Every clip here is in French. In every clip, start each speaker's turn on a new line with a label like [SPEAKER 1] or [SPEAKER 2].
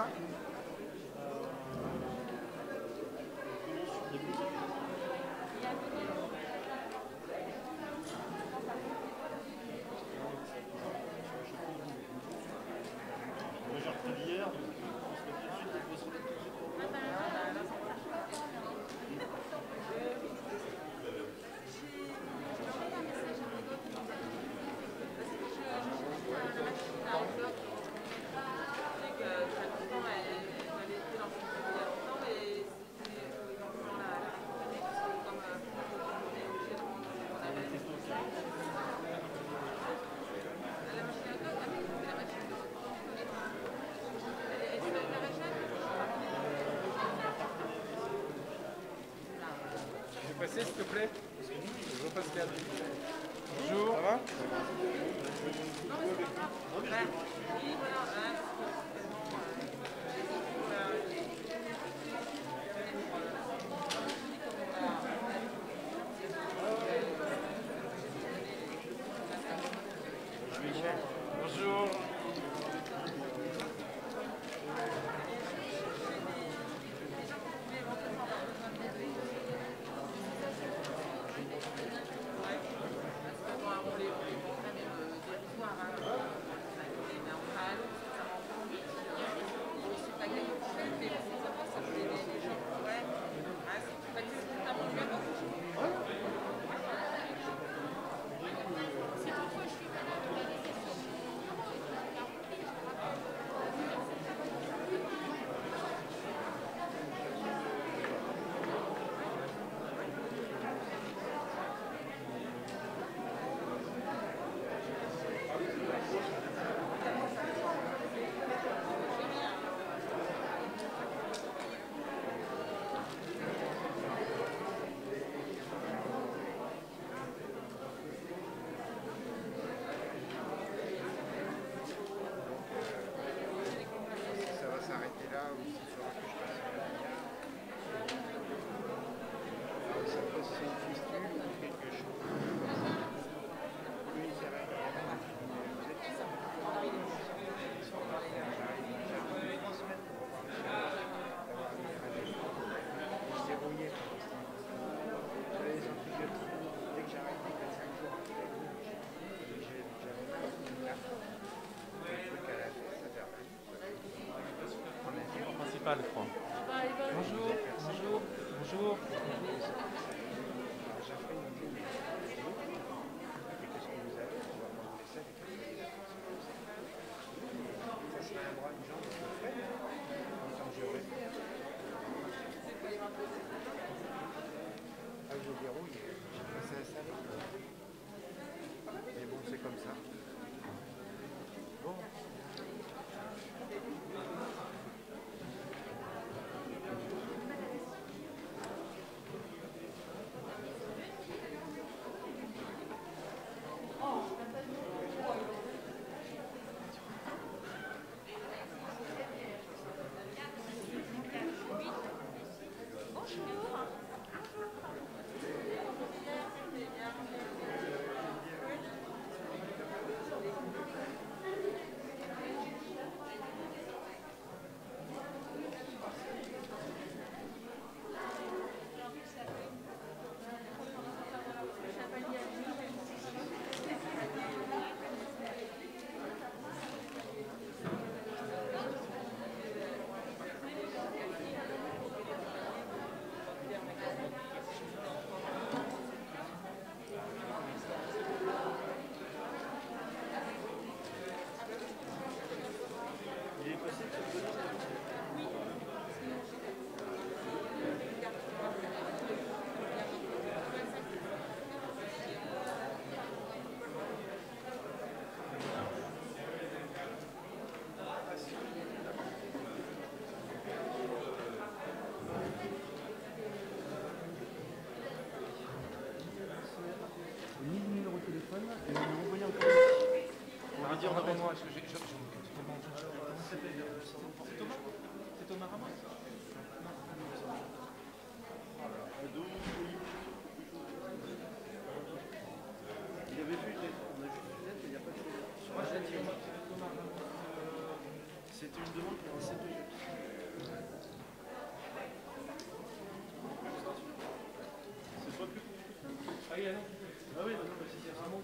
[SPEAKER 1] pas.
[SPEAKER 2] J'ai repris hier, donc on se met tout de suite, on peut se remettre tout de suite pour voir.
[SPEAKER 3] Tu peux passer s'il te plaît? Bonjour Pascal. Bonjour. Ça va? Bonjour. Ça va s'arrêter là ou s'il faudra que je passe à la alors, ça peut c'est une fistule ou quelque chose. Oui, c'est vrai. Vous êtes qui ça? J'ai attendu 3 semaines pour voir d'avoir je s'est rouillé. J'avais les antibiotiques. Dès que j'arrête, les 4-5 jours après, j'avais mal une carte. Le truc à la tête, ça fait rien. Principal, je crois. Bonjour, bonjour, bonjour. J'ai fait une clinique. Et qu'est-ce que vous avez? On va pas vous laisser avec ça serait un bras, une jambe, je le ferai. Quand j'aurai. Ah, je dérouille. J'ai passé à ça. Mais bon, c'est comme ça. Bon. Ni le numéro de téléphone, et on m'a envoyé encore ici. On va dire devant moi, parce que j'ai. Comment ça s'appelle? C'est Thomas? C'est Thomas Ramos? Il avait vu, on a juste une lettre, mais il n'y a pas de chose. Moi, j'ai dit Thomas Ramos.
[SPEAKER 2] C'était une demande pour un CPE. C'est pas plus compliqué. Ah oui, non. Ah oui, non, mais c'est vraiment...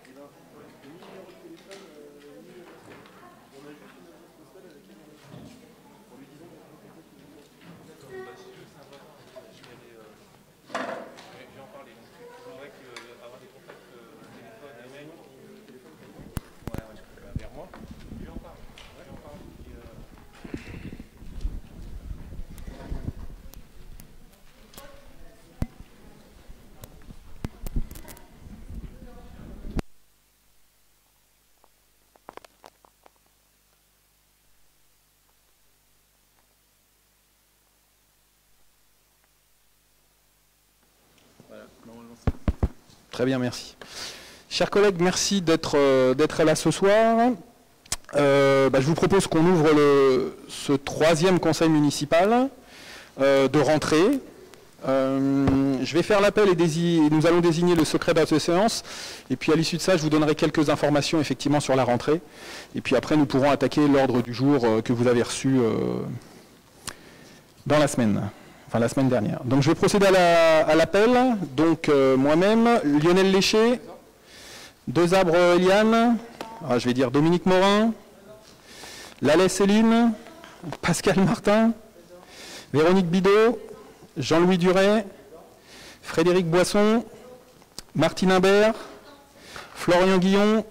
[SPEAKER 2] ni numéro de téléphone, ni numéro de téléphone. On a juste une adresse postale avec laquelle on lui disant qu'on peut contacter une adresse. D'accord, bah si je veux savoir, je vais aller... je vais en parler. Il faudrait avoir des contacts téléphone et mail. Ouais, je peux vers moi. Je vais en parler. Je vais en parler.
[SPEAKER 1] Très bien, merci. Chers collègues, merci d'être là ce soir. Je vous propose qu'on ouvre ce 3e conseil municipal de rentrée. Je vais faire l'appel et nous allons désigner le secrétaire de séance. Et puis à l'issue de ça, je vous donnerai quelques informations effectivement sur la rentrée. Et puis après, nous pourrons attaquer l'ordre du jour que vous avez reçu dans la semaine. Enfin, la semaine dernière. Donc, je vais procéder à l'appel. Donc, moi-même, Lionel Léché, Desabre Eliane, je vais dire Dominique Morin, Lalès Céline, Pascal Martin, Véronique Bidot, Jean-Louis Duret, Frédéric Boisson, Martine Imbert, Florian Guillon,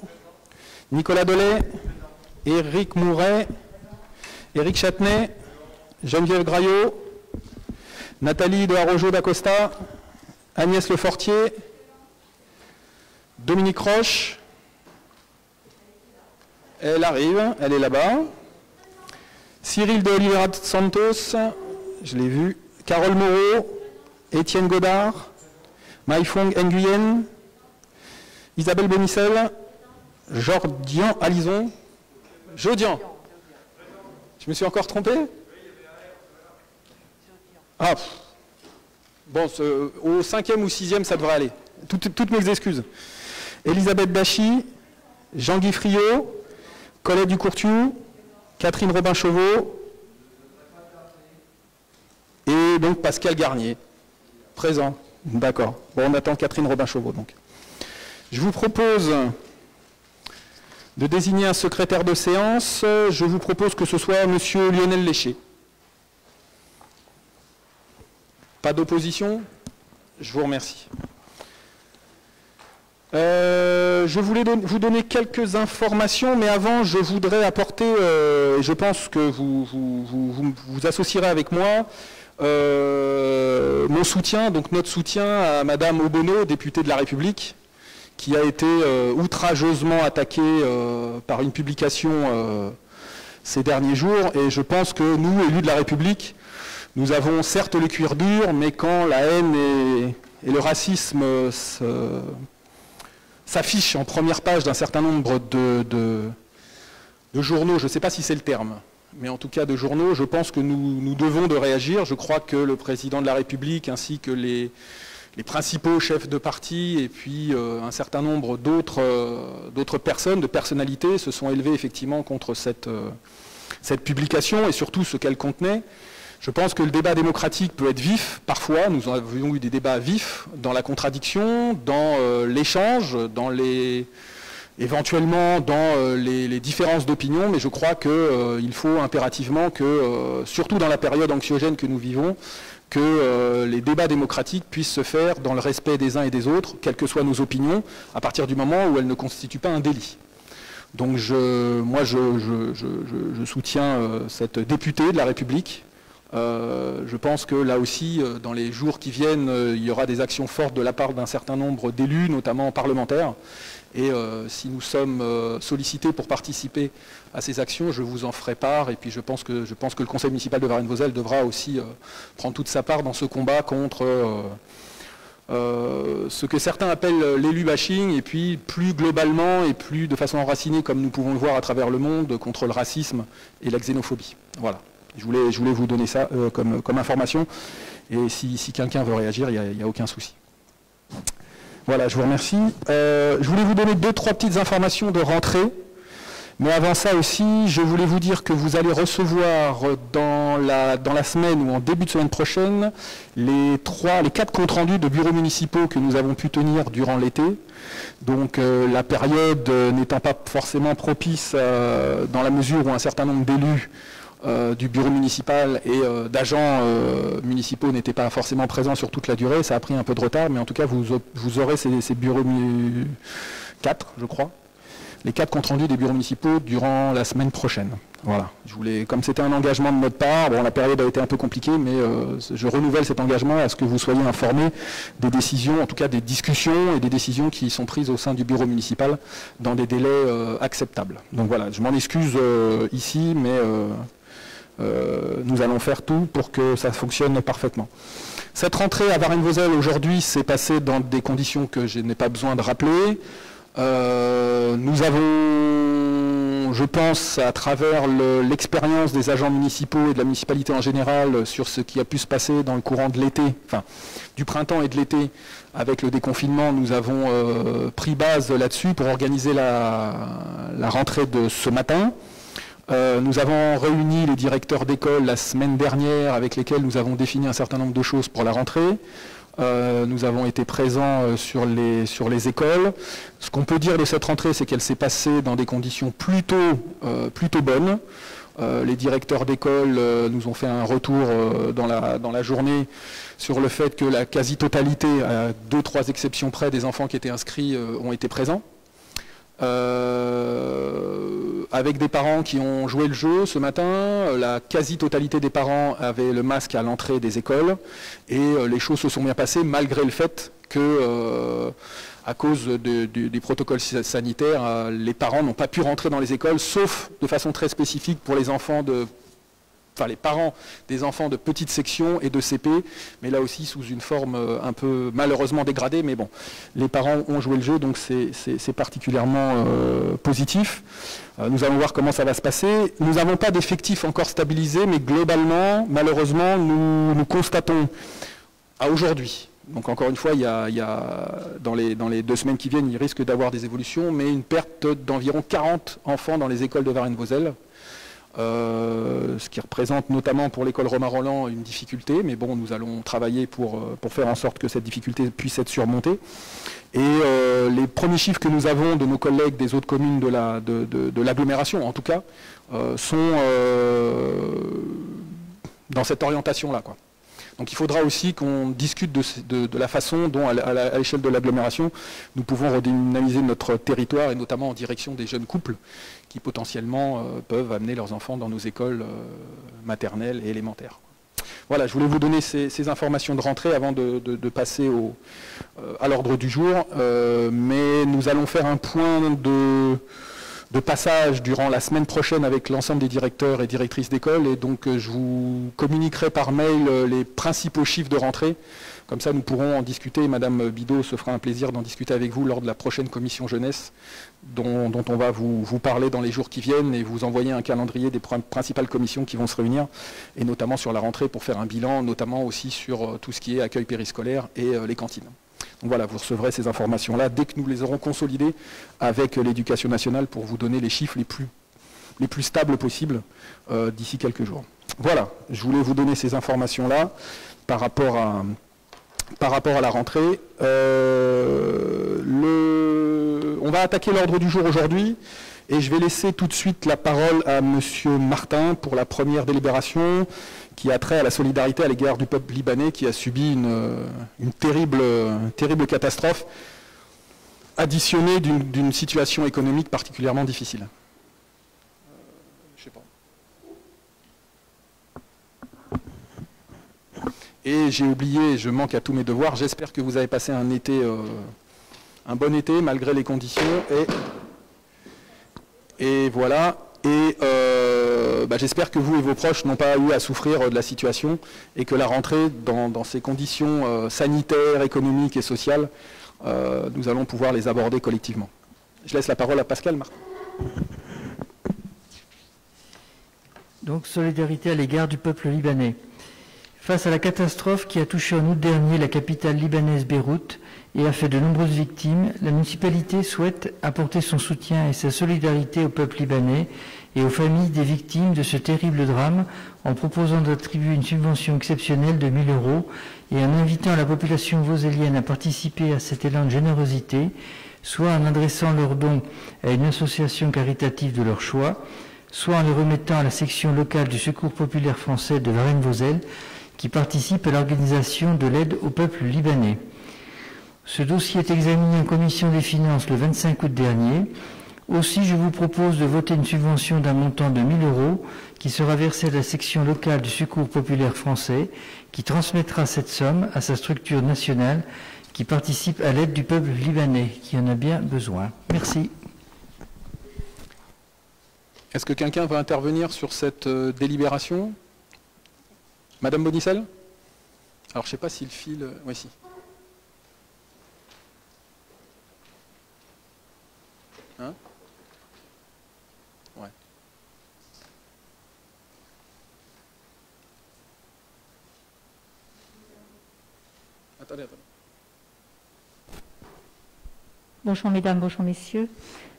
[SPEAKER 1] Nicolas Dolay, Éric Mouret, Éric Châtenay, Geneviève Graillot, Nathalie de Arrojo d'Acosta, Agnès Lefortier, Dominique Roche, elle arrive, elle est là-bas, Cyril de Oliveira Santos, je l'ai vu, Carole Moreau, Étienne Godard, Maïfong Nguyen, Isabelle Bénicel, Jordian Alison, Jodian, je me suis encore trompé ? Ah, bon, au 5e ou 6e, ça devrait aller. Toutes mes excuses. Elisabeth Bachy, Jean-Guy Friot, Colette Ducourtiou, Catherine Robin-Chauveau et donc Pascal Garnier. Présent. D'accord. Bon, on attend Catherine Robin-Chauveau donc. Je vous propose de désigner un secrétaire de séance. Je vous propose que ce soit M. Lionel Léché. Pas d'opposition? Je vous remercie. Je voulais vous donner quelques informations, mais avant, je voudrais apporter, et je pense que vous associerez avec moi, mon soutien, donc notre soutien à Madame Obono, députée de la République, qui a été outrageusement attaquée par une publication ces derniers jours, et je pense que nous, élus de la République, nous avons certes le cuir dur, mais quand la haine et le racisme s'affichent en première page d'un certain nombre de journaux, je ne sais pas si c'est le terme, mais en tout cas de journaux, je pense que nous devons de réagir. Je crois que le président de la République ainsi que les principaux chefs de parti et puis un certain nombre d'autres personnes, de personnalités, se sont élevés effectivement contre cette publication et surtout ce qu'elle contenait. Je pense que le débat démocratique peut être vif, parfois, nous avons eu des débats vifs dans la contradiction, dans l'échange, éventuellement dans les différences d'opinion, mais je crois qu'il faut impérativement que, surtout dans la période anxiogène que nous vivons, que les débats démocratiques puissent se faire dans le respect des uns et des autres, quelles que soient nos opinions, à partir du moment où elles ne constituent pas un délit. Donc moi je soutiens cette députée de la République. Je pense que là aussi, dans les jours qui viennent, il y aura des actions fortes de la part d'un certain nombre d'élus, notamment parlementaires. Et si nous sommes sollicités pour participer à ces actions, je vous en ferai part. Et puis je pense que le conseil municipal de Varennes-Vauzelles devra aussi prendre toute sa part dans ce combat contre ce que certains appellent l'élu bashing, et puis plus globalement et plus de façon enracinée, comme nous pouvons le voir à travers le monde, contre le racisme et la xénophobie. Voilà. Je voulais vous donner ça comme information. Et si quelqu'un veut réagir, il n'y a aucun souci. Voilà, je vous remercie. Je voulais vous donner 2-3 petites informations de rentrée. Mais avant ça aussi, je voulais vous dire que vous allez recevoir dans la semaine ou en début de semaine prochaine les 4 comptes rendus de bureaux municipaux que nous avons pu tenir durant l'été. Donc la période n'étant pas forcément propice dans la mesure où un certain nombre d'élus du bureau municipal et d'agents municipaux n'étaient pas forcément présents sur toute la durée. Ça a pris un peu de retard, mais en tout cas vous aurez ces bureaux 4, je crois. Les 4 comptes rendus des bureaux municipaux durant la semaine prochaine. Voilà. Comme c'était un engagement de notre part, bon, la période a été un peu compliquée, mais je renouvelle cet engagement à ce que vous soyez informés des décisions, en tout cas des discussions et des décisions qui sont prises au sein du bureau municipal dans des délais acceptables. Donc voilà, je m'en excuse ici, mais nous allons faire tout pour que ça fonctionne parfaitement. Cette rentrée à Varennes-Vauzelles aujourd'hui s'est passée dans des conditions que je n'ai pas besoin de rappeler. Nous avons, je pense, à travers l'expérience des agents municipaux et de la municipalité en général sur ce qui a pu se passer dans le courant de l'été, enfin du printemps et de l'été, avec le déconfinement, nous avons pris base là-dessus pour organiser la rentrée de ce matin. Nous avons réuni les directeurs d'école la semaine dernière avec lesquels nous avons défini un certain nombre de choses pour la rentrée. Nous avons été présents sur les écoles. Ce qu'on peut dire de cette rentrée, c'est qu'elle s'est passée dans des conditions plutôt bonnes. Les directeurs d'école nous ont fait un retour dans la journée sur le fait que la quasi-totalité, à 2-3 exceptions près, des enfants qui étaient inscrits ont été présents. Avec des parents qui ont joué le jeu ce matin, la quasi-totalité des parents avaient le masque à l'entrée des écoles et les choses se sont bien passées malgré le fait que, à cause des protocoles sanitaires, les parents n'ont pas pu rentrer dans les écoles, sauf de façon très spécifique pour les enfants les parents des enfants de petite section et de CP, mais là aussi sous une forme un peu malheureusement dégradée, mais bon, les parents ont joué le jeu, donc c'est particulièrement positif. Nous allons voir comment ça va se passer. Nous n'avons pas d'effectifs encore stabilisés, mais globalement, malheureusement, nous constatons à aujourd'hui, donc encore une fois, il y a dans les 2 semaines qui viennent, il risque d'avoir des évolutions, mais une perte d'environ 40 enfants dans les écoles de Varennes-Vauzelles. Ce qui représente notamment pour l'école Romain Rolland une difficulté, mais bon, nous allons travailler pour faire en sorte que cette difficulté puisse être surmontée. Et les premiers chiffres que nous avons de nos collègues des autres communes de l'agglomération, en tout cas, sont dans cette orientation-là, quoi. Donc il faudra aussi qu'on discute de la façon dont, à l'échelle de l'agglomération, nous pouvons redynamiser notre territoire, et notamment en direction des jeunes couples qui potentiellement peuvent amener leurs enfants dans nos écoles maternelles et élémentaires. Voilà, je voulais vous donner ces informations de rentrée avant de passer à l'ordre du jour, mais nous allons faire un point de passage durant la semaine prochaine avec l'ensemble des directeurs et directrices d'école, et donc je vous communiquerai par mail les principaux chiffres de rentrée. Comme ça, nous pourrons en discuter, et Madame Bidot se fera un plaisir d'en discuter avec vous lors de la prochaine commission jeunesse, dont on va vous parler dans les jours qui viennent, et vous envoyer un calendrier des principales commissions qui vont se réunir, et notamment sur la rentrée pour faire un bilan, notamment aussi sur tout ce qui est accueil périscolaire et les cantines. Donc voilà, vous recevrez ces informations-là dès que nous les aurons consolidées avec l'Éducation nationale pour vous donner les chiffres les plus stables possibles d'ici quelques jours. Voilà, je voulais vous donner ces informations-là par rapport à la rentrée. On va attaquer l'ordre du jour aujourd'hui et je vais laisser tout de suite la parole à Monsieur Martin pour la première délibération qui a trait à la solidarité à l'égard du peuple libanais qui a subi une terrible catastrophe additionnée d'une situation économique particulièrement difficile. Je sais pas. Et j'ai oublié, je manque à tous mes devoirs, j'espère que vous avez passé un bon été malgré les conditions et voilà. Et j'espère que vous et vos proches n'ont pas eu à souffrir de la situation et que la rentrée dans ces conditions sanitaires, économiques et sociales, nous allons pouvoir les aborder collectivement. Je laisse la parole à Pascal Martin.
[SPEAKER 4] Donc, solidarité à l'égard du peuple libanais. Face à la catastrophe qui a touché en août dernier la capitale libanaise Beyrouth et a fait de nombreuses victimes, la municipalité souhaite apporter son soutien et sa solidarité au peuple libanais et aux familles des victimes de ce terrible drame en proposant d'attribuer une subvention exceptionnelle de 1 000 € et en invitant la population voselienne à participer à cet élan de générosité, soit en adressant leurs dons à une association caritative de leur choix, soit en les remettant à la section locale du Secours populaire français de Varennes-Vauzelles, qui participe à l'organisation de l'aide au peuple libanais. Ce dossier est examiné en commission des finances le 25 août dernier. Aussi, je vous propose de voter une subvention d'un montant de 1 000 € qui sera versée à la section locale du Secours populaire français, qui transmettra cette somme à sa structure nationale qui participe à l'aide du peuple libanais, qui en a bien besoin. Merci.
[SPEAKER 1] Est-ce que quelqu'un veut intervenir sur cette délibération? Madame Bonicel? Alors, je ne sais pas si le fil... Oui, si. Hein? Ouais. Attendez.
[SPEAKER 5] Bonjour mesdames, bonjour messieurs.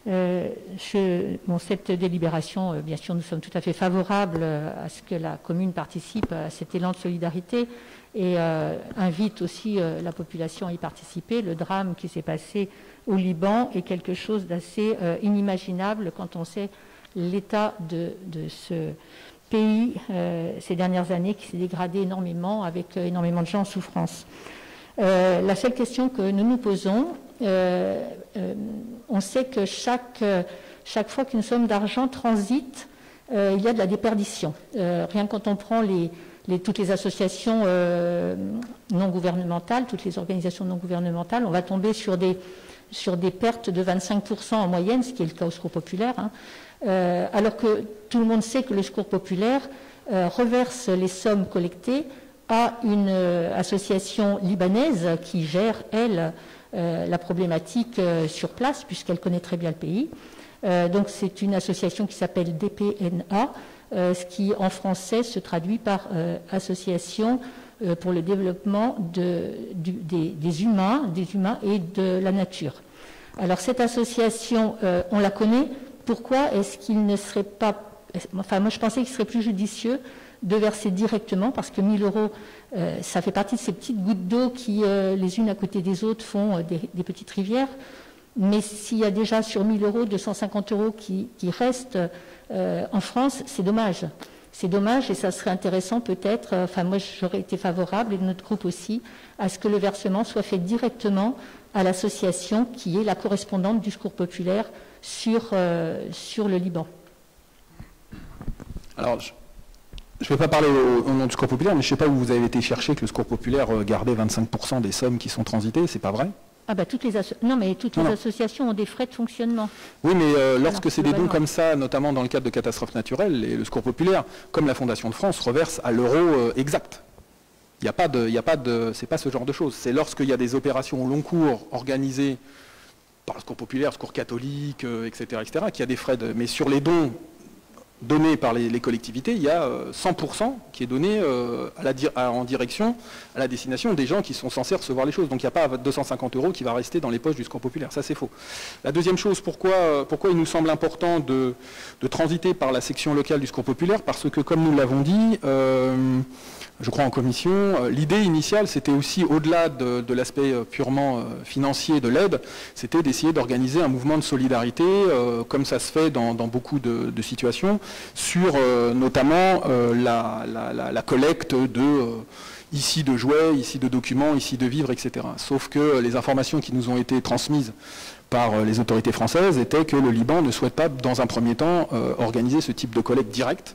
[SPEAKER 5] Cette délibération, bien sûr, nous sommes tout à fait favorables à ce que la commune participe à cet élan de solidarité et invite aussi la population à y participer. Le drame qui s'est passé au Liban est quelque chose d'assez inimaginable quand on sait l'état de ce pays ces dernières années qui s'est dégradé énormément avec énormément de gens en souffrance. La seule question que nous nous posons, on sait que chaque fois qu'une somme d'argent transite, il y a de la déperdition. Rien que quand on prend toutes les associations non gouvernementales, toutes les organisations non gouvernementales, on va tomber sur des pertes de 25% en moyenne, ce qui est le cas au Secours populaire, hein, alors que tout le monde sait que le Secours populaire reverse les sommes collectées à une association libanaise qui gère, elle, la problématique sur place, puisqu'elle connaît très bien le pays. Donc c'est une association qui s'appelle DPNA, ce qui en français se traduit par Association pour le développement des humains et de la nature. Alors cette association, on la connaît. Pourquoi est-ce qu'il ne serait pas... Enfin, moi je pensais qu'il serait plus judicieux de verser directement, parce que 1 000 €, ça fait partie de ces petites gouttes d'eau qui, les unes à côté des autres, font des petites rivières. Mais s'il y a déjà sur 1 000 €, 250 € qui restent en France, c'est dommage. C'est dommage et ça serait intéressant peut-être, enfin moi j'aurais été favorable, et notre groupe aussi, à ce que le versement soit fait directement à l'association qui est la correspondante du Secours populaire sur le Liban.
[SPEAKER 1] Alors, je ne vais pas parler au nom du Secours populaire, mais je ne sais pas où vous avez été chercher que le Secours populaire gardait 25% des sommes qui sont transitées, c'est pas vrai?
[SPEAKER 5] Ah bah toutes les associations ont des frais de fonctionnement.
[SPEAKER 1] Oui, mais lorsque c'est des dons comme ça, notamment dans le cadre de catastrophes naturelles, le Secours populaire, comme la Fondation de France, reverse à l'euro exact. Il n'y a pas de, c'est pas ce genre de choses. C'est lorsqu'il y a des opérations au long cours organisées par le Secours populaire, le Secours catholique, etc., qu'il y a des frais de... Mais sur les dons donné par les collectivités, il y a 100% qui est donné en direction, à la destination des gens qui sont censés recevoir les choses. Donc il n'y a pas 250 € qui va rester dans les poches du Secours populaire. Ça, c'est faux. La deuxième chose, pourquoi il nous semble important de transiter par la section locale du Secours populaire? Parce que, comme nous l'avons dit, je crois en commission, l'idée initiale, c'était aussi, au-delà de l'aspect purement financier de l'aide, c'était d'essayer d'organiser un mouvement de solidarité, comme ça se fait dans beaucoup de situations, sur notamment la collecte ici de jouets, ici de documents, ici de vivres, etc. Sauf que les informations qui nous ont été transmises par les autorités françaises étaient que le Liban ne souhaite pas, dans un premier temps, organiser ce type de collecte directe,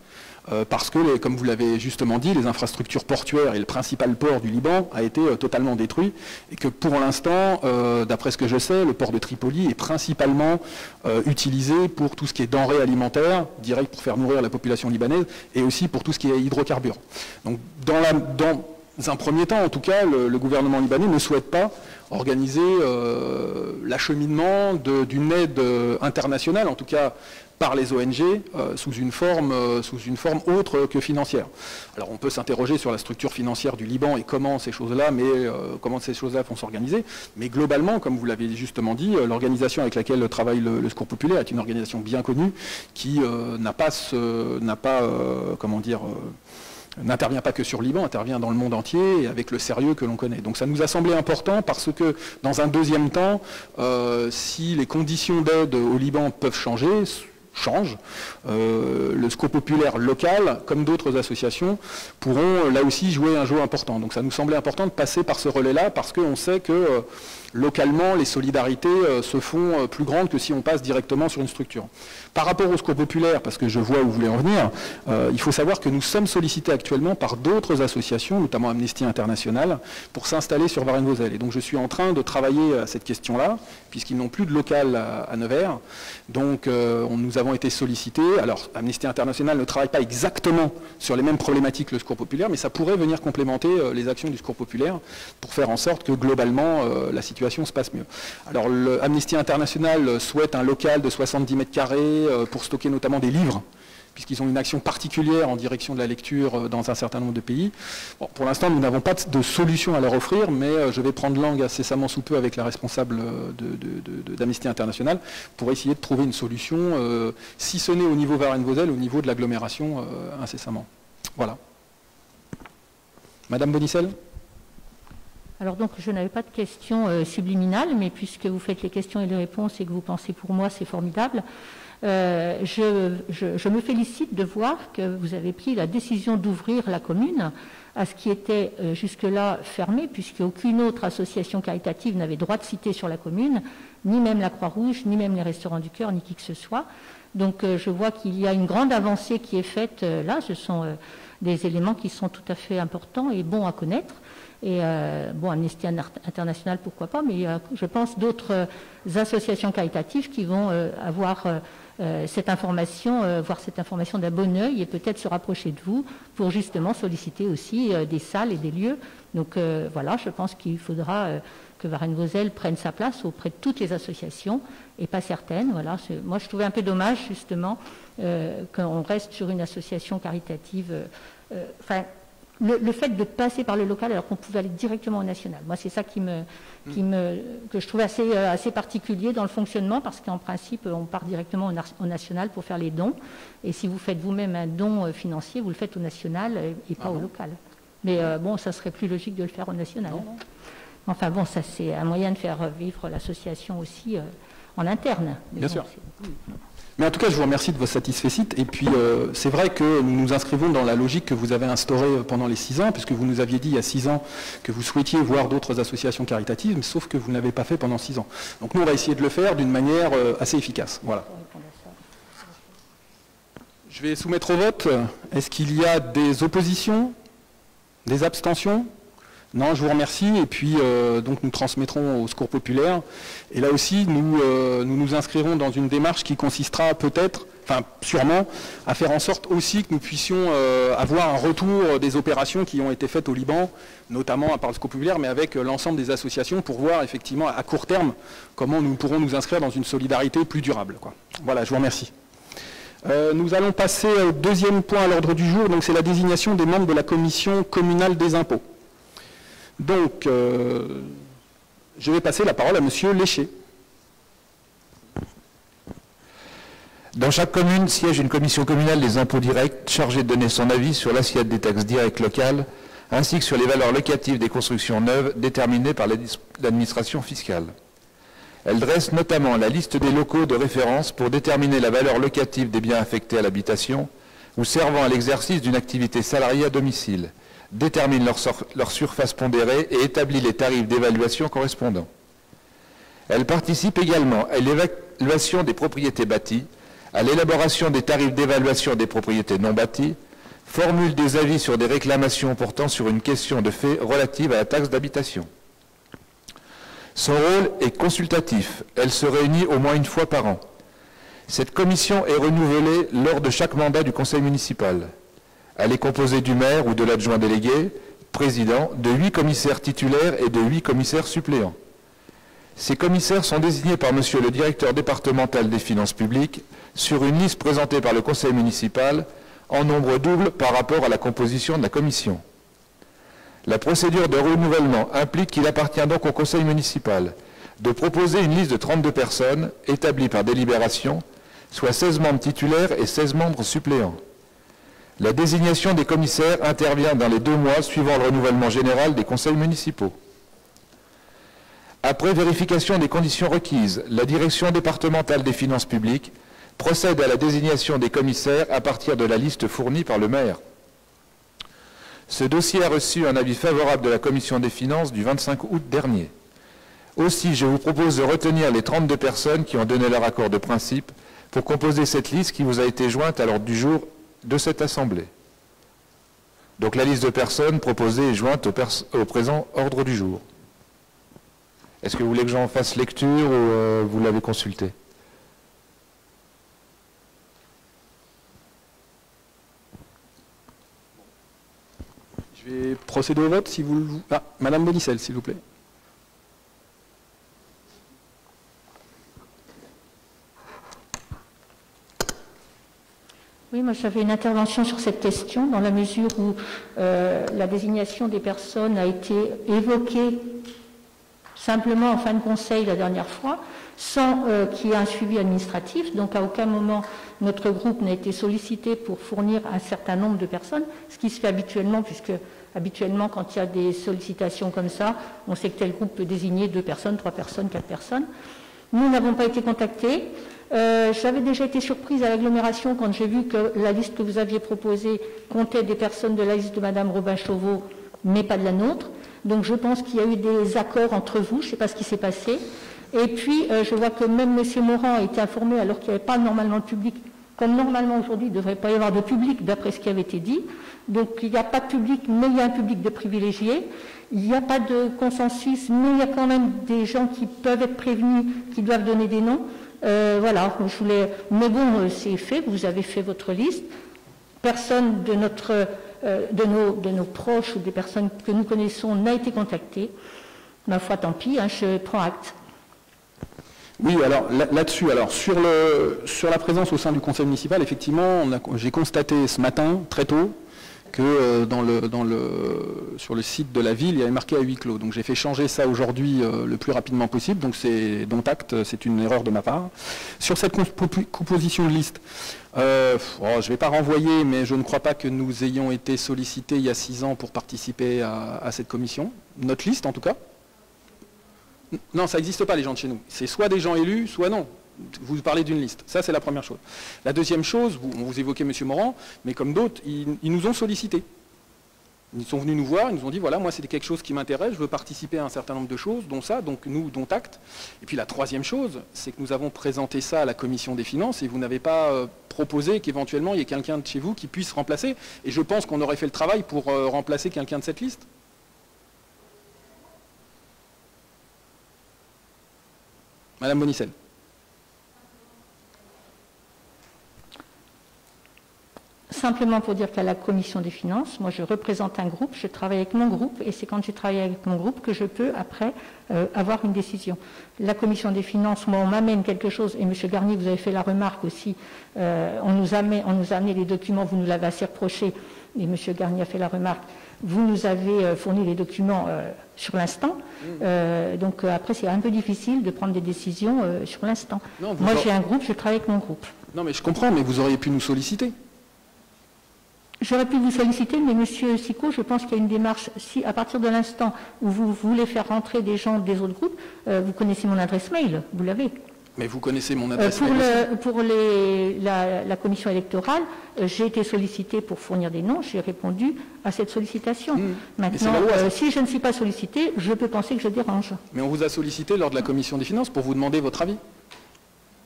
[SPEAKER 1] parce que, comme vous l'avez justement dit, les infrastructures portuaires et le principal port du Liban a été totalement détruit, et que pour l'instant, d'après ce que je sais, le port de Tripoli est principalement utilisé pour tout ce qui est denrées alimentaires, direct pour faire nourrir la population libanaise, et aussi pour tout ce qui est hydrocarbures. Donc, un premier temps, en tout cas, le gouvernement libanais ne souhaite pas organiser l'acheminement d'une aide internationale, en tout cas par les ONG, sous une forme autre que financière. Alors on peut s'interroger sur la structure financière du Liban et comment ces choses-là vont s'organiser, mais globalement, comme vous l'avez justement dit, l'organisation avec laquelle travaille le Secours populaire est une organisation bien connue qui n'intervient pas que sur le Liban, intervient dans le monde entier et avec le sérieux que l'on connaît. Donc ça nous a semblé important parce que, dans un deuxième temps, si les conditions d'aide au Liban peuvent changent. Le Secours populaire local, comme d'autres associations, pourront là aussi jouer un jeu important. Donc ça nous semblait important de passer par ce relais-là parce qu'on sait que localement, les solidarités se font plus grandes que si on passe directement sur une structure. Par rapport au Secours populaire, parce que je vois où vous voulez en venir, il faut savoir que nous sommes sollicités actuellement par d'autres associations, notamment Amnesty International, pour s'installer sur Varennes-Vauzelles. Et donc je suis en train de travailler à cette question-là, puisqu'ils n'ont plus de local à Nevers. Donc nous avons été sollicités. Alors Amnesty International ne travaille pas exactement sur les mêmes problématiques que le Secours populaire, mais ça pourrait venir complémenter les actions du Secours populaire pour faire en sorte que globalement la situation se passe mieux. Alors Amnesty International souhaite un local de 70 mètres carrés pour stocker notamment des livres, puisqu'ils ont une action particulière en direction de la lecture dans un certain nombre de pays. Bon, pour l'instant, nous n'avons pas de solution à leur offrir, mais je vais prendre langue incessamment sous peu avec la responsable d'Amnesty International pour essayer de trouver une solution, si ce n'est au niveau Varennes-Vauzelles, au niveau de l'agglomération incessamment. Voilà. Madame Bonicel ?
[SPEAKER 5] Alors donc, je n'avais pas de questions subliminales, mais puisque vous faites les questions et les réponses et que vous pensez pour moi, c'est formidable. Je me félicite de voir que vous avez pris la décision d'ouvrir la commune à ce qui était jusque-là fermé, puisqu'aucune autre association caritative n'avait droit de cité sur la commune, ni même la Croix-Rouge, ni même les Restos du Cœur, ni qui que ce soit. Donc je vois qu'il y a une grande avancée qui est faite là. Ce sont des éléments qui sont tout à fait importants et bons à connaître. Et Amnesty International, pourquoi pas, mais je pense d'autres associations caritatives qui vont avoir cette information, voir cette information d'un bon œil et peut-être se rapprocher de vous pour justement solliciter aussi des salles et des lieux. Donc voilà, je pense qu'il faudra que Varennes-Vauzelles prenne sa place auprès de toutes les associations et pas certaines. Voilà, moi je trouvais un peu dommage justement qu'on reste sur une association caritative. Le fait de passer par le local alors qu'on pouvait aller directement au national. Moi, c'est ça que je trouve assez particulier dans le fonctionnement, parce qu'en principe, on part directement au national pour faire les dons. Et si vous faites vous-même un don financier, vous le faites au national et pas au local. Mais ça serait plus logique de le faire au national. Non. Enfin bon, ça c'est un moyen de faire vivre l'association aussi en interne.
[SPEAKER 1] Bien sûr. Mais en tout cas, je vous remercie de votre satisfecit. Et puis, c'est vrai que nous nous inscrivons dans la logique que vous avez instaurée pendant les 6 ans, puisque vous nous aviez dit il y a 6 ans que vous souhaitiez voir d'autres associations caritatives, mais sauf que vous ne l'avez pas fait pendant 6 ans. Donc nous, on va essayer de le faire d'une manière assez efficace. Voilà. Je vais soumettre au vote. Est-ce qu'il y a des oppositions? Des abstentions? Non, je vous remercie. Et puis, donc, nous transmettrons au Secours populaire. Et là aussi, nous inscrirons dans une démarche qui consistera peut-être, sûrement, à faire en sorte aussi que nous puissions avoir un retour des opérations qui ont été faites au Liban, notamment par le Secours populaire, mais avec l'ensemble des associations pour voir effectivement à court terme comment nous pourrons nous inscrire dans une solidarité plus durable, quoi. Voilà, je vous remercie. Nous allons passer au deuxième point à l'ordre du jour, donc c'est la désignation des membres de la commission communale des impôts. Donc, je vais passer la parole à Monsieur Léché.
[SPEAKER 6] Dans chaque commune siège une commission communale des impôts directs chargée de donner son avis sur l'assiette des taxes directes locales, ainsi que sur les valeurs locatives des constructions neuves déterminées par l'administration fiscale. Elle dresse notamment la liste des locaux de référence pour déterminer la valeur locative des biens affectés à l'habitation ou servant à l'exercice d'une activité salariée à domicile, détermine leur surface pondérée et établit les tarifs d'évaluation correspondants. Elle participe également à l'évaluation des propriétés bâties, à l'élaboration des tarifs d'évaluation des propriétés non bâties, formule des avis sur des réclamations portant sur une question de fait relative à la taxe d'habitation. Son rôle est consultatif. Elle se réunit au moins une fois par an. Cette commission est renouvelée lors de chaque mandat du conseil municipal. Elle est composée du maire ou de l'adjoint délégué, président, de 8 commissaires titulaires et de 8 commissaires suppléants. Ces commissaires sont désignés par monsieur le directeur départemental des finances publiques sur une liste présentée par le conseil municipal en nombre double par rapport à la composition de la commission. La procédure de renouvellement implique qu'il appartient donc au conseil municipal de proposer une liste de 32 personnes établie par délibération, soit 16 membres titulaires et 16 membres suppléants. La désignation des commissaires intervient dans les 2 mois suivant le renouvellement général des conseils municipaux. Après vérification des conditions requises, la direction départementale des finances publiques procède à la désignation des commissaires à partir de la liste fournie par le maire. Ce dossier a reçu un avis favorable de la commission des finances du 25 août dernier. Aussi, je vous propose de retenir les 32 personnes qui ont donné leur accord de principe pour composer cette liste qui vous a été jointe à l'ordre du jour de cette Assemblée. Donc la liste de personnes proposée est jointe au présent ordre du jour. Est-ce que vous voulez que j'en fasse lecture ou vous l'avez consulté?
[SPEAKER 1] Je vais procéder au vote si vous... Ah, Madame Bonicel, s'il vous plaît.
[SPEAKER 5] Oui, moi j'avais une intervention sur cette question dans la mesure où la désignation des personnes a été évoquée simplement en fin de conseil la dernière fois, sans qu'il y ait un suivi administratif. Donc à aucun moment notre groupe n'a été sollicité pour fournir un certain nombre de personnes, ce qui se fait habituellement, puisque habituellement quand il y a des sollicitations comme ça, on sait que tel groupe peut désigner 2 personnes, 3 personnes, 4 personnes. Nous n'avons pas été contactés. J'avais déjà été surprise à l'agglomération quand j'ai vu que la liste que vous aviez proposée comptait des personnes de la liste de Madame Robin-Chauveau, mais pas de la nôtre. Donc je pense qu'il y a eu des accords entre vous, je ne sais pas ce qui s'est passé. Et puis je vois que même M. Morand a été informé alors qu'il n'y avait pas normalement de public. Comme normalement aujourd'hui, il ne devrait pas y avoir de public d'après ce qui avait été dit. Donc il n'y a pas de public, mais il y a un public de privilégiés. Il n'y a pas de consensus, mais il y a quand même des gens qui peuvent être prévenus, qui doivent donner des noms. Voilà, je voulais... Mais bon, c'est fait, vous avez fait votre liste. Personne de nos proches ou des personnes que nous connaissons n'a été contacté. Ma foi, tant pis, hein, je prends acte.
[SPEAKER 1] Oui, alors là-dessus, sur la présence au sein du conseil municipal, effectivement, j'ai constaté ce matin, très tôt, que sur le site de la ville, il y avait marqué à huis clos. Donc j'ai fait changer ça aujourd'hui le plus rapidement possible, donc c'est dont acte, c'est une erreur de ma part. Sur cette composition de liste, je ne vais pas renvoyer, mais je ne crois pas que nous ayons été sollicités il y a 6 ans pour participer à cette commission, notre liste en tout cas. Non, ça n'existe pas les gens de chez nous. C'est soit des gens élus, soit non. Vous parlez d'une liste. Ça, c'est la première chose. La deuxième chose, vous évoquez M. Morand, mais comme d'autres, ils nous ont sollicités. Ils sont venus nous voir, ils nous ont dit, voilà, moi, c'était quelque chose qui m'intéresse, je veux participer à un certain nombre de choses, dont ça, donc nous, dont acte. Et puis la troisième chose, c'est que nous avons présenté ça à la commission des finances et vous n'avez pas proposé qu'éventuellement, il y ait quelqu'un de chez vous qui puisse remplacer. Et je pense qu'on aurait fait le travail pour remplacer quelqu'un de cette liste. Madame Bonicel.
[SPEAKER 5] Simplement pour dire qu'à la commission des finances, moi je représente un groupe, je travaille avec mon groupe et c'est quand j'ai travaillé avec mon groupe que je peux après avoir une décision. La commission des finances, moi on m'amène quelque chose et M. Garnier, vous avez fait la remarque aussi, on nous a amené les documents, vous nous l'avez assez reproché et M. Garnier a fait la remarque, vous nous avez fourni les documents sur l'instant, donc après c'est un peu difficile de prendre des décisions sur l'instant. Moi j'ai un groupe, je travaille avec mon groupe.
[SPEAKER 1] Non mais je comprends, mais vous auriez pu nous solliciter.
[SPEAKER 5] J'aurais pu vous solliciter, mais Monsieur Sicot, je pense qu'il y a une démarche, si à partir de l'instant où vous voulez faire rentrer des gens des autres groupes, vous connaissez mon adresse mail, vous l'avez.
[SPEAKER 1] Mais vous connaissez mon adresse mail
[SPEAKER 5] Pour la commission électorale, j'ai été sollicité pour fournir des noms, j'ai répondu à cette sollicitation. Maintenant, si je ne suis pas sollicité, je peux penser que je dérange.
[SPEAKER 1] Mais on vous a sollicité lors de la commission des finances pour vous demander votre avis.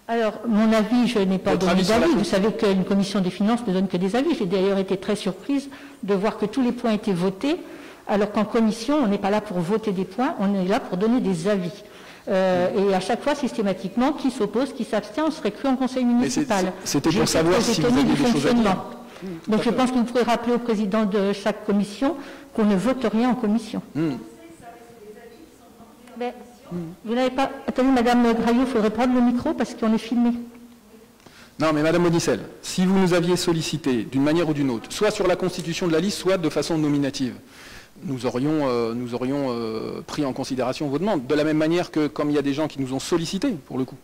[SPEAKER 5] Alors, mon avis, je n'ai pas donné d'avis. Vous savez qu'une commission des finances ne donne que des avis. J'ai d'ailleurs été très surprise de voir que tous les points étaient votés, alors qu'en commission, on n'est pas là pour voter des points, on est là pour donner des avis. Et à chaque fois, systématiquement, qui s'oppose, qui s'abstient, on serait cru en conseil municipal.
[SPEAKER 1] C'était pour savoir si vous aviez des choses à dire.
[SPEAKER 5] Donc je pense que vous pourrez rappeler au président de chaque commission qu'on ne vote rien en commission. Mais vous n'avez pas... Attendez, Madame Graillot, il faudrait prendre le micro parce qu'on est filmé.
[SPEAKER 1] Non, mais Madame Modicel, si vous nous aviez sollicité d'une manière ou d'une autre, soit sur la constitution de la liste, soit de façon nominative, nous aurions pris en considération vos demandes. De la même manière que comme il y a des gens qui nous ont sollicités, pour le coup.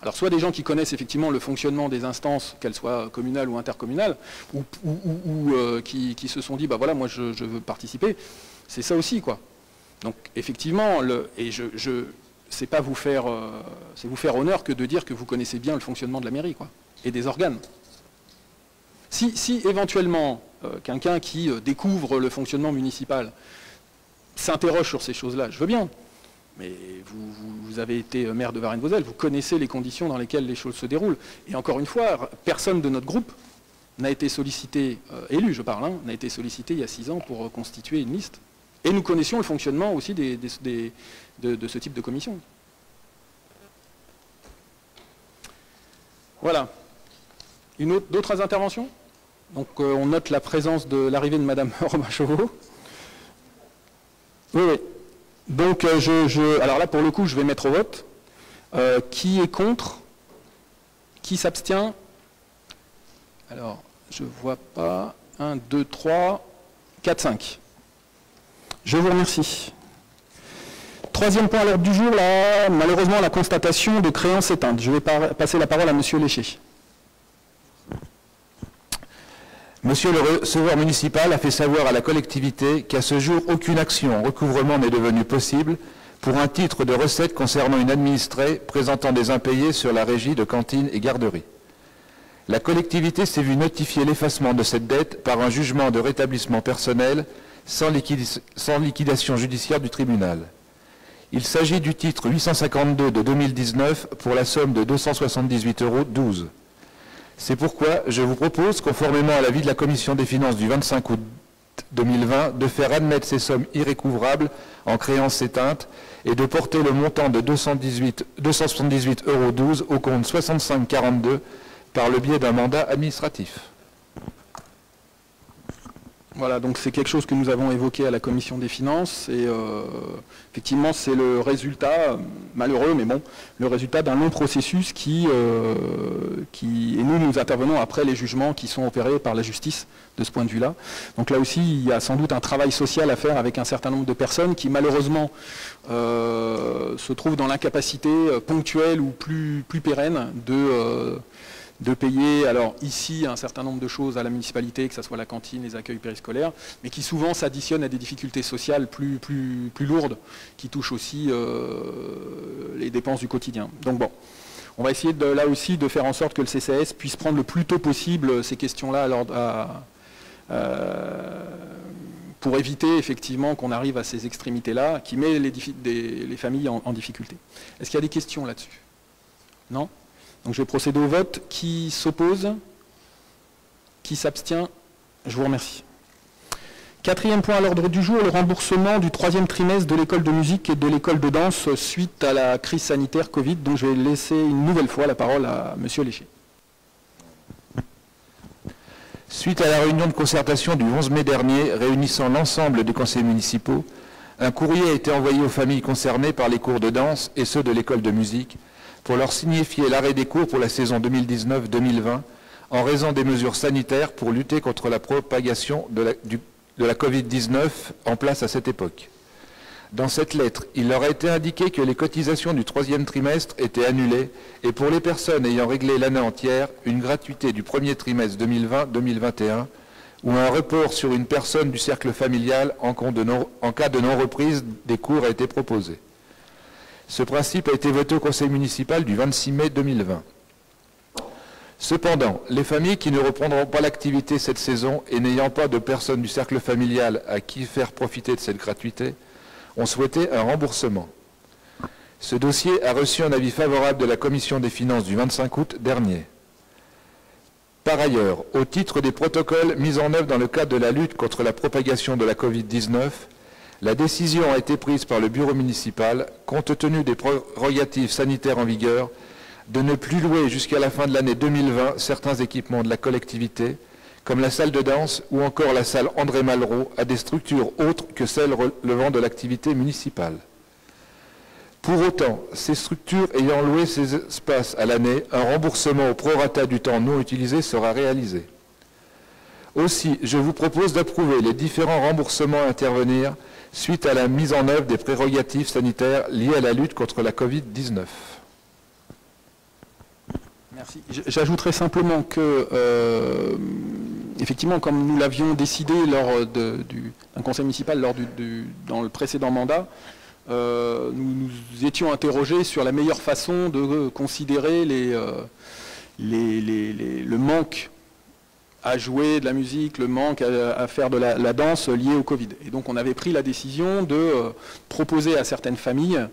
[SPEAKER 1] Alors soit des gens qui connaissent effectivement le fonctionnement des instances, qu'elles soient communales ou intercommunales, ou qui se sont dit, bah voilà, moi je veux participer. C'est ça aussi, quoi. Donc effectivement, c'est pas vous faire, c'est vous faire honneur que de dire que vous connaissez bien le fonctionnement de la mairie, quoi, et des organes. Si éventuellement quelqu'un qui découvre le fonctionnement municipal s'interroge sur ces choses-là, je veux bien. Mais vous avez été maire de Varennes-Vauzelles, vous connaissez les conditions dans lesquelles les choses se déroulent. Et encore une fois, personne de notre groupe n'a été sollicité, élu je parle, hein, n'a été sollicité il y a 6 ans pour constituer une liste. Et nous connaissions le fonctionnement aussi de ce type de commission. Voilà. D'autres interventions? Donc on note la présence de l'arrivée de Madame Romain-Chauveau. Oui, oui. Donc alors là pour le coup je vais mettre au vote. Qui est contre? Qui s'abstient? Alors je ne vois pas. 1, 2, 3, 4, 5. Je vous remercie. Troisième point à l'ordre du jour, là, malheureusement la constatation de créances éteintes. Je vais passer la parole à Monsieur Léché.
[SPEAKER 6] Monsieur le receveur municipal a fait savoir à la collectivité qu'à ce jour, aucune action en recouvrement n'est devenue possible pour un titre de recette concernant une administrée présentant des impayés sur la régie de cantine et garderie. La collectivité s'est vue notifier l'effacement de cette dette par un jugement de rétablissement personnel sans liquidation judiciaire du tribunal. Il s'agit du titre 852 de 2019 pour la somme de 278,12 €. C'est pourquoi je vous propose, conformément à l'avis de la Commission des finances du 25 août 2020, de faire admettre ces sommes irrécouvrables en créances éteintes et de porter le montant de 278,12 € au compte 6542 par le biais d'un mandat administratif.
[SPEAKER 1] Voilà, donc c'est quelque chose que nous avons évoqué à la Commission des finances et effectivement c'est le résultat, malheureux mais bon, le résultat d'un long processus et nous intervenons après les jugements qui sont opérés par la justice de ce point de vue-là. Donc là aussi il y a sans doute un travail social à faire avec un certain nombre de personnes qui malheureusement se trouvent dans l'incapacité ponctuelle ou plus pérenne de payer, alors ici, un certain nombre de choses à la municipalité, que ce soit la cantine, les accueils périscolaires, mais qui souvent s'additionnent à des difficultés sociales plus lourdes, qui touchent aussi les dépenses du quotidien. Donc bon, on va essayer là aussi de faire en sorte que le CCAS puisse prendre le plus tôt possible ces questions-là pour éviter effectivement qu'on arrive à ces extrémités-là, qui met les familles en difficulté. Est-ce qu'il y a des questions là-dessus? Non? Donc je vais procéder au vote. Qui s'oppose? Qui s'abstient? Je vous remercie. Quatrième point à l'ordre du jour, le remboursement du 3e trimestre de l'école de musique et de l'école de danse suite à la crise sanitaire Covid. Donc je vais laisser une nouvelle fois la parole à Monsieur Léché.
[SPEAKER 6] Suite à la réunion de concertation du 11 mai dernier, réunissant l'ensemble des conseils municipaux, un courrier a été envoyé aux familles concernées par les cours de danse et ceux de l'école de musique, pour leur signifier l'arrêt des cours pour la saison 2019-2020 en raison des mesures sanitaires pour lutter contre la propagation de la Covid-19 en place à cette époque. Dans cette lettre, il leur a été indiqué que les cotisations du 3e trimestre étaient annulées et pour les personnes ayant réglé l'année entière, une gratuité du 1er trimestre 2020-2021 ou un report sur une personne du cercle familial en cas de non-reprise des cours a été proposé. Ce principe a été voté au conseil municipal du 26 mai 2020. Cependant, les familles qui ne reprendront pas l'activité cette saison et n'ayant pas de personnes du cercle familial à qui faire profiter de cette gratuité ont souhaité un remboursement. Ce dossier a reçu un avis favorable de la Commission des finances du 25 août dernier. Par ailleurs, au titre des protocoles mis en œuvre dans le cadre de la lutte contre la propagation de la Covid-19, la décision a été prise par le bureau municipal, compte tenu des prérogatives sanitaires en vigueur, de ne plus louer jusqu'à la fin de l'année 2020 certains équipements de la collectivité, comme la salle de danse ou encore la salle André Malraux, à des structures autres que celles relevant de l'activité municipale. Pour autant, ces structures ayant loué ces espaces à l'année, un remboursement au prorata du temps non utilisé sera réalisé. Aussi, je vous propose d'approuver les différents remboursements à intervenir suite à la mise en œuvre des prérogatives sanitaires liées à la lutte contre la Covid-19.
[SPEAKER 1] Merci. J'ajouterai simplement que, effectivement, comme nous l'avions décidé lors d'un conseil municipal dans le précédent mandat, nous étions interrogés sur la meilleure façon de considérer le manque à jouer de la musique, le manque à faire de la danse lié au Covid. Et donc on avait pris la décision de proposer à certaines familles,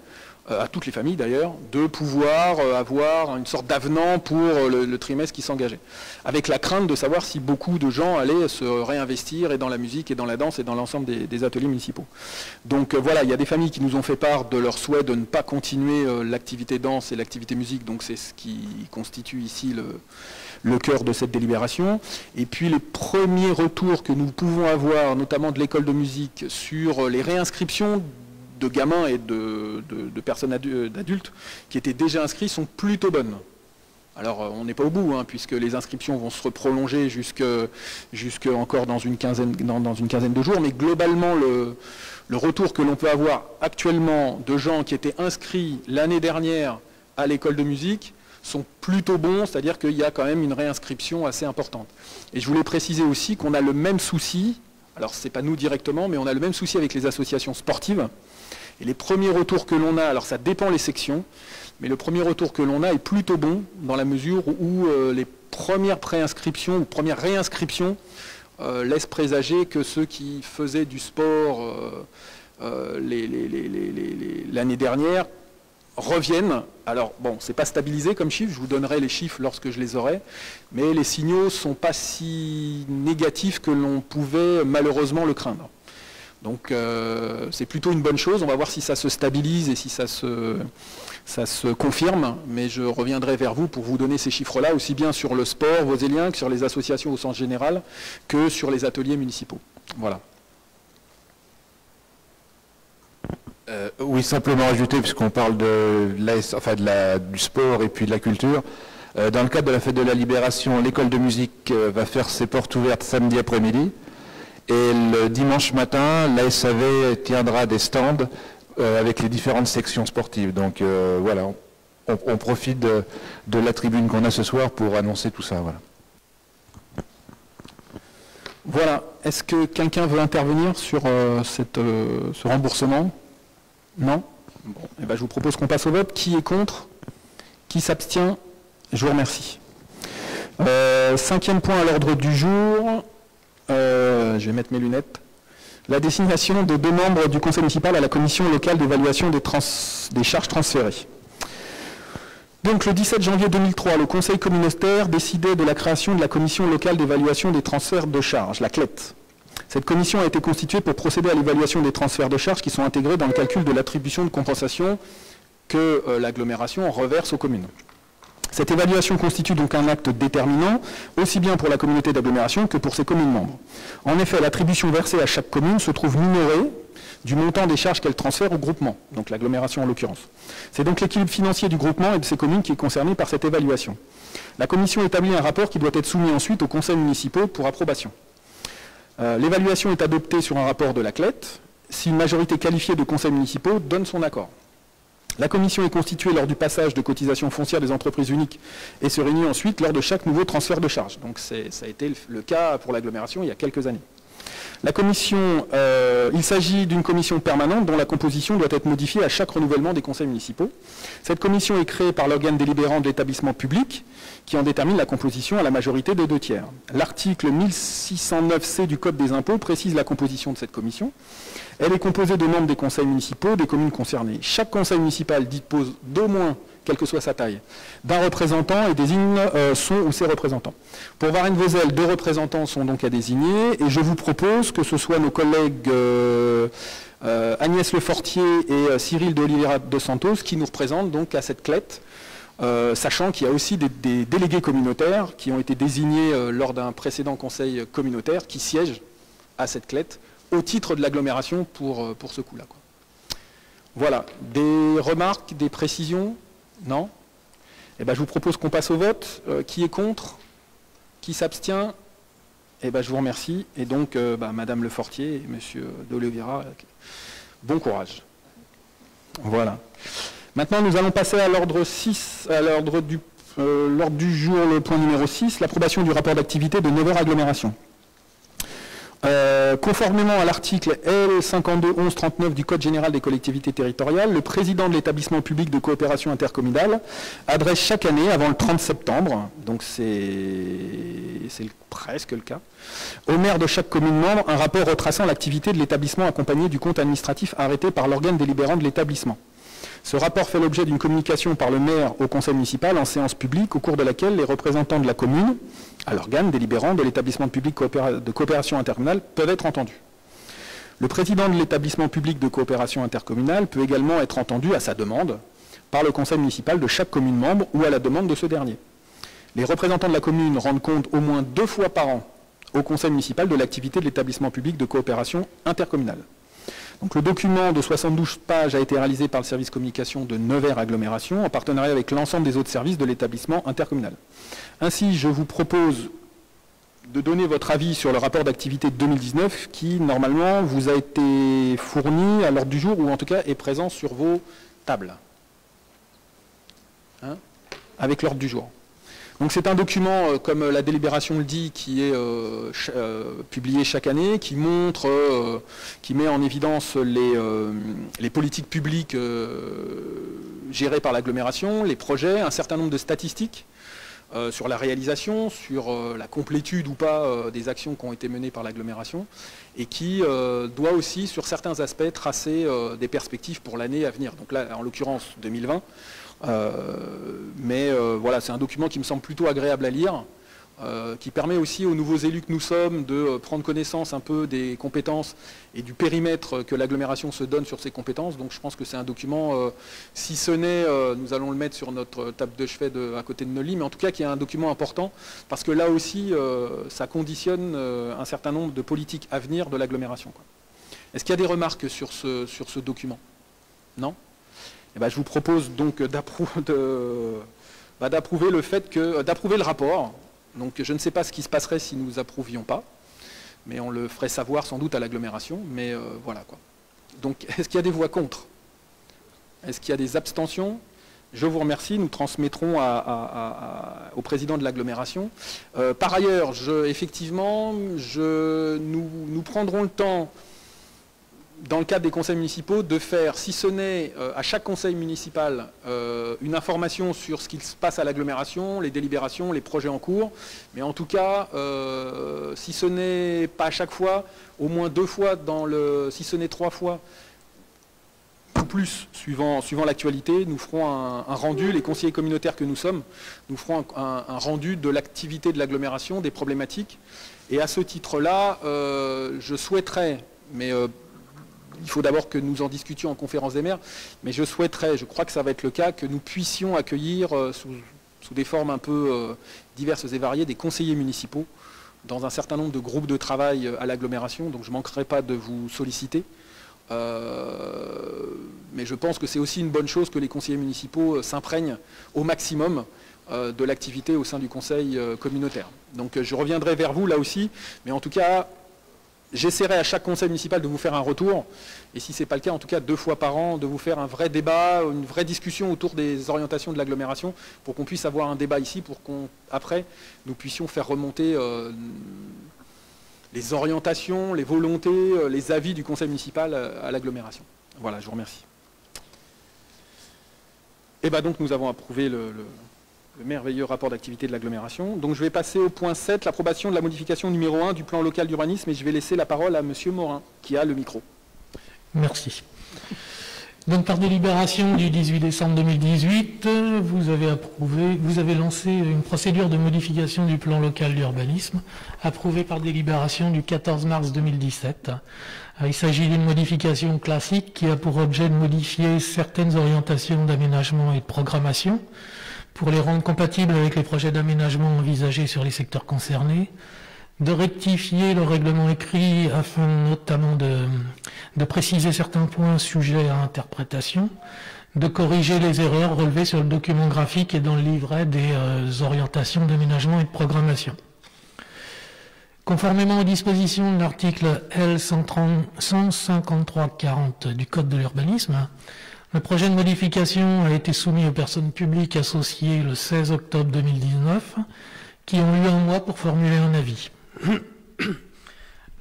[SPEAKER 1] à toutes les familles d'ailleurs, de pouvoir avoir une sorte d'avenant pour le trimestre qui s'engageait. Avec la crainte de savoir si beaucoup de gens allaient se réinvestir et dans la musique et dans la danse et dans l'ensemble des ateliers municipaux. Donc voilà, il y a des familles qui nous ont fait part de leur souhait de ne pas continuer l'activité danse et l'activité musique, donc c'est ce qui constitue ici le cœur de cette délibération. Et puis les premiers retours que nous pouvons avoir, notamment de l'école de musique, sur les réinscriptions de gamins et de personnes d'adultes qui étaient déjà inscrits sont plutôt bonnes. Alors on n'est pas au bout, hein, puisque les inscriptions vont se prolonger jusque encore dans une quinzaine de jours, mais globalement le retour que l'on peut avoir actuellement de gens qui étaient inscrits l'année dernière à l'école de musique sont plutôt bons, c'est-à-dire qu'il y a quand même une réinscription assez importante. Et je voulais préciser aussi qu'on a le même souci, alors ce n'est pas nous directement, mais on a le même souci avec les associations sportives. Et les premiers retours que l'on a, alors ça dépend les sections, mais le premier retour que l'on a est plutôt bon dans la mesure où les premières préinscriptions ou premières réinscriptions laissent présager que ceux qui faisaient du sport l'année dernière reviennent. Alors bon, c'est pas stabilisé comme chiffre, je vous donnerai les chiffres lorsque je les aurai, mais les signaux ne sont pas si négatifs que l'on pouvait malheureusement le craindre. Donc c'est plutôt une bonne chose, on va voir si ça se stabilise et si ça se confirme, mais je reviendrai vers vous pour vous donner ces chiffres-là, aussi bien sur le sport vosélien que sur les associations au sens général, que sur les ateliers municipaux. Voilà.
[SPEAKER 6] Oui, simplement ajouter, puisqu'on parle du sport et puis de la culture, dans le cadre de la fête de la Libération, l'école de musique va faire ses portes ouvertes samedi après-midi. Et le dimanche matin, la SAV tiendra des stands avec les différentes sections sportives. Donc voilà, on profite de la tribune qu'on a ce soir pour annoncer tout ça. Voilà.
[SPEAKER 1] Voilà. Est-ce que quelqu'un veut intervenir sur ce remboursement? Non? Bon, eh ben, je vous propose qu'on passe au vote. Qui est contre? Qui s'abstient? Je vous remercie. 5e point à l'ordre du jour. Je vais mettre mes lunettes. La désignation de 2 membres du conseil municipal à la commission locale d'évaluation des charges transférées. Donc le 17 janvier 2003, le conseil communautaire décidait de la création de la commission locale d'évaluation des transferts de charges, la CLET. Cette commission a été constituée pour procéder à l'évaluation des transferts de charges qui sont intégrés dans le calcul de l'attribution de compensation que l'agglomération reverse aux communes. Cette évaluation constitue donc un acte déterminant, aussi bien pour la communauté d'agglomération que pour ses communes membres. En effet, l'attribution versée à chaque commune se trouve minorée du montant des charges qu'elle transfère au groupement, donc l'agglomération en l'occurrence. C'est donc l'équilibre financier du groupement et de ses communes qui est concerné par cette évaluation. La commission établit un rapport qui doit être soumis ensuite aux conseils municipaux pour approbation. L'évaluation est adoptée sur un rapport de la CLET si une majorité qualifiée de conseils municipaux donne son accord. La commission est constituée lors du passage de cotisation foncière des entreprises uniques et se réunit ensuite lors de chaque nouveau transfert de charges. Donc ça a été le cas pour l'agglomération il y a quelques années. La commission, il s'agit d'une commission permanente dont la composition doit être modifiée à chaque renouvellement des conseils municipaux. Cette commission est créée par l'organe délibérant de l'établissement public qui en détermine la composition à la majorité des 2/3. L'article 1609C du Code des impôts précise la composition de cette commission. Elle est composée de membres des conseils municipaux des communes concernées. Chaque conseil municipal dispose d'au moins, quelle que soit sa taille, d'un représentant et désigne son ou ses représentants. Pour Varennes-Vauzelles, 2 représentants sont donc à désigner et je vous propose que ce soit nos collègues Agnès Lefortier et Cyril de Oliveira de Santos qui nous représentent donc à cette CLET sachant qu'il y a aussi des délégués communautaires qui ont été désignés lors d'un précédent conseil communautaire qui siègent à cette clette au titre de l'agglomération pour ce coup-là. Voilà. Des remarques, des précisions? Non? Eh ben, je vous propose qu'on passe au vote. Qui est contre? Qui s'abstient? Eh ben, je vous remercie. Et donc, Madame Lefortier et Monsieur de Oliveira, bon courage. Voilà. Maintenant, nous allons passer à l'ordre 6, à l'ordre du jour, le point numéro 6, l'approbation du rapport d'activité de Nevers Agglomération. Conformément à l'article L521139 du Code général des collectivités territoriales, le président de l'établissement public de coopération intercommunale adresse chaque année, avant le 30 septembre, donc c'est presque le cas, au maire de chaque commune membre un rapport retraçant l'activité de l'établissement accompagné du compte administratif arrêté par l'organe délibérant de l'établissement. Ce rapport fait l'objet d'une communication par le maire au conseil municipal en séance publique, au cours de laquelle les représentants de la commune, à l'organe délibérant de l'établissement public de coopération intercommunale, peuvent être entendus. Le président de l'établissement public de coopération intercommunale peut également être entendu à sa demande par le conseil municipal de chaque commune membre ou à la demande de ce dernier. Les représentants de la commune rendent compte au moins 2 fois par an au conseil municipal de l'activité de l'établissement public de coopération intercommunale. Donc, le document de 72 pages a été réalisé par le service communication de Nevers Agglomération en partenariat avec l'ensemble des autres services de l'établissement intercommunal. Ainsi, je vous propose de donner votre avis sur le rapport d'activité de 2019 qui, normalement, vous a été fourni à l'ordre du jour ou en tout cas est présent sur vos tables. Avec l'ordre du jour. Donc c'est un document, comme la délibération le dit, qui est publié chaque année, qui montre, qui met en évidence les politiques publiques gérées par l'agglomération, les projets, un certain nombre de statistiques sur la réalisation, sur la complétude ou pas des actions qui ont été menées par l'agglomération, et qui doit aussi, sur certains aspects, tracer des perspectives pour l'année à venir. Donc là, en l'occurrence, 2020. Voilà, c'est un document qui me semble plutôt agréable à lire, qui permet aussi aux nouveaux élus que nous sommes de prendre connaissance un peu des compétences et du périmètre que l'agglomération se donne sur ces compétences. Donc je pense que c'est un document, si ce n'est, nous allons le mettre sur notre table de chevet à côté de nos lits, mais en tout cas qui est un document important, parce que là aussi, ça conditionne un certain nombre de politiques à venir de l'agglomération. Est-ce qu'il y a des remarques sur ce document? Non? Eh ben, je vous propose donc d'approuver le rapport. Donc je ne sais pas ce qui se passerait si nous approuvions pas, mais on le ferait savoir sans doute à l'agglomération. Mais voilà quoi. Donc est-ce qu'il y a des voix contre? Est-ce qu'il y a des abstentions? Je vous remercie. Nous transmettrons au président de l'agglomération. Par ailleurs, effectivement, nous prendrons le temps, dans le cadre des conseils municipaux, de faire, si ce n'est à chaque conseil municipal, une information sur ce qui se passe à l'agglomération, les délibérations, les projets en cours, mais en tout cas, si ce n'est pas à chaque fois, au moins 2 fois, si ce n'est 3 fois, ou plus, suivant l'actualité, nous ferons un rendu, les conseillers communautaires que nous sommes, nous ferons un rendu de l'activité de l'agglomération, des problématiques, et à ce titre-là, je souhaiterais, mais il faut d'abord que nous en discutions en conférence des maires, mais je souhaiterais, je crois que ça va être le cas, que nous puissions accueillir sous des formes un peu diverses et variées des conseillers municipaux dans un certain nombre de groupes de travail à l'agglomération, donc je ne manquerai pas de vous solliciter. Mais je pense que c'est aussi une bonne chose que les conseillers municipaux s'imprègnent au maximum de l'activité au sein du conseil communautaire. Donc je reviendrai vers vous là aussi, mais en tout cas, j'essaierai à chaque conseil municipal de vous faire un retour, et si ce n'est pas le cas, en tout cas 2 fois par an, de vous faire un vrai débat, une vraie discussion autour des orientations de l'agglomération, pour qu'on puisse avoir un débat ici, pour qu'après, nous puissions faire remonter les orientations, les volontés, les avis du conseil municipal à l'agglomération. Voilà, je vous remercie. Et bien donc nous avons approuvé le merveilleux rapport d'activité de l'agglomération. Donc je vais passer au point 7, l'approbation de la modification numéro 1 du plan local d'urbanisme, et je vais laisser la parole à M. Morin, qui a le micro.
[SPEAKER 7] Merci. Donc par délibération du 18 décembre 2018, vous avez lancé une procédure de modification du plan local d'urbanisme, approuvée par délibération du 14 mars 2017. Il s'agit d'une modification classique qui a pour objet de modifier certaines orientations d'aménagement et de programmation, pour les rendre compatibles avec les projets d'aménagement envisagés sur les secteurs concernés, de rectifier le règlement écrit afin notamment de préciser certains points sujets à interprétation, de corriger les erreurs relevées sur le document graphique et dans le livret des orientations d'aménagement et de programmation. Conformément aux dispositions de l'article L 153-40 du Code de l'urbanisme, le projet de modification a été soumis aux personnes publiques associées le 16 octobre 2019, qui ont eu un mois pour formuler un avis.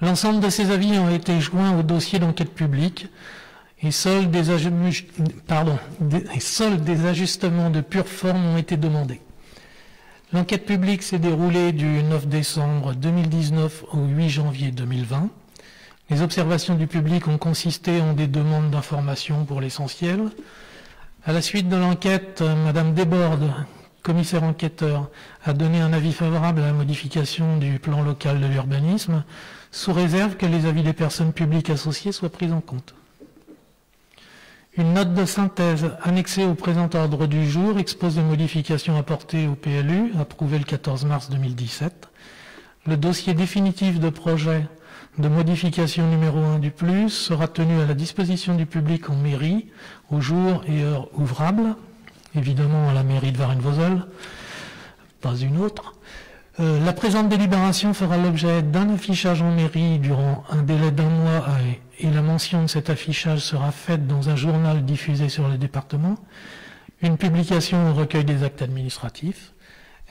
[SPEAKER 7] L'ensemble de ces avis ont été joints au dossier d'enquête publique et seuls des ajustements de pure forme ont été demandés. L'enquête publique s'est déroulée du 9 décembre 2019 au 8 janvier 2020. Les observations du public ont consisté en des demandes d'informations pour l'essentiel. À la suite de l'enquête, Madame Desbordes, commissaire enquêteur, a donné un avis favorable à la modification du plan local de l'urbanisme, sous réserve que les avis des personnes publiques associées soient pris en compte. Une note de synthèse annexée au présent ordre du jour expose les modifications apportées au PLU, approuvé le 14 mars 2017. Le dossier définitif de projet de modification numéro 1 du PLU sera tenu à la disposition du public en mairie, aux jours et heures ouvrables, évidemment à la mairie de Varennes-Vauzelles, pas une autre. La présente délibération fera l'objet d'un affichage en mairie durant un délai d'1 mois et la mention de cet affichage sera faite dans un journal diffusé sur le département. Une publication au recueil des actes administratifs.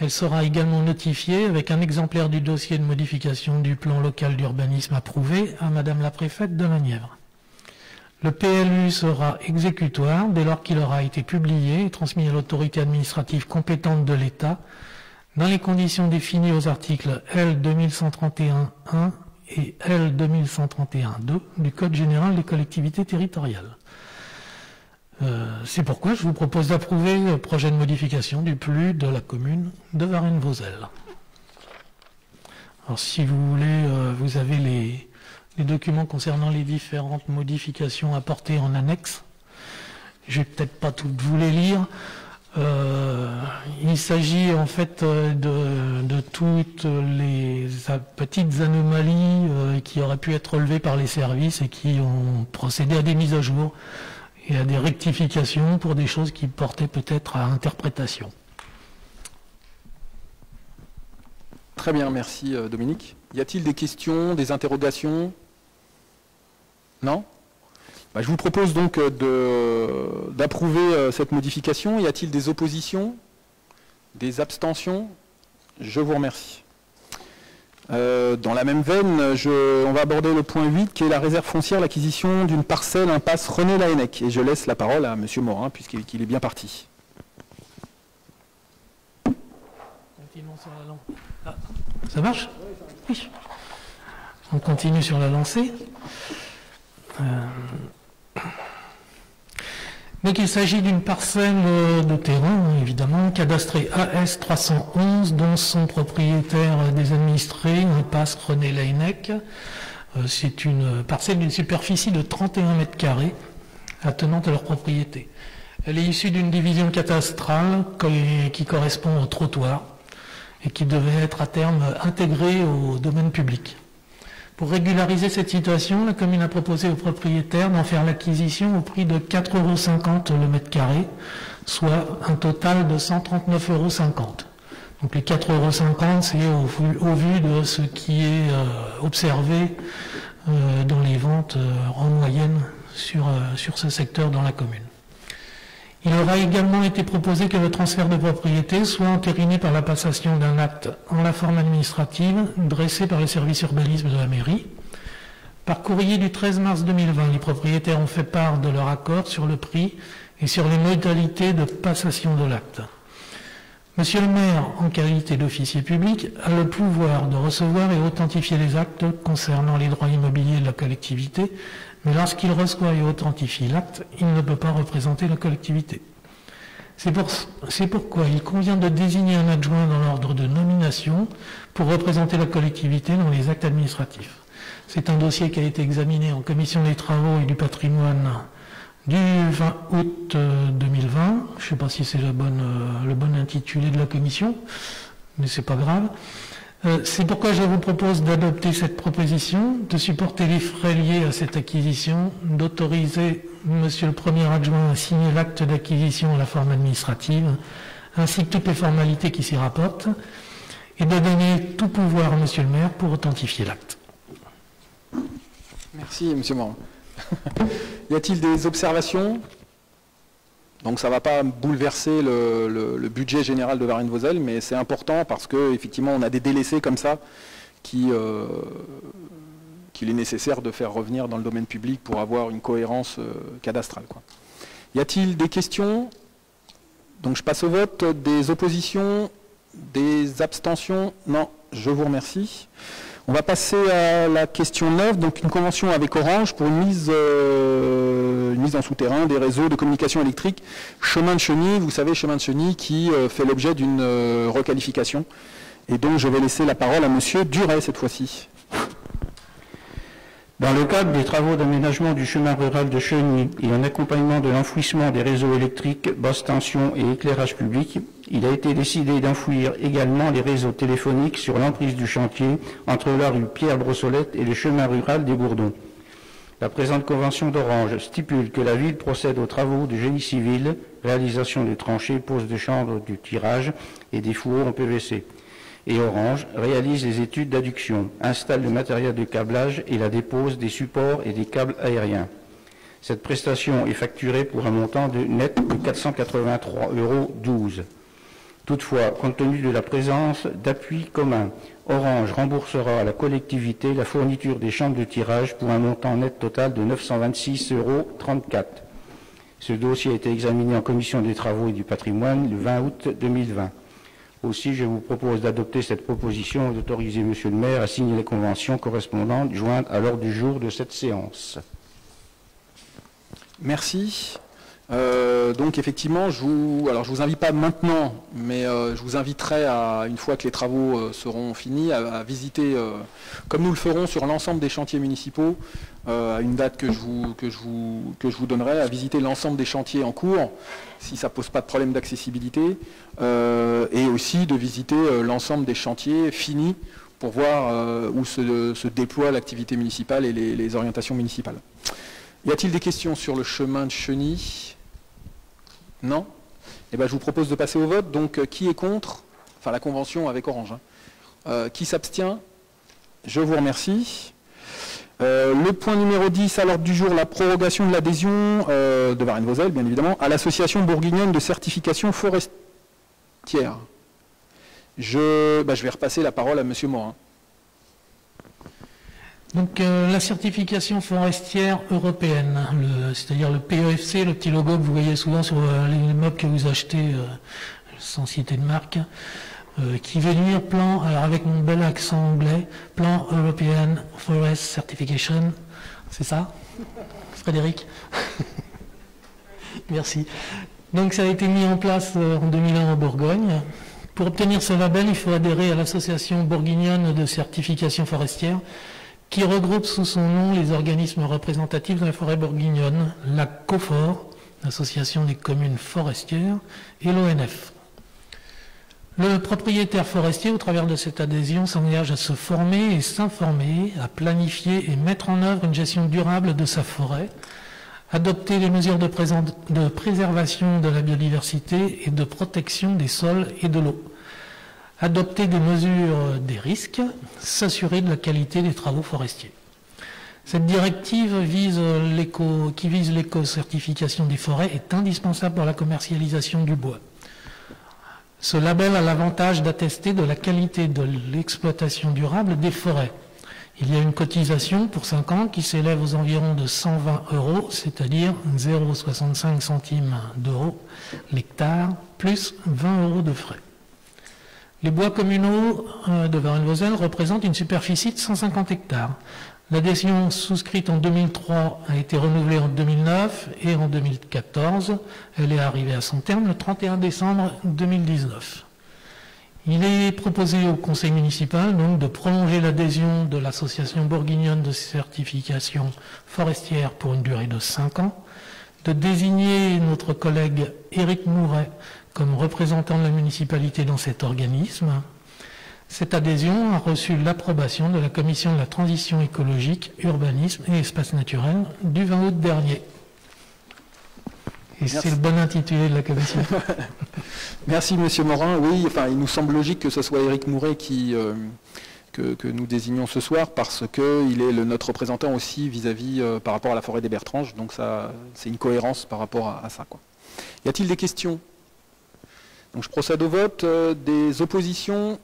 [SPEAKER 7] Elle sera également notifiée avec un exemplaire du dossier de modification du plan local d'urbanisme approuvé à Madame la préfète de la Nièvre. Le PLU sera exécutoire dès lors qu'il aura été publié et transmis à l'autorité administrative compétente de l'État dans les conditions définies aux articles L 2131-1 et L 2131-2 du Code général des collectivités territoriales. C'est pourquoi je vous propose d'approuver le projet de modification du PLU de la commune de Varennes-Vauzelles. Alors si vous voulez, vous avez les documents concernant les différentes modifications apportées en annexe. Je vais peut-être pas toutes vous les lire. Il s'agit en fait de toutes les petites anomalies qui auraient pu être relevées par les services et qui ont procédé à des mises à jour et à des rectifications pour des choses qui portaient peut-être à interprétation.
[SPEAKER 1] Très bien, merci Dominique. Y a-t-il des questions, des interrogations? Non? Je vous propose donc d'approuver cette modification. Y a-t-il des oppositions? Des abstentions? Je vous remercie. Dans la même veine, on va aborder le point 8, qui est la réserve foncière, l'acquisition d'une parcelle impasse René Laennec. Et je laisse la parole à M. Morin, puisqu'il est bien parti.
[SPEAKER 7] Continuons sur la lancée. Ah, ça marche? Oui. On continue sur la lancée. Donc il s'agit d'une parcelle de terrain, évidemment, cadastrée AS 311, dont sont propriétaires des administrés, impasse René Laennec. C'est une parcelle d'une superficie de 31 mètres carrés, attenante à leur propriété. Elle est issue d'une division cadastrale qui correspond au trottoir et qui devait être à terme intégrée au domaine public. Pour régulariser cette situation, la commune a proposé aux propriétaires d'en faire l'acquisition au prix de 4,50 € le mètre carré, soit un total de 139,50 €. Donc les 4,50 €, c'est au vu de ce qui est observé dans les ventes en moyenne sur ce secteur dans la commune. Il aura également été proposé que le transfert de propriété soit entériné par la passation d'un acte en la forme administrative dressé par le service urbanisme de la mairie. Par courrier du 13 mars 2020, les propriétaires ont fait part de leur accord sur le prix et sur les modalités de passation de l'acte. Monsieur le maire, en qualité d'officier public, a le pouvoir de recevoir et authentifier les actes concernant les droits immobiliers de la collectivité, mais lorsqu'il reçoit et authentifie l'acte, il ne peut pas représenter la collectivité. C'est pourquoi il convient de désigner un adjoint dans l'ordre de nomination pour représenter la collectivité dans les actes administratifs. C'est un dossier qui a été examiné en commission des travaux et du patrimoine du 20 août 2020. Je ne sais pas si c'est le bon intitulé de la commission, mais c'est pas grave. C'est pourquoi je vous propose d'adopter cette proposition, de supporter les frais liés à cette acquisition, d'autoriser Monsieur le Premier adjoint à signer l'acte d'acquisition à la forme administrative, ainsi que toutes les formalités qui s'y rapportent, et de donner tout pouvoir à Monsieur le maire pour authentifier l'acte.
[SPEAKER 1] Merci, Monsieur Morin. Y a-t-il des observations? Donc ça ne va pas bouleverser le budget général de Varennes-Vauzelles, mais c'est important parce qu'effectivement on a des délaissés comme ça qu'il est nécessaire de faire revenir dans le domaine public pour avoir une cohérence cadastrale, quoi. Y a-t-il des questions? Donc je passe au vote. Des oppositions? Des abstentions? Non, je vous remercie. On va passer à la question 9, donc une convention avec Orange pour une mise en souterrain des réseaux de communication électrique Chemin de Chenille. Vous savez, Chemin de Chenille qui fait l'objet d'une requalification. Et donc je vais laisser la parole à Monsieur Duret cette fois-ci.
[SPEAKER 8] Dans le cadre des travaux d'aménagement du chemin rural de Chenille et en accompagnement de l'enfouissement des réseaux électriques, basse tension et éclairage public, il a été décidé d'enfouir également les réseaux téléphoniques sur l'emprise du chantier entre la rue Pierre-Brossolette et le chemin rural des Bourdons. La présente convention d'Orange stipule que la ville procède aux travaux de génie civil, réalisation des tranchées, pose de chambres du tirage et des fourreaux en PVC. Et Orange réalise les études d'adduction, installe le matériel de câblage et la dépose des supports et des câbles aériens. Cette prestation est facturée pour un montant net de 483,12 €. Toutefois, compte tenu de la présence d'appuis communs, Orange remboursera à la collectivité la fourniture des chambres de tirage pour un montant net total de 926,34 €. Ce dossier a été examiné en commission des travaux et du patrimoine le 20 août 2020. Aussi, je vous propose d'adopter cette proposition et d'autoriser Monsieur le maire à signer les conventions correspondantes jointes à l'ordre du jour de cette séance.
[SPEAKER 1] Merci. Donc effectivement, je vous invite pas maintenant, mais je vous inviterai une fois que les travaux seront finis, à visiter, comme nous le ferons sur l'ensemble des chantiers municipaux, à une date que je vous donnerai, à visiter l'ensemble des chantiers en cours, si ça ne pose pas de problème d'accessibilité, et aussi de visiter l'ensemble des chantiers finis pour voir où se déploie l'activité municipale et les orientations municipales. Y a-t-il des questions sur le chemin de Chenille? Non? Eh bien, je vous propose de passer au vote. Donc, qui est contre? Enfin, la convention avec Orange. Qui s'abstient? Je vous remercie. Le point numéro 10 à l'ordre du jour, la prorogation de l'adhésion de Varennes-Vauzelles, bien évidemment, à l'association bourguignonne de certification forestière. Je vais repasser la parole à Monsieur Morin.
[SPEAKER 7] Donc la certification forestière européenne, c'est-à-dire le PEFC, le petit logo que vous voyez souvent sur les immeubles que vous achetez, sans citer de marque, qui veut dire plan, alors avec mon bel accent anglais, plan European Forest Certification, c'est ça, Frédéric? Merci. Donc ça a été mis en place en 2001 en Bourgogne. Pour obtenir ce label, il faut adhérer à l'association bourguignonne de certification forestière, qui regroupe sous son nom les organismes représentatifs de la forêt bourguignonne, la COFOR, l'Association des communes forestières, et l'ONF. Le propriétaire forestier, au travers de cette adhésion, s'engage à se former et s'informer, à planifier et mettre en œuvre une gestion durable de sa forêt, adopter les mesures de préservation de la biodiversité et de protection des sols et de l'eau, adopter des mesures des risques, s'assurer de la qualité des travaux forestiers. Cette directive qui vise l'éco-certification des forêts est indispensable pour la commercialisation du bois. Ce label a l'avantage d'attester de la qualité de l'exploitation durable des forêts. Il y a une cotisation pour 5 ans qui s'élève aux environs de 120 €, c'est-à-dire 0,65 centimes d'euros l'hectare, plus 20 € de frais. Les bois communaux de Varennes-Vauzelles représentent une superficie de 150 hectares. L'adhésion souscrite en 2003 a été renouvelée en 2009 et en 2014. Elle est arrivée à son terme le 31 décembre 2019. Il est proposé au conseil municipal donc de prolonger l'adhésion de l'association bourguignonne de certification forestière pour une durée de 5 ans, de désigner notre collègue Éric Mouret comme représentant de la municipalité dans cet organisme. Cette adhésion a reçu l'approbation de la Commission de la transition écologique, urbanisme et espace naturel du 20 août dernier. Et c'est le bon intitulé de la commission.
[SPEAKER 1] Merci Monsieur Morin. Oui, enfin, il nous semble logique que ce soit Éric Mouret que nous désignons ce soir parce qu'il est notre représentant aussi vis-à-vis par rapport à la forêt des Bertranges. Donc ça, c'est une cohérence par rapport à ça, quoi. Y a-t-il des questions? Donc je procède au vote. Des oppositions,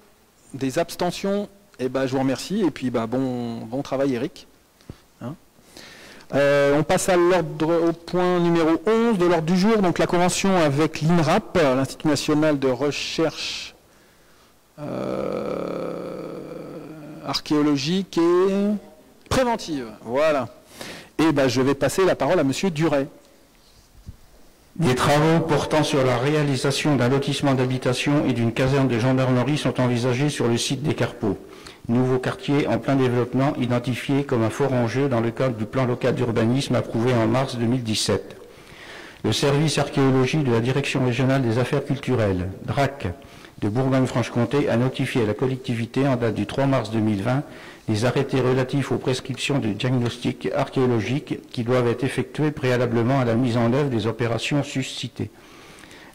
[SPEAKER 1] des abstentions? Eh ben, je vous remercie. Et puis bon travail Éric. On passe au point numéro 11 de l'ordre du jour, donc la convention avec l'INRAP, l'Institut national de recherche archéologique et préventive. Voilà. Et je vais passer la parole à Monsieur Duret.
[SPEAKER 8] Des travaux portant sur la réalisation d'un lotissement d'habitation et d'une caserne de gendarmerie sont envisagés sur le site des Carpeaux. Nouveau quartier en plein développement identifié comme un fort enjeu dans le cadre du plan local d'urbanisme approuvé en mars 2017. Le service archéologie de la Direction régionale des affaires culturelles, DRAC, de Bourgogne-Franche-Comté a notifié à la collectivité en date du 3 mars 2020 les arrêtés relatifs aux prescriptions de diagnostic archéologique qui doivent être effectués préalablement à la mise en œuvre des opérations suscitées.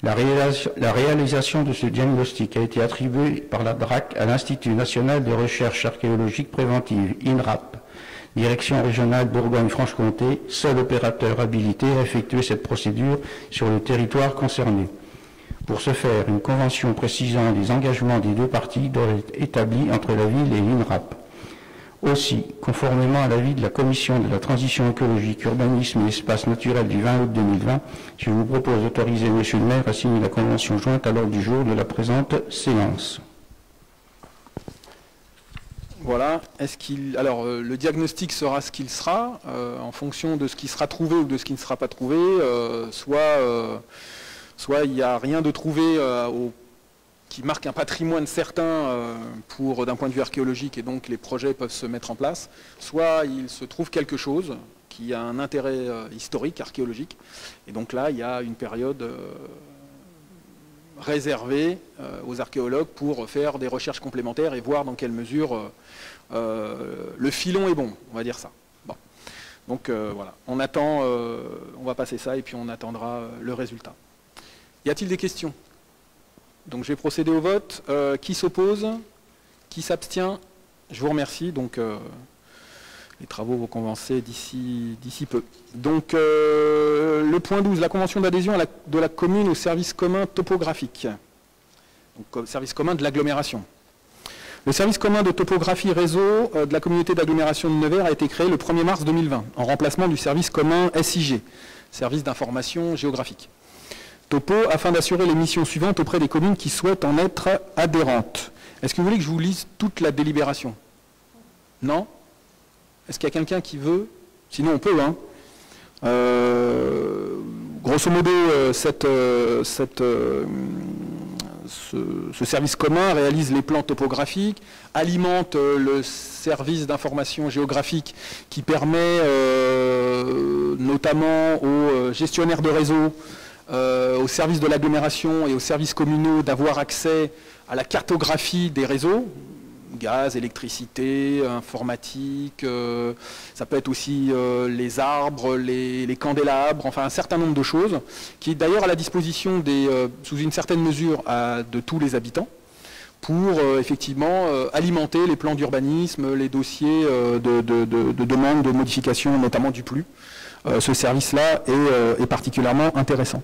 [SPEAKER 8] La réalisation de ce diagnostic a été attribuée par la DRAC à l'Institut national de recherche archéologique préventive, INRAP, Direction régionale Bourgogne-Franche-Comté, seul opérateur habilité à effectuer cette procédure sur le territoire concerné. Pour ce faire, une convention précisant les engagements des deux parties doit être établie entre la ville et l'INRAP. Aussi, conformément à l'avis de la Commission de la transition écologique, urbanisme et espace naturel du 20 août 2020, je vous propose d'autoriser M. le maire à signer la convention jointe à l'ordre du jour de la présente séance.
[SPEAKER 1] Voilà. Alors, le diagnostic sera ce qu'il sera, en fonction de ce qui sera trouvé ou de ce qui ne sera pas trouvé. Soit il n'y a rien de trouvé qui marque un patrimoine certain d'un point de vue archéologique et donc les projets peuvent se mettre en place, soit il se trouve quelque chose qui a un intérêt historique, archéologique, et donc là il y a une période réservée aux archéologues pour faire des recherches complémentaires et voir dans quelle mesure le filon est bon, on va dire ça. Bon. Donc voilà, on attend, on va passer ça et puis on attendra le résultat. Y a-t-il des questions ? Donc je vais procéder au vote. Qui s'oppose? Qui s'abstient? Je vous remercie. Donc les travaux vont commencer d'ici peu. Donc le point 12, la convention d'adhésion de la commune au service commun topographique. Donc service commun de l'agglomération. Le service commun de topographie réseau de la communauté d'agglomération de Nevers a été créé le 1er mars 2020, en remplacement du service commun SIG, service d'information géographique. Topo, afin d'assurer les missions suivantes auprès des communes qui souhaitent en être adhérentes. Est-ce que vous voulez que je vous lise toute la délibération? Non? Est-ce qu'il y a quelqu'un qui veut? Sinon on peut, hein. Grosso modo, ce service commun réalise les plans topographiques, alimente le service d'information géographique qui permet notamment aux gestionnaires de réseau, aux services de l'agglomération et aux services communaux d'avoir accès à la cartographie des réseaux, gaz, électricité, informatique, ça peut être aussi les arbres, les candélabres, enfin un certain nombre de choses, qui est d'ailleurs à la disposition sous une certaine mesure de tous les habitants, pour effectivement alimenter les plans d'urbanisme, les dossiers de demande de modification, notamment du PLU. Ce service-là est particulièrement intéressant.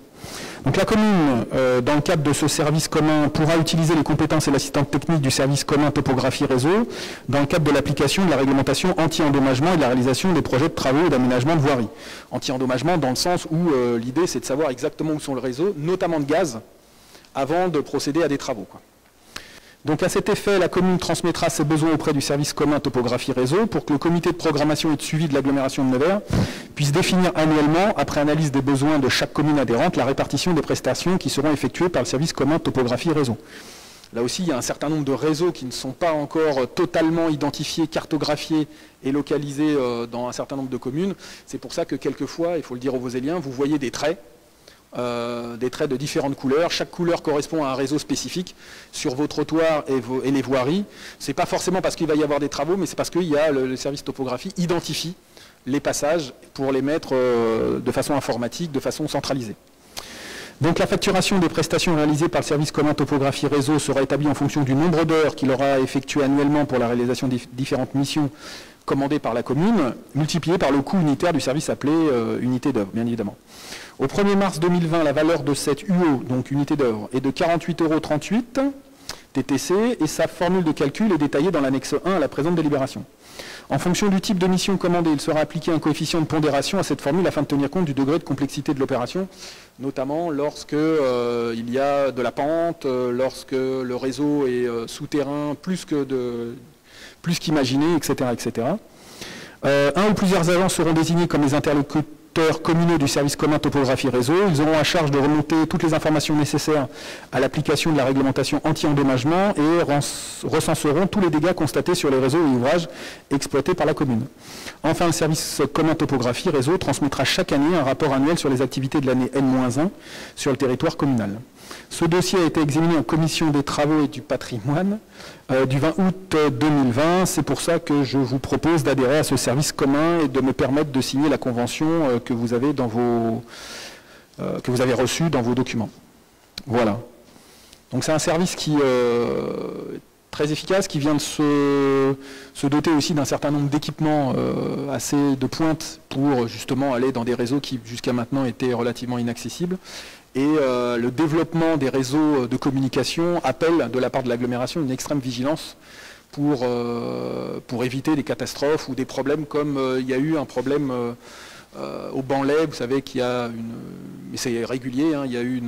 [SPEAKER 1] Donc la commune, dans le cadre de ce service commun, pourra utiliser les compétences et l'assistance technique du service commun topographie réseau dans le cadre de l'application de la réglementation anti-endommagement et de la réalisation des projets de travaux et d'aménagement de voirie. Anti-endommagement dans le sens où l'idée c'est de savoir exactement où sont le réseau, notamment de gaz, avant de procéder à des travaux, quoi. Donc à cet effet, la commune transmettra ses besoins auprès du service commun topographie réseau pour que le comité de programmation et de suivi de l'agglomération de Nevers puisse définir annuellement, après analyse des besoins de chaque commune adhérente, la répartition des prestations qui seront effectuées par le service commun topographie réseau. Là aussi, il y a un certain nombre de réseaux qui ne sont pas encore totalement identifiés, cartographiés et localisés dans un certain nombre de communes. C'est pour ça que quelquefois, il faut le dire aux Voséliens, vous voyez des traits de différentes couleurs. Chaque couleur correspond à un réseau spécifique sur vos trottoirs et les voiries. Ce n'est pas forcément parce qu'il va y avoir des travaux, mais c'est parce qu'il y a le service topographie identifie les passages pour les mettre de façon informatique, de façon centralisée. Donc la facturation des prestations réalisées par le service commun topographie réseau sera établie en fonction du nombre d'heures qu'il aura effectué annuellement pour la réalisation des différentes missions commandées par la commune, multiplié par le coût unitaire du service appelé unité d'œuvre, bien évidemment. Au 1er mars 2020, la valeur de cette UO, donc unité d'œuvre, est de 48,38 € TTC et sa formule de calcul est détaillée dans l'annexe 1 à la présente délibération. En fonction du type de mission commandée, il sera appliqué un coefficient de pondération à cette formule afin de tenir compte du degré de complexité de l'opération, notamment lorsque il y a de la pente, lorsque le réseau est souterrain plus qu'imaginé, etc., etc. Un ou plusieurs agents seront désignés comme les interlocuteurs communaux du service commun topographie réseau. Ils auront à charge de remonter toutes les informations nécessaires à l'application de la réglementation anti-endommagement et recenseront tous les dégâts constatés sur les réseaux et ouvrages exploités par la commune. Enfin, le service commun topographie réseau transmettra chaque année un rapport annuel sur les activités de l'année N-1 sur le territoire communal. Ce dossier a été examiné en commission des travaux et du patrimoine du 20 août 2020. C'est pour ça que je vous propose d'adhérer à ce service commun et de me permettre de signer la convention que vous avez reçue dans vos documents. Voilà. Donc c'est un service qui est très efficace, qui vient de se doter aussi d'un certain nombre d'équipements assez de pointe pour justement aller dans des réseaux qui jusqu'à maintenant étaient relativement inaccessibles. Et le développement des réseaux de communication appelle de la part de l'agglomération une extrême vigilance pour éviter des catastrophes ou des problèmes comme il y a eu un problème au Banlay, vous savez qu'il y a mais c'est régulier, hein, il y a eu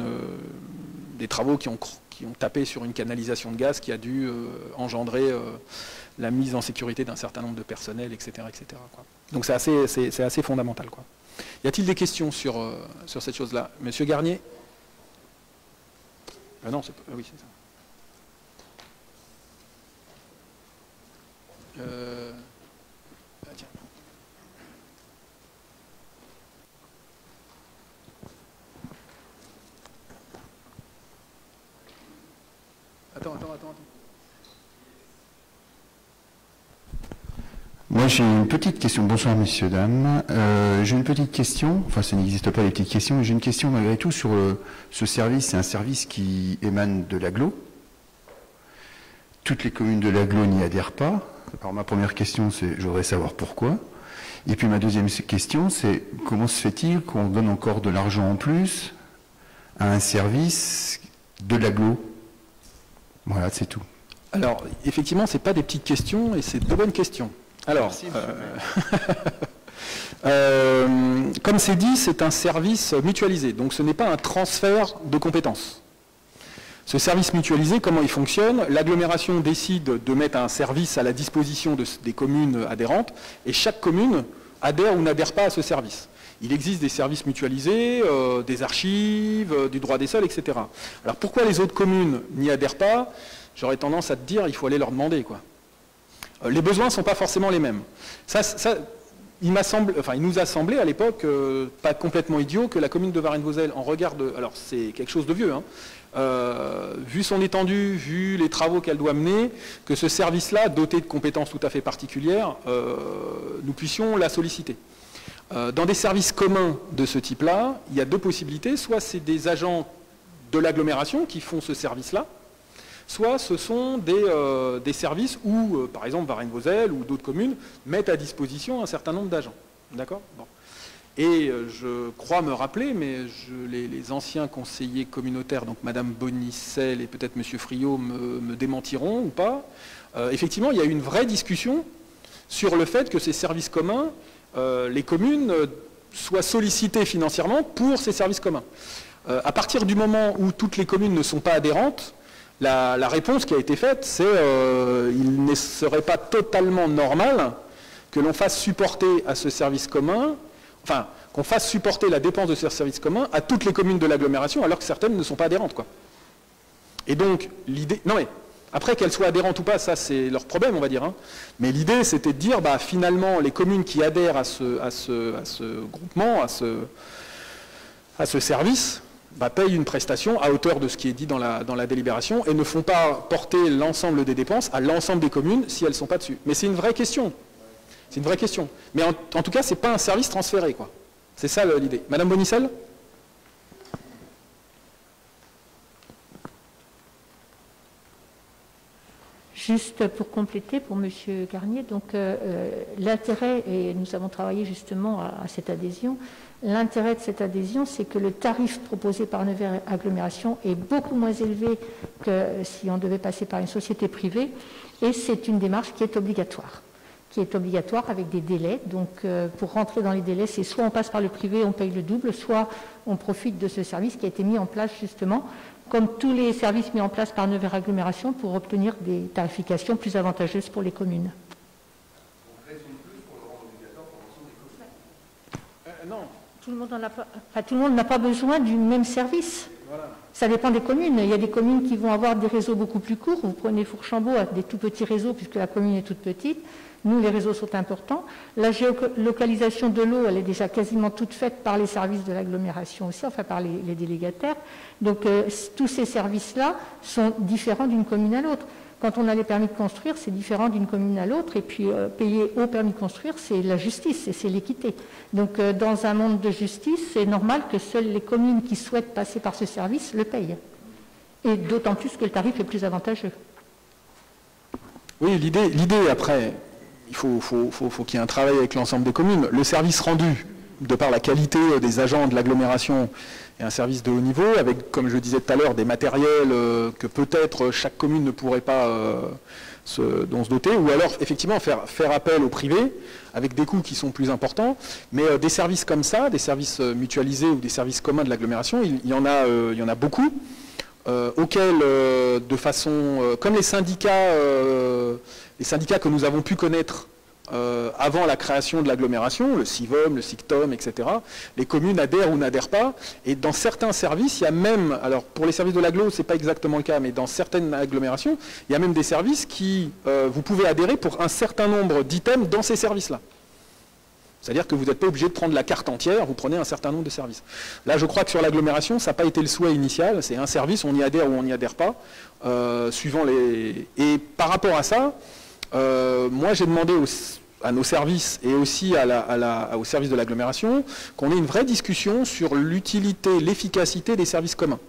[SPEAKER 1] des travaux qui ont tapé sur une canalisation de gaz qui a dû engendrer la mise en sécurité d'un certain nombre de personnels, etc. etc. quoi. Donc c'est assez fondamental, quoi. Y a-t-il des questions sur cette chose-là? Monsieur Garnier? Non, oui, c'est ça. Tiens. Attends.
[SPEAKER 9] Moi, j'ai une petite question. Bonsoir, messieurs, dames. J'ai une petite question. Enfin, ça n'existe pas les petites questions, mais j'ai une question malgré tout sur ce service. C'est un service qui émane de l'agglo. Toutes les communes de l'agglo n'y adhèrent pas. Alors, ma première question, c'est, je voudrais savoir pourquoi. Et puis, ma deuxième question, c'est comment se fait-il qu'on donne encore de l'argent en plus à un service de l'agglo? Voilà, c'est tout.
[SPEAKER 1] Alors, effectivement, ce n'est pas des petites questions et c'est de bonnes questions. Alors, comme c'est dit, c'est un service mutualisé, donc ce n'est pas un transfert de compétences. Ce service mutualisé, comment il fonctionne? L'agglomération décide de mettre un service à la disposition des communes adhérentes, et chaque commune adhère ou n'adhère pas à ce service. Il existe des services mutualisés, des archives, du droit des sols, etc. Alors pourquoi les autres communes n'y adhèrent pas? J'aurais tendance à te dire, il faut aller leur demander, quoi. Les besoins ne sont pas forcément les mêmes. Il nous a semblé à l'époque, pas complètement idiot, que la commune de Varennes-Vauzelles, en regard de... Alors c'est quelque chose de vieux, hein, vu son étendue, vu les travaux qu'elle doit mener, que ce service-là, doté de compétences tout à fait particulières, nous puissions la solliciter. Dans des services communs de ce type-là, il y a deux possibilités. Soit c'est des agents de l'agglomération qui font ce service-là, soit ce sont des services où, par exemple, Varennes-Vauzelles ou d'autres communes mettent à disposition un certain nombre d'agents. D'accord ? Bon. Et je crois me rappeler, mais les anciens conseillers communautaires, donc Madame Bonicel et peut-être Monsieur Friot me démentiront ou pas, effectivement, il y a eu une vraie discussion sur le fait que ces services communs, les communes soient sollicitées financièrement pour ces services communs. À partir du moment où toutes les communes ne sont pas adhérentes, la réponse qui a été faite, c'est il ne serait pas totalement normal que l'on fasse supporter à ce service commun, enfin, qu'on fasse supporter la dépense de ce service commun à toutes les communes de l'agglomération, alors que certaines ne sont pas adhérentes, quoi. Et donc, l'idée... Non mais, après qu'elles soient adhérentes ou pas, ça c'est leur problème, on va dire. Hein. Mais l'idée, c'était de dire, bah, finalement, les communes qui adhèrent à ce groupement, à ce service, bah, payent une prestation à hauteur de ce qui est dit dans la délibération et ne font pas porter l'ensemble des dépenses à l'ensemble des communes si elles ne sont pas dessus. Mais c'est une vraie question. C'est une vraie question. Mais en tout cas, ce n'est pas un service transféré, quoi. C'est ça l'idée. Madame Bonicel ?
[SPEAKER 5] Juste pour compléter, pour M. Garnier, donc l'intérêt, et nous avons travaillé justement à cette adhésion, l'intérêt de cette adhésion, c'est que le tarif proposé par Nevers Agglomération est beaucoup moins élevé que si on devait passer par une société privée, et c'est une démarche qui est obligatoire avec des délais. Donc pour rentrer dans les délais, c'est soit on passe par le privé, on paye le double, soit on profite de ce service qui a été mis en place justement comme tous les services mis en place par Nevers Agglomération pour obtenir des tarifications plus avantageuses pour les communes.
[SPEAKER 1] Non.
[SPEAKER 5] Tout le monde n'a pas besoin du même service. Voilà. Ça dépend des communes. Il y a des communes qui vont avoir des réseaux beaucoup plus courts. Vous prenez Fourchambault avec des tout petits réseaux puisque la commune est toute petite. Nous, les réseaux sont importants. La géolocalisation de l'eau, elle est déjà quasiment toute faite par les services de l'agglomération aussi, enfin par les délégataires. Donc tous ces services-là sont différents d'une commune à l'autre. Quand on a les permis de construire, c'est différent d'une commune à l'autre. Et puis payer au permis de construire, c'est la justice et c'est l'équité. Donc dans un monde de justice, c'est normal que seules les communes qui souhaitent passer par ce service le payent. Et d'autant plus que le tarif est plus avantageux.
[SPEAKER 1] Oui, l'idée après... Il faut qu'il y ait un travail avec l'ensemble des communes. Le service rendu, de par la qualité des agents de l'agglomération, est un service de haut niveau, avec, comme je disais tout à l'heure, des matériels que peut-être chaque commune ne pourrait pas se doter, ou alors effectivement faire appel au privé, avec des coûts qui sont plus importants. Mais des services comme ça, des services mutualisés ou des services communs de l'agglomération, il y en a beaucoup. Auxquels, de façon, comme les syndicats que nous avons pu connaître avant la création de l'agglomération, le CIVOM, le SICTOM, etc., les communes adhèrent ou n'adhèrent pas. Et dans certains services, il y a même, alors pour les services de l'agglo, ce n'est pas exactement le cas, mais dans certaines agglomérations, il y a même des services qui, vous pouvez adhérer pour un certain nombre d'items dans ces services-là. C'est-à-dire que vous n'êtes pas obligé de prendre la carte entière, vous prenez un certain nombre de services. Là, je crois que sur l'agglomération, ça n'a pas été le souhait initial, c'est un service, on y adhère ou on n'y adhère pas, suivant les... Et par rapport à ça, moi j'ai demandé à nos services et aussi au service de l'agglomération qu'on ait une vraie discussion sur l'utilité, l'efficacité des services communs.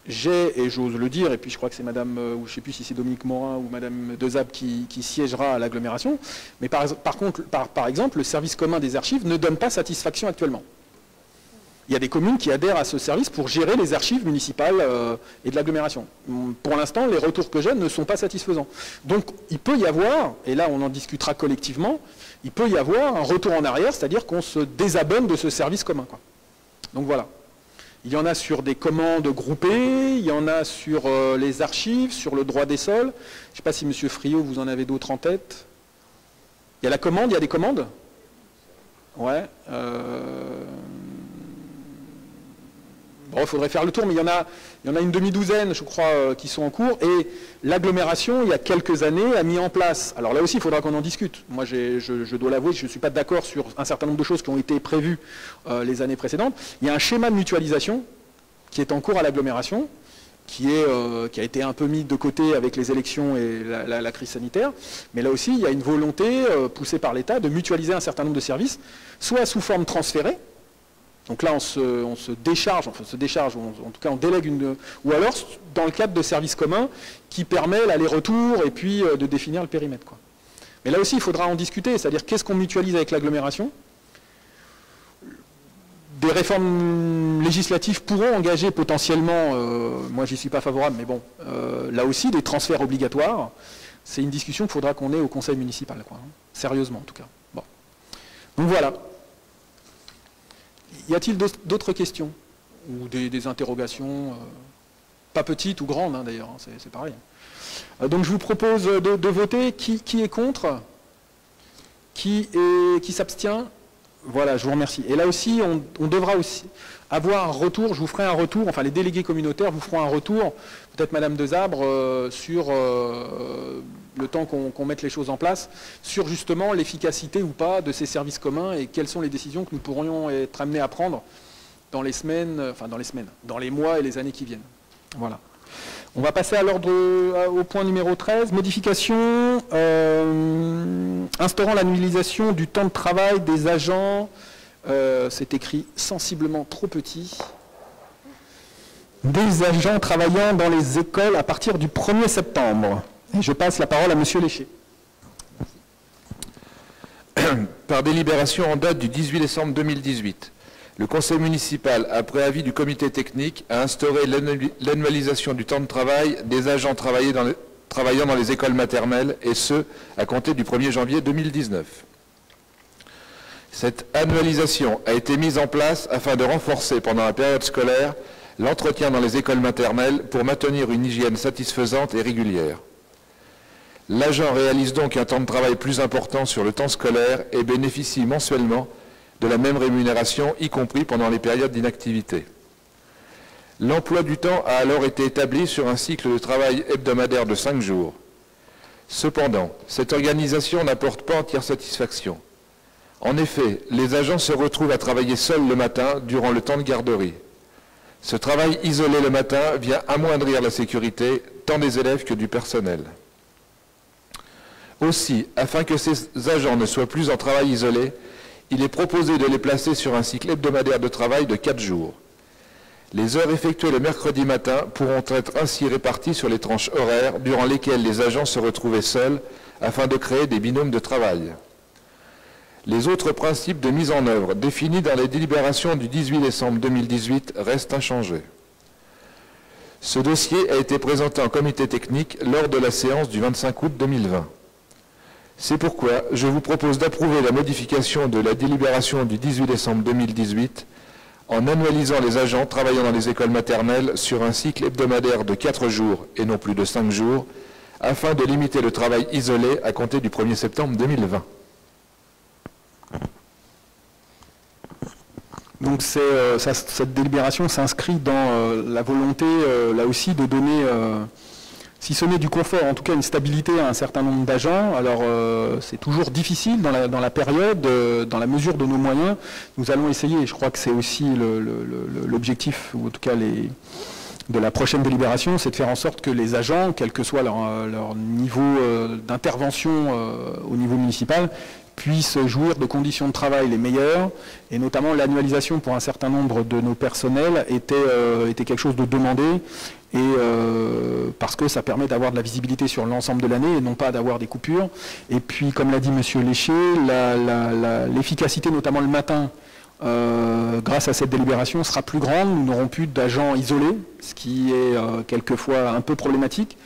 [SPEAKER 1] Et j'ose le dire, et puis je crois que c'est madame, ou je ne sais plus si c'est Dominique Morin ou madame Dezab qui siégera à l'agglomération, mais par exemple, le service commun des archives ne donne pas satisfaction actuellement. Il y a des communes qui adhèrent à ce service pour gérer les archives municipales et de l'agglomération. Pour l'instant, les retours que j'ai ne sont pas satisfaisants. Donc il peut y avoir, et là on en discutera collectivement, il peut y avoir un retour en arrière, c'est-à-dire qu'on se désabonne de ce service commun, quoi. Donc voilà. Il y en a sur des commandes groupées, il y en a sur les archives, sur le droit des sols. Je ne sais pas si M. Friot, vous en avez d'autres en tête. Il y a la commande, il y a des commandes. Ouais. Bon, il faudrait faire le tour, mais il y en a une demi-douzaine, je crois, qui sont en cours. Et l'agglomération, il y a quelques années, a mis en place... Alors là aussi, il faudra qu'on en discute. Moi, je dois l'avouer, je ne suis pas d'accord sur un certain nombre de choses qui ont été prévues les années précédentes. Il y a un schéma de mutualisation qui est en cours à l'agglomération, qui a été un peu mis de côté avec les élections et la crise sanitaire. Mais là aussi, il y a une volonté poussée par l'État de mutualiser un certain nombre de services, soit sous forme transférée. Donc là, on se décharge, ou en tout cas on délègue ou alors dans le cadre de services communs qui permet l'aller-retour et puis de définir le périmètre, quoi. Mais là aussi, il faudra en discuter, c'est-à-dire qu'est-ce qu'on mutualise avec l'agglomération. Des réformes législatives pourront engager potentiellement, moi j'y suis pas favorable, mais bon, là aussi des transferts obligatoires. C'est une discussion qu'il faudra qu'on ait au conseil municipal, quoi, hein, sérieusement en tout cas. Bon. Donc voilà. Y a-t-il d'autres questions ou des interrogations, pas petites ou grandes, hein, d'ailleurs, hein, c'est pareil. Donc je vous propose de voter. Qui est contre? Qui s'abstient? Voilà, je vous remercie. Et là aussi, on devra aussi avoir un retour, je vous ferai un retour, enfin les délégués communautaires vous feront un retour, peut-être Madame Desabre, sur le temps qu'on mette les choses en place, sur justement l'efficacité ou pas de ces services communs et quelles sont les décisions que nous pourrions être amenés à prendre dans les semaines, dans les mois et les années qui viennent. Voilà. On va passer à l'ordre, au point numéro 13, modification instaurant l'annualisation du temps de travail des agents. C'est écrit sensiblement trop petit. Des agents travaillant dans les écoles à partir du 1er septembre. Et je passe la parole à Monsieur Léché.
[SPEAKER 6] Par délibération en date du 18 décembre 2018, le Conseil municipal, après avis du comité technique, a instauré l'annualisation du temps de travail des agents travaillant dans les écoles maternelles, et ce, à compter du 1er janvier 2019. Cette annualisation a été mise en place afin de renforcer pendant la période scolaire l'entretien dans les écoles maternelles pour maintenir une hygiène satisfaisante et régulière. L'agent réalise donc un temps de travail plus important sur le temps scolaire et bénéficie mensuellement de la même rémunération, y compris pendant les périodes d'inactivité. L'emploi du temps a alors été établi sur un cycle de travail hebdomadaire de 5 jours. Cependant, cette organisation n'apporte pas entière satisfaction. En effet, les agents se retrouvent à travailler seuls le matin durant le temps de garderie. Ce travail isolé le matin vient amoindrir la sécurité tant des élèves que du personnel. Aussi, afin que ces agents ne soient plus en travail isolé, il est proposé de les placer sur un cycle hebdomadaire de travail de 4 jours. Les heures effectuées le mercredi matin pourront être ainsi réparties sur les tranches horaires durant lesquelles les agents se retrouvaient seuls afin de créer des binômes de travail. Les autres principes de mise en œuvre définis dans les délibérations du 18 décembre 2018 restent inchangés. Ce dossier a été présenté en comité technique lors de la séance du 25 août 2020. C'est pourquoi je vous propose d'approuver la modification de la délibération du 18 décembre 2018 en annualisant les agents travaillant dans les écoles maternelles sur un cycle hebdomadaire de 4 jours et non plus de 5 jours, afin de limiter le travail isolé à compter du 1er septembre 2020.
[SPEAKER 1] Donc cette délibération s'inscrit dans la volonté, là aussi, de donner, si ce n'est du confort, en tout cas une stabilité à un certain nombre d'agents. Alors c'est toujours difficile dans la période, dans la mesure de nos moyens. Nous allons essayer, et je crois que c'est aussi l'objectif, ou en tout cas de la prochaine délibération, c'est de faire en sorte que les agents, quel que soit leur niveau d'intervention au niveau municipal, puissent jouir de conditions de travail les meilleures, et notamment l'annualisation pour un certain nombre de nos personnels était quelque chose de demandé, et parce que ça permet d'avoir de la visibilité sur l'ensemble de l'année et non pas d'avoir des coupures. Et puis, comme l'a dit M. Léché, l'efficacité, notamment le matin, grâce à cette délibération, sera plus grande. Nous n'aurons plus d'agents isolés, ce qui est quelquefois un peu problématique.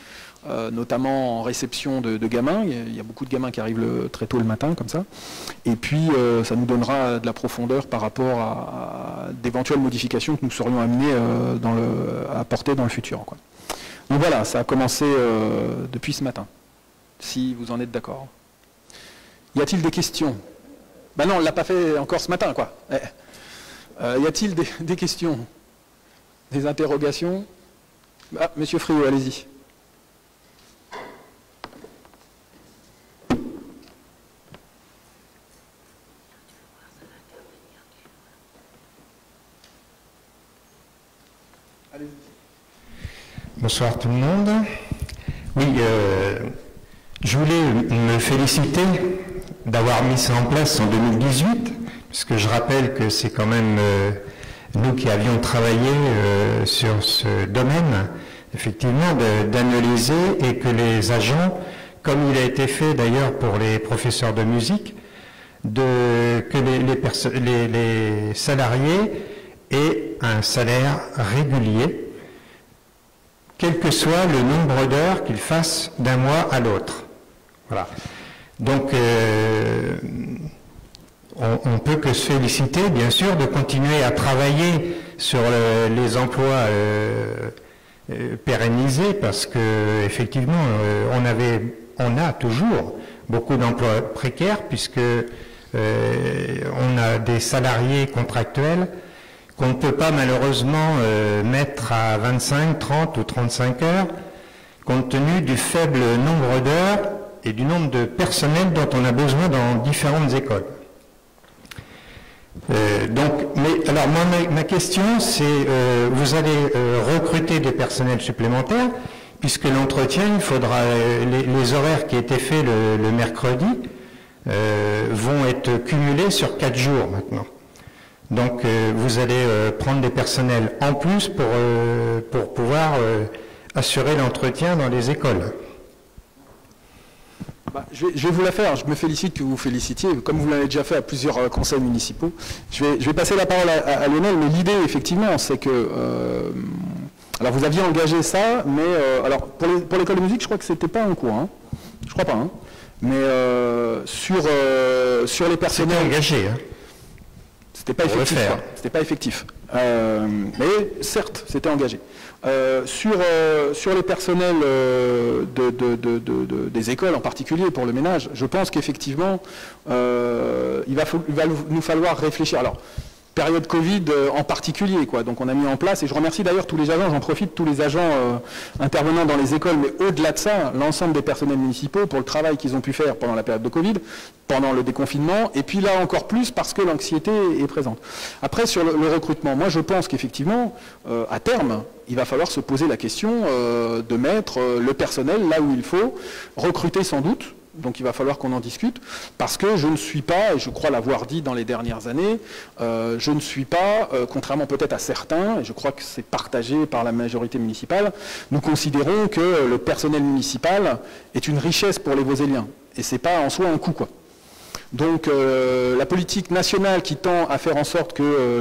[SPEAKER 1] Notamment en réception de gamins. Il y a beaucoup de gamins qui arrivent très tôt le matin, comme ça. Et puis, ça nous donnera de la profondeur par rapport à d'éventuelles modifications que nous serions amenés à apporter dans le futur, quoi. Donc voilà, ça a commencé depuis ce matin, si vous en êtes d'accord. Y a-t-il des questions? Ben non, on ne l'a pas fait encore ce matin, quoi. Y a-t-il des questions? Des interrogations? Ah, Monsieur Friot, allez-y.
[SPEAKER 8] Bonsoir tout le monde. Oui, je voulais me féliciter d'avoir mis ça en place en 2018, puisque je rappelle que c'est quand même nous qui avions travaillé sur ce domaine, effectivement, d'analyser, et que les agents, comme il a été fait d'ailleurs pour les professeurs de musique, que les salariés aient un salaire régulier, quel que soit le nombre d'heures qu'ils fassent d'un mois à l'autre. Voilà. Donc, on peut que se féliciter, bien sûr, de continuer à travailler sur les emplois pérennisés, parce que effectivement, on a toujours beaucoup d'emplois précaires, puisque
[SPEAKER 10] On a des salariés contractuels qu'on ne peut pas malheureusement mettre à 25, 30 ou 35 heures, compte tenu du faible nombre d'heures et du nombre de personnel dont on a besoin dans différentes écoles. Alors ma question, c'est vous allez recruter des personnels supplémentaires, puisque l'entretien, il faudra les horaires qui étaient faits le mercredi vont être cumulés sur 4 jours maintenant. Donc vous allez prendre des personnels en plus pour pouvoir assurer l'entretien dans les écoles.
[SPEAKER 1] Je vais vous la faire, je me félicite que vous vous félicitiez, comme vous l'avez déjà fait à plusieurs conseils municipaux. Je vais passer la parole à Lionel, mais l'idée, effectivement, c'est que... alors, vous aviez engagé ça, mais... alors, pour l'école de musique, je crois que c'était pas en cours, hein. Je crois pas, hein. Mais sur les personnels...
[SPEAKER 10] C'était engagé, hein.
[SPEAKER 1] C'était pas effectif. C'était pas effectif. Mais certes, c'était engagé. Sur les personnels des écoles en particulier pour le ménage, je pense qu'effectivement, il va nous falloir réfléchir. Alors, période Covid en particulier, quoi. Donc on a mis en place, et je remercie d'ailleurs tous les agents, j'en profite, tous les agents intervenant dans les écoles, mais au-delà de ça, l'ensemble des personnels municipaux pour le travail qu'ils ont pu faire pendant la période de Covid, pendant le déconfinement, et puis là encore plus parce que l'anxiété est présente. Après, sur le recrutement, moi je pense qu'effectivement, à terme, il va falloir se poser la question de mettre le personnel là où il faut, recruter sans doute. Donc il va falloir qu'on en discute, parce que je ne suis pas, et je crois l'avoir dit dans les dernières années, je ne suis pas, contrairement peut-être à certains, et je crois que c'est partagé par la majorité municipale, nous considérons que le personnel municipal est une richesse pour les Voseliens, et c'est pas en soi un coût, quoi. Donc la politique nationale qui tend à faire en sorte que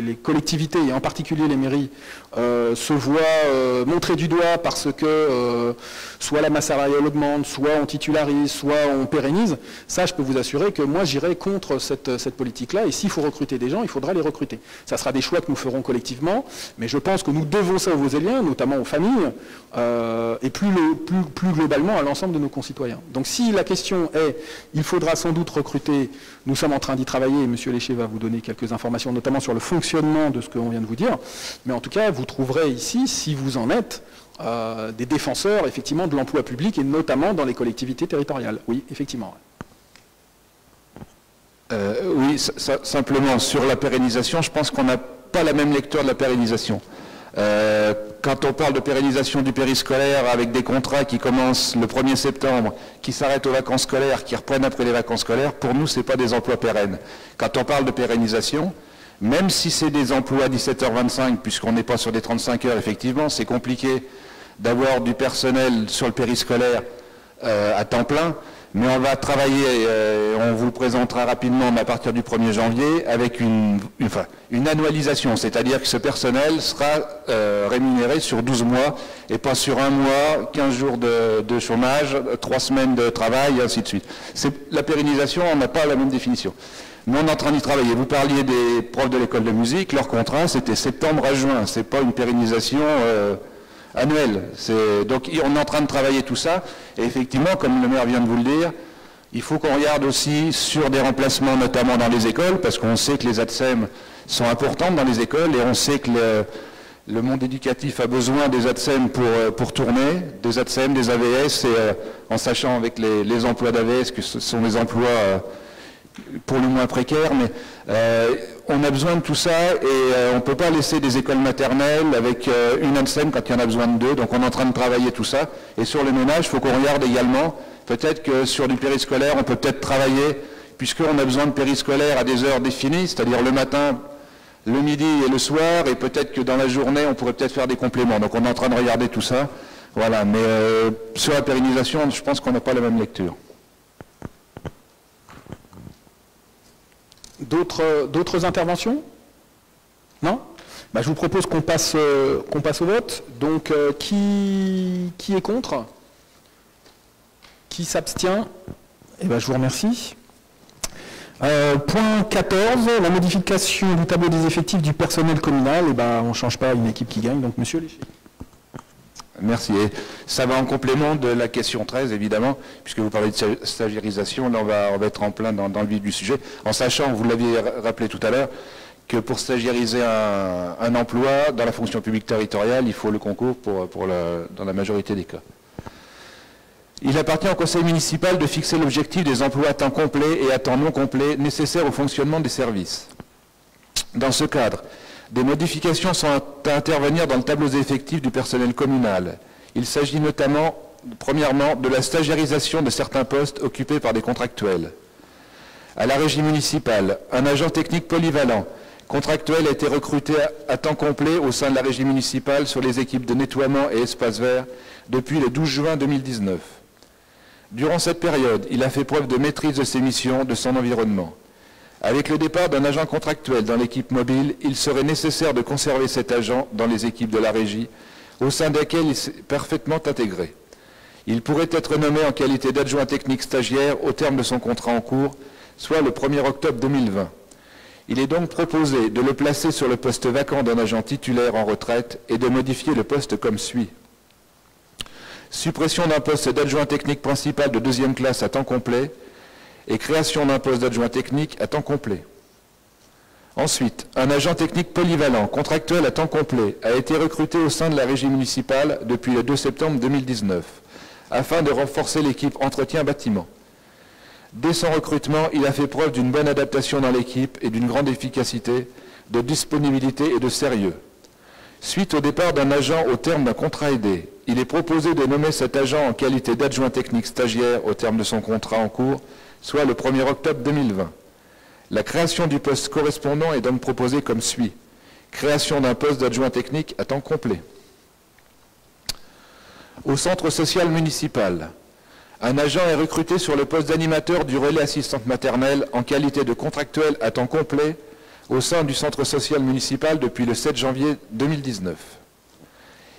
[SPEAKER 1] les collectivités, et en particulier les mairies, se voient montrées du doigt parce que soit la masse salariale augmente, soit on titularise, soit on pérennise, ça je peux vous assurer que moi j'irai contre cette politique-là, et s'il faut recruter des gens, il faudra les recruter. Ça sera des choix que nous ferons collectivement, mais je pense que nous devons ça aux Voseliens, notamment aux familles, et plus globalement à l'ensemble de nos concitoyens. Donc si la question est, il faudra sans doute recruter, nous sommes en train d'y travailler, et M. Léché va vous donner quelques informations, notamment sur le fonctionnement de ce qu'on vient de vous dire, mais en tout cas, vous trouverez ici, si vous en êtes, des défenseurs, effectivement, de l'emploi public, et notamment dans les collectivités territoriales. Oui, effectivement.
[SPEAKER 6] Oui, simplement, sur la pérennisation, je pense qu'on n'a pas la même lecture de la pérennisation. Quand on parle de pérennisation du périscolaire avec des contrats qui commencent le 1er septembre, qui s'arrêtent aux vacances scolaires, qui reprennent après les vacances scolaires, pour nous, ce n'est pas des emplois pérennes. Quand on parle de pérennisation, même si c'est des emplois à 17h25, puisqu'on n'est pas sur des 35 heures, effectivement, c'est compliqué d'avoir du personnel sur le périscolaire à temps plein, mais on va travailler, on vous le présentera rapidement, mais à partir du 1er janvier, avec une annualisation, c'est-à-dire que ce personnel sera rémunéré sur 12 mois, et pas sur 1 mois, 15 jours de chômage, 3 semaines de travail, et ainsi de suite. La pérennisation, on n'a pas la même définition. Mais on est en train d'y travailler. Vous parliez des profs de l'école de musique, leur contrat, c'était septembre à juin, c'est pas une pérennisation annuel. Donc on est en train de travailler tout ça, et effectivement, comme le maire vient de vous le dire, il faut qu'on regarde aussi sur des remplacements, notamment dans les écoles, parce qu'on sait que les ATSEM sont importantes dans les écoles, et on sait que le monde éducatif a besoin des ATSEM pour tourner, des ATSEM, des AVS, et en sachant avec les emplois d'AVS que ce sont des emplois pour le moins précaires, mais on a besoin de tout ça, et on ne peut pas laisser des écoles maternelles avec une ATSEM quand il y en a besoin de 2, donc on est en train de travailler tout ça. Et sur le ménage, il faut qu'on regarde également, peut-être que sur du périscolaire, on peut peut-être travailler, puisqu'on a besoin de périscolaire à des heures définies, c'est-à-dire le matin, le midi et le soir, et peut-être que dans la journée, on pourrait peut-être faire des compléments. Donc on est en train de regarder tout ça. Voilà, mais sur la pérennisation, je pense qu'on n'a pas la même lecture.
[SPEAKER 1] D'autres interventions? Non? Je vous propose qu'on passe au vote. Donc, qui est contre? Qui s'abstient? Eh bien, je vous remercie. Point 14, la modification du tableau des effectifs du personnel communal. Eh bien, on ne change pas une équipe qui gagne. Donc, monsieur Léché.
[SPEAKER 6] Merci. Et ça va en complément de la question 13, évidemment, puisque vous parlez de stagiarisation. Là, on va être en plein dans le vif du sujet, en sachant, vous l'aviez rappelé tout à l'heure, que pour stagiariser un emploi dans la fonction publique territoriale, il faut le concours dans la majorité des cas. Il appartient au conseil municipal de fixer l'objectif des emplois à temps complet et à temps non complet nécessaires au fonctionnement des services. Dans ce cadre, des modifications sont à intervenir dans le tableau des effectifs du personnel communal. Il s'agit notamment, premièrement, de la stagiarisation de certains postes occupés par des contractuels. À la régie municipale, un agent technique polyvalent contractuel a été recruté à temps complet au sein de la régie municipale sur les équipes de nettoiement et espaces verts depuis le 12 juin 2019. Durant cette période, il a fait preuve de maîtrise de ses missions, de son environnement. Avec le départ d'un agent contractuel dans l'équipe mobile, il serait nécessaire de conserver cet agent dans les équipes de la régie, au sein desquelles il s'est parfaitement intégré. Il pourrait être nommé en qualité d'adjoint technique stagiaire au terme de son contrat en cours, soit le 1er octobre 2020. Il est donc proposé de le placer sur le poste vacant d'un agent titulaire en retraite et de modifier le poste comme suit. Suppression d'un poste d'adjoint technique principal de 2e classe à temps complet et création d'un poste d'adjoint technique à temps complet. Ensuite, un agent technique polyvalent, contractuel à temps complet, a été recruté au sein de la régie municipale depuis le 2 septembre 2019, afin de renforcer l'équipe entretien bâtiment. Dès son recrutement, il a fait preuve d'une bonne adaptation dans l'équipe et d'une grande efficacité, de disponibilité et de sérieux. Suite au départ d'un agent au terme d'un contrat aidé, il est proposé de nommer cet agent en qualité d'adjoint technique stagiaire au terme de son contrat en cours, soit le 1er octobre 2020. La création du poste correspondant est donc proposée comme suit. Création d'un poste d'adjoint technique à temps complet. Au centre social municipal, un agent est recruté sur le poste d'animateur du relais assistante maternelle en qualité de contractuel à temps complet au sein du centre social municipal depuis le 7 janvier 2019.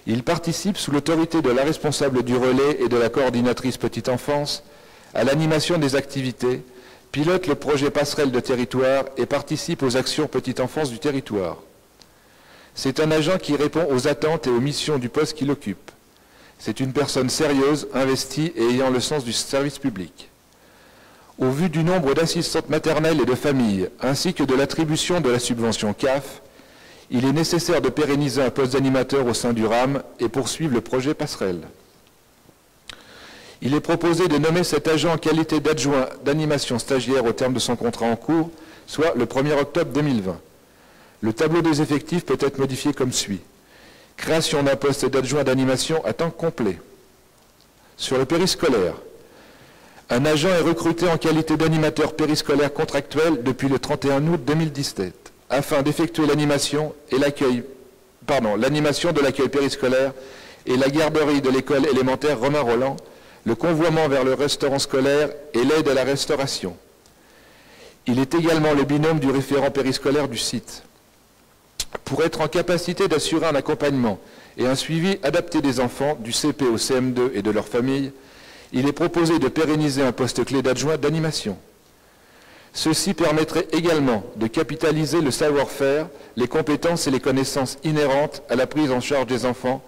[SPEAKER 6] Il participe sous l'autorité de la responsable du relais et de la coordinatrice petite enfance à l'animation des activités, pilote le projet passerelle de territoire et participe aux actions petite enfance du territoire. C'est un agent qui répond aux attentes et aux missions du poste qu'il occupe. C'est une personne sérieuse, investie et ayant le sens du service public. Au vu du nombre d'assistantes maternelles et de familles, ainsi que de l'attribution de la subvention CAF, il est nécessaire de pérenniser un poste d'animateur au sein du RAM et poursuivre le projet passerelle. Il est proposé de nommer cet agent en qualité d'adjoint d'animation stagiaire au terme de son contrat en cours, soit le 1er octobre 2020. Le tableau des effectifs peut être modifié comme suit. Création d'un poste d'adjoint d'animation à temps complet. Sur le périscolaire, un agent est recruté en qualité d'animateur périscolaire contractuel depuis le 31 août 2017, afin d'effectuer l'animation de l'accueil périscolaire et la garderie de l'école élémentaire Romain Roland, le convoiement vers le restaurant scolaire et l'aide à la restauration. Il est également le binôme du référent périscolaire du site. Pour être en capacité d'assurer un accompagnement et un suivi adapté des enfants du CP au CM2 et de leurs familles, il est proposé de pérenniser un poste clé d'adjoint d'animation. Ceci permettrait également de capitaliser le savoir-faire, les compétences et les connaissances inhérentes à la prise en charge des enfants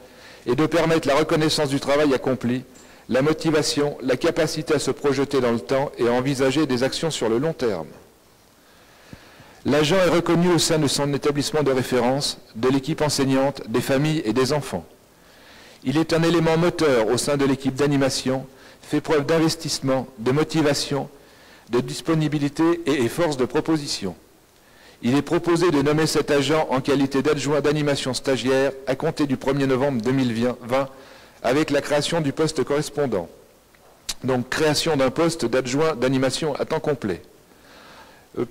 [SPEAKER 6] et de permettre la reconnaissance du travail accompli, la motivation, la capacité à se projeter dans le temps et à envisager des actions sur le long terme. L'agent est reconnu au sein de son établissement de référence, de l'équipe enseignante, des familles et des enfants. Il est un élément moteur au sein de l'équipe d'animation, fait preuve d'investissement, de motivation, de disponibilité et force de proposition. Il est proposé de nommer cet agent en qualité d'adjoint d'animation stagiaire à compter du 1er novembre 2020 avec la création du poste correspondant. Donc, création d'un poste d'adjoint d'animation à temps complet.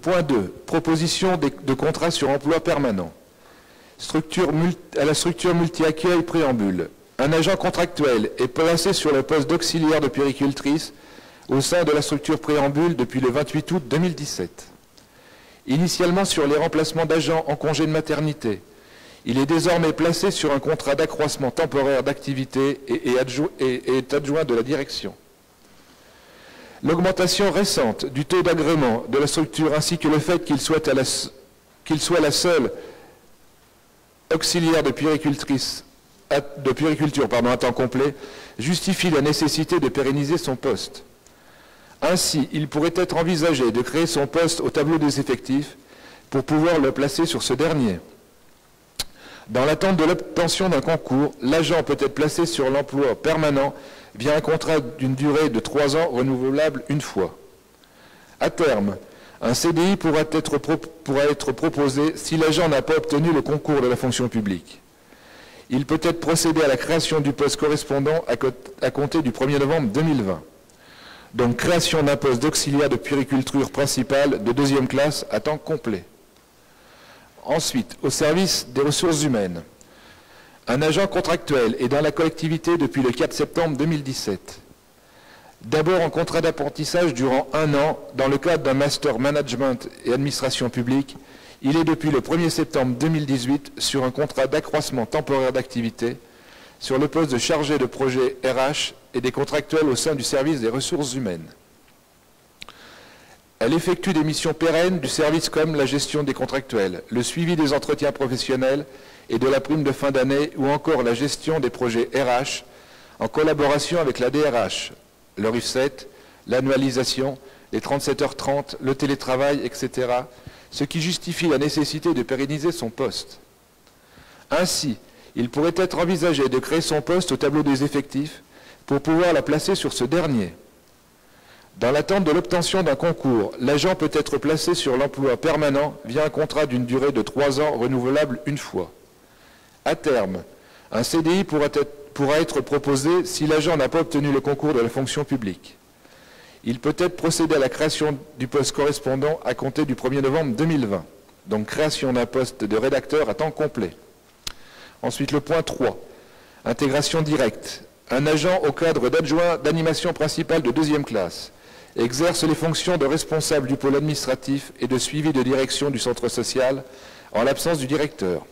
[SPEAKER 6] Point 2. Proposition de contrat sur emploi permanent. À la structure multi-accueil préambule. Un agent contractuel est placé sur le poste d'auxiliaire de puéricultrice au sein de la structure préambule depuis le 28 août 2017. Initialement sur les remplacements d'agents en congé de maternité, il est désormais placé sur un contrat d'accroissement temporaire d'activité et est adjoint de la direction. L'augmentation récente du taux d'agrément de la structure ainsi que le fait qu'il soit la seule auxiliaire de puéricultrice à temps complet justifie la nécessité de pérenniser son poste. Ainsi, il pourrait être envisagé de créer son poste au tableau des effectifs pour pouvoir le placer sur ce dernier. Dans l'attente de l'obtention d'un concours, l'agent peut être placé sur l'emploi permanent via un contrat d'une durée de 3 ans renouvelable une fois. À terme, un CDI pourra être proposé si l'agent n'a pas obtenu le concours de la fonction publique. Il peut être procédé à la création du poste correspondant à compter du 1er novembre 2020. Donc création d'un poste d'auxiliaire de puériculture principale de 2e classe à temps complet. Ensuite, au service des ressources humaines. Un agent contractuel est dans la collectivité depuis le 4 septembre 2017. D'abord en contrat d'apprentissage durant 1 an dans le cadre d'un master management et administration publique, il est depuis le 1er septembre 2018 sur un contrat d'accroissement temporaire d'activité sur le poste de chargé de projet RH et des contractuels au sein du service des ressources humaines. Elle effectue des missions pérennes du service comme la gestion des contractuels, le suivi des entretiens professionnels et de la prime de fin d'année ou encore la gestion des projets RH en collaboration avec la DRH, le RIF7, l'annualisation, les 37h30, le télétravail, etc., ce qui justifie la nécessité de pérenniser son poste. Ainsi, il pourrait être envisagé de créer son poste au tableau des effectifs pour pouvoir la placer sur ce dernier. Dans l'attente de l'obtention d'un concours, l'agent peut être placé sur l'emploi permanent via un contrat d'une durée de 3 ans renouvelable une fois. À terme, un CDI pourra être proposé si l'agent n'a pas obtenu le concours de la fonction publique. Il peut être procédé à la création du poste correspondant à compter du 1er novembre 2020, donc création d'un poste de rédacteur à temps complet. Ensuite, le point 3, intégration directe. Un agent au cadre d'adjoint d'animation principale de 2e classe exerce les fonctions de responsable du pôle administratif et de suivi de direction du centre social en l'absence du directeur.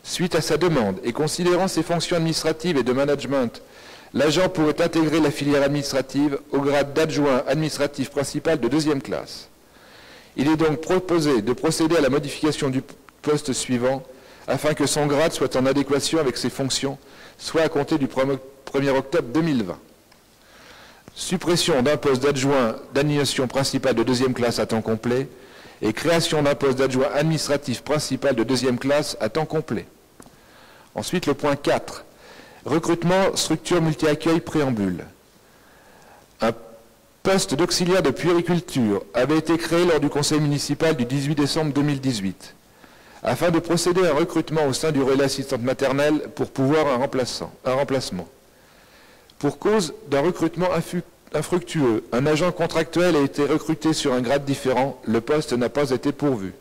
[SPEAKER 6] Suite à sa demande et considérant ses fonctions administratives et de management, l'agent pourrait intégrer la filière administrative au grade d'adjoint administratif principal de 2e classe. Il est donc proposé de procéder à la modification du poste suivant afin que son grade soit en adéquation avec ses fonctions, soit à compter du 1er octobre 2020. Suppression d'un poste d'adjoint d'animation principale de 2e classe à temps complet et création d'un poste d'adjoint administratif principal de 2e classe à temps complet. Ensuite, le point 4. Recrutement, structure multi-accueil préambule. Un poste d'auxiliaire de puériculture avait été créé lors du conseil municipal du 18 décembre 2018, afin de procéder à un recrutement au sein du relais assistante maternelle pour pouvoir un remplacement. Pour cause d'un recrutement infructueux, un agent contractuel a été recruté sur un grade différent, le poste n'a pas été pourvu.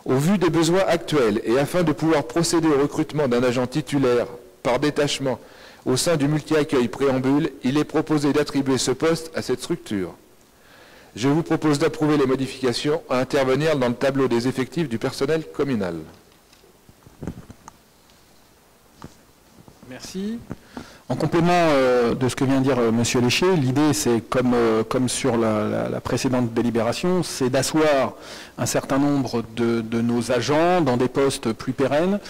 [SPEAKER 6] Au vu des besoins actuels et afin de pouvoir procéder au recrutement d'un agent titulaire par détachement au sein du multi-accueil préambule, il est proposé d'attribuer ce poste à cette structure. Je vous propose d'approuver les modifications à intervenir dans le tableau des effectifs du personnel communal.
[SPEAKER 1] Merci. En complément de ce que vient de dire M. Léché, l'idée, c'est comme sur la précédente délibération, c'est d'asseoir un certain nombre de nos agents dans des postes plus pérennes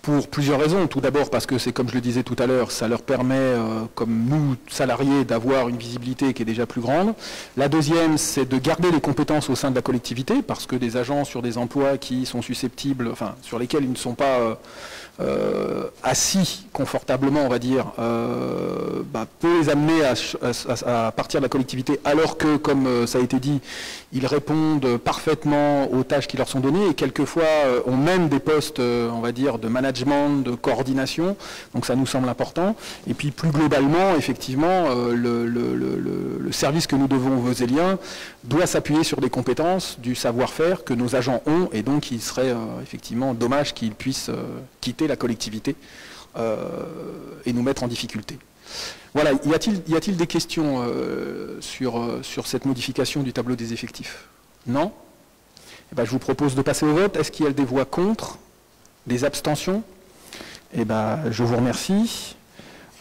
[SPEAKER 1] pour plusieurs raisons. Tout d'abord parce que c'est, comme je le disais tout à l'heure, ça leur permet, comme nous, salariés, d'avoir une visibilité qui est déjà plus grande. La deuxième, c'est de garder les compétences au sein de la collectivité, parce que des agents sur des emplois qui sont susceptibles, enfin, sur lesquels ils ne sont pas assis confortablement, on va dire, peut les amener à partir de la collectivité, alors que, comme ça a été dit, ils répondent parfaitement aux tâches qui leur sont données, et quelquefois on mène des postes, on va dire, de management, de coordination, donc ça nous semble important. Et puis plus globalement, effectivement, le service que nous devons aux Voseliens doit s'appuyer sur des compétences, du savoir-faire que nos agents ont, et donc il serait effectivement dommage qu'ils puissent quitter la collectivité et nous mettre en difficulté. Voilà, y a-t-il des questions sur cette modification du tableau des effectifs? Non? Eh ben, je vous propose de passer au vote. Est-ce qu'il y a des voix contre? Des abstentions? Eh ben, je vous remercie.